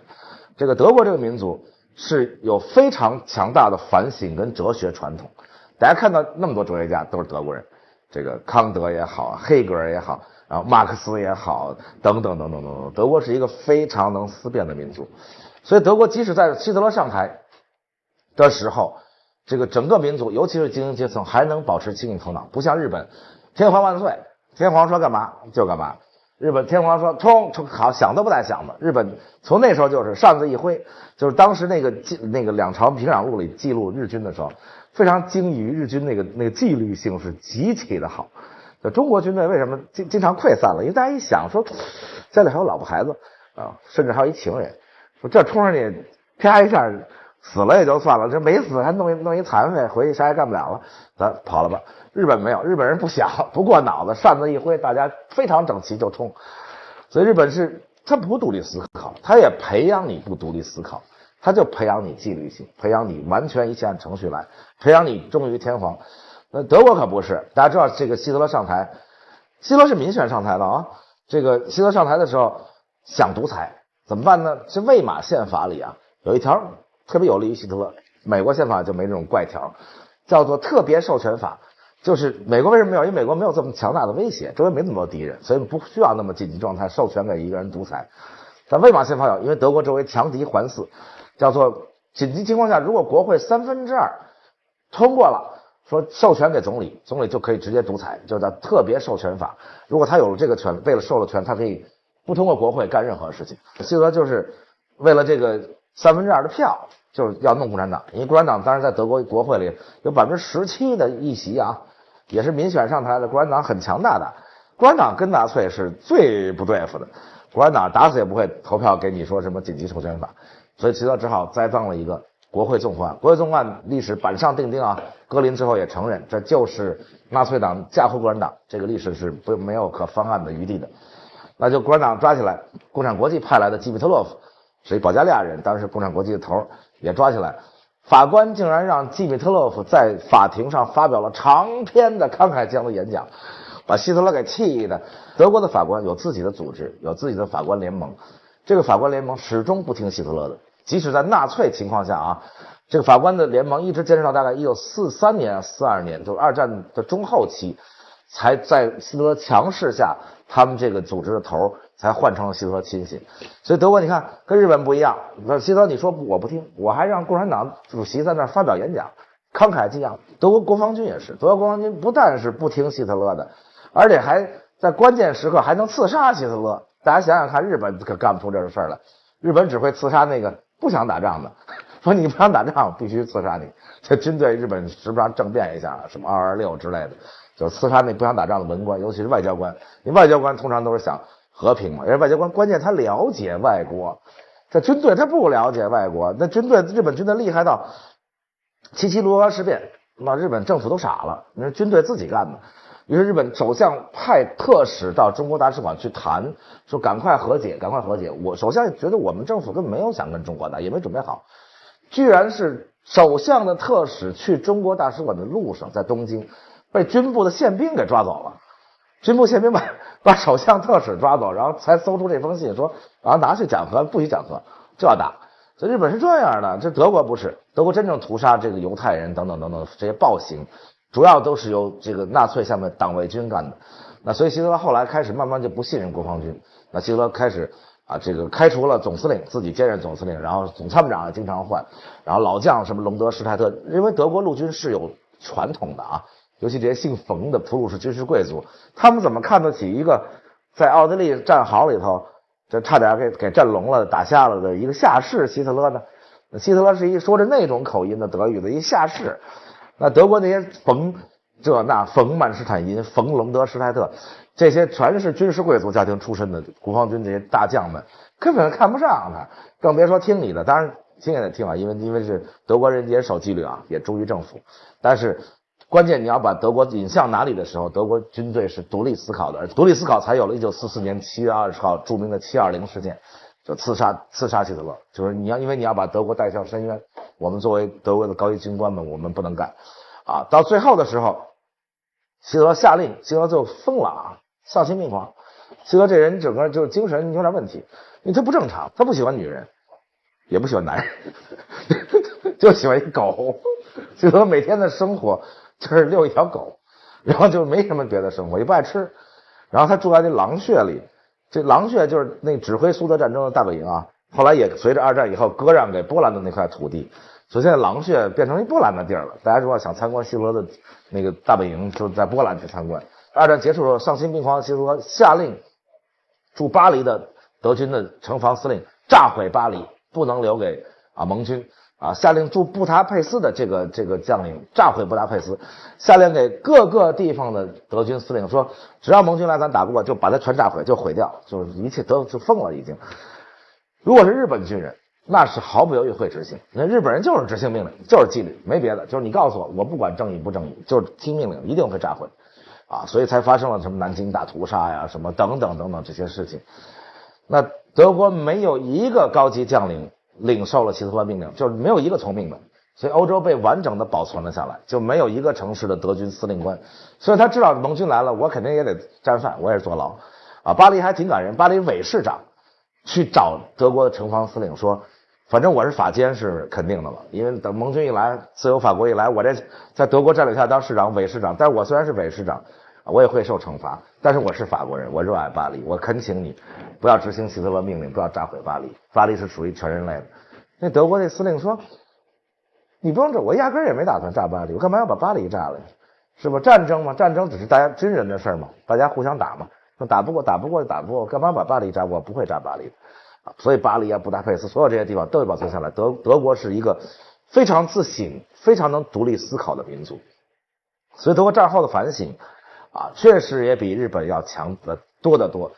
这个德国这个民族是有非常强大的反省跟哲学传统，大家看到那么多哲学家都是德国人，这个康德也好，黑格尔也好，然后马克思也好，等等，德国是一个非常能思辨的民族。所以德国即使在希特勒上台的时候，这个整个民族尤其是精英阶层还能保持清醒头脑，不像日本天皇万岁，天皇说干嘛就干嘛。日本天皇说冲，好，想都不带想的。日本从那时候就是扇子一挥，就是当时那个两朝平壤录里记录日军的时候，非常惊于日军那个纪律性是极其的好。中国军队为什么经常溃散了？因为大家一想说家里还有老婆孩子啊，甚至还有一情人，说这冲上去啪一下死了也就算了，这没死还弄一残废，回去啥也干不了了，咱跑了吧。日本没有，日本人不想，不过脑子，扇子一挥，大家非常整齐就冲。所以日本是他不独立思考，他也培养你不独立思考，他就培养你纪律性，培养你完全一切按程序来，培养你忠于天皇。那德国可不是，大家知道这个希特勒上台，希特勒是民选上台的啊。这个希特勒上台的时候想独裁，怎么办呢？这魏玛宪法里啊有一条特别有利于希特勒，美国宪法就没这种怪条，叫做特别授权法。就是美国为什么没有？因为美国没有这么强大的威胁，周围没那么多敌人，所以不需要那么紧急状态授权给一个人独裁。但魏玛宪法有，因为德国周围强敌环伺，叫做紧急情况下，如果国会2/3通过了，说授权给总理，总理就可以直接独裁，就叫特别授权法。如果他有了这个权，为了授了权，他可以不通过国会干任何事情。希特勒就是为了这个2/3的票，就是要弄共产党，因为共产党当然在德国国会里有17%的议席啊，也是民选上台的，共产党很强大的。共产党跟纳粹是最不对付的，共产党打死也不会投票给你说什么紧急授权法，所以希特勒只好栽赃了一个国会纵火案。国会纵火案历史板上钉钉啊，格林之后也承认这就是纳粹党嫁祸共产党，这个历史是没有可翻案的余地的。那就共产党抓起来，共产国际派来的基米特洛夫是一保加利亚人，当时共产国际的头也抓起来，法官竟然让基米特洛夫在法庭上发表了长篇的慷慨激昂的演讲，把希特勒给气的。德国的法官有自己的组织，有自己的法官联盟，这个法官联盟始终不听希特勒的，即使在纳粹情况下啊，这个法官的联盟一直坚持到大概1943年、42年，就是二战的中后期，才在希特勒强势下，他们这个组织的头才换成了希特勒亲信。所以德国你看跟日本不一样，那希特勒你说我不听，我还让共产党主席在那儿发表演讲，慷慨激昂。德国国防军也是，德国国防军不但是不听希特勒的，而且还在关键时刻还能刺杀希特勒。大家想想看，日本可干不出这个事儿来，日本只会刺杀那个不想打仗的，说你不想打仗必须刺杀你。这军队日本时不常政变一下，什么226之类的，就是刺杀那不想打仗的文官，尤其是外交官。你外交官通常都是想和平嘛，因为外交官关键他了解外国，这军队他不了解外国。那日本军队厉害到7.7卢沟桥事变，那日本政府都傻了，那是军队自己干的。于是日本首相派特使到中国大使馆去谈，说赶快和解，赶快和解。我首相觉得我们政府根本没有想跟中国打，也没准备好。居然是首相的特使去中国大使馆的路上，在东京被军部的宪兵给抓走了。军部宪兵把首相特使抓走，然后才搜出这封信，说然后拿去讲和，不许讲和就要打。所以日本是这样的，这德国不是，德国真正屠杀这个犹太人等等等等这些暴行，主要都是由这个纳粹下面党卫军干的。那所以希特勒后来开始慢慢就不信任国防军，那希特勒开始这个开除了总司令，自己兼任总司令，然后总参谋长也经常换，然后老将什么隆德、施泰特，因为德国陆军是有传统的尤其这些姓冯的普鲁士军事贵族，他们怎么看得起一个在奥地利战壕里头这差点给震聋了打瞎了的一个下士希特勒呢？希特勒是一说着那种口音的德语的一下士，那德国那些冯曼施坦因、冯隆德、施泰特，这些全是军事贵族家庭出身的国防军这些大将们，根本看不上他，更别说听你的。当然听也得听因为是德国人也守纪律也忠于政府，但是关键你要把德国引向哪里的时候，德国军队是独立思考的，而独立思考才有了1944年7月20号著名的720事件，就刺杀希特勒，就是因为你要把德国带向深渊，我们作为德国的高级军官们，我们不能干到最后的时候，希特勒下令，希特勒就疯了丧心病狂。希特勒这人整个就是精神有点问题，因为他不正常，他不喜欢女人，也不喜欢男人，就喜欢一狗。希特勒每天的生活就是遛一条狗，然后就没什么别的生活，也不爱吃。然后他住在这狼穴里，这狼穴就是那指挥苏德战争的大本营后来也随着二战以后割让给波兰的那块土地，所以现在狼穴变成一波兰的地儿了。大家如果想参观希特勒的那个大本营，就在波兰去参观。二战结束后，丧心病狂的希特勒下令驻巴黎的德军的城防司令炸毁巴黎，不能留给盟军下令驻布达佩斯的这个将领炸毁布达佩斯，下令给各个地方的德军司令说，只要盟军来咱打不过，就把它全炸毁，就毁掉，就是一切都就疯了已经。如果是日本军人，那是毫不犹豫会执行，那日本人就是执行命令，就是纪律，没别的，就是你告诉我，我不管正义不正义，就是听命令，一定会炸毁所以才发生了什么南京大屠杀呀，什么等等等等这些事情。那德国没有一个高级将领领受了希特勒命令，就是没有一个从命的，所以欧洲被完整的保存了下来，就没有一个城市的德军司令官，所以他知道盟军来了，我肯定也得战犯，我也是坐牢巴黎还挺感人，巴黎伪市长去找德国的城防司令说，反正我是法监是肯定的了，因为等盟军一来，自由法国一来，我这在德国占领下当市长伪市长，但是我虽然是伪市长，我也会受惩罚，但是我是法国人，我热爱巴黎，我恳请你不要执行希特勒命令，不要炸毁巴黎，巴黎是属于全人类的。那德国那司令说，你不用这，我压根儿也没打算炸巴黎，我干嘛要把巴黎炸了呀？是吧？战争嘛，战争只是大家军人的事嘛，大家互相打嘛，打不过，干嘛把巴黎炸？我不会炸巴黎的所以巴黎布达佩斯所有这些地方都被保存下来。德国是一个非常自省、非常能独立思考的民族，所以德国战后的反省确实也比日本要强得多得多。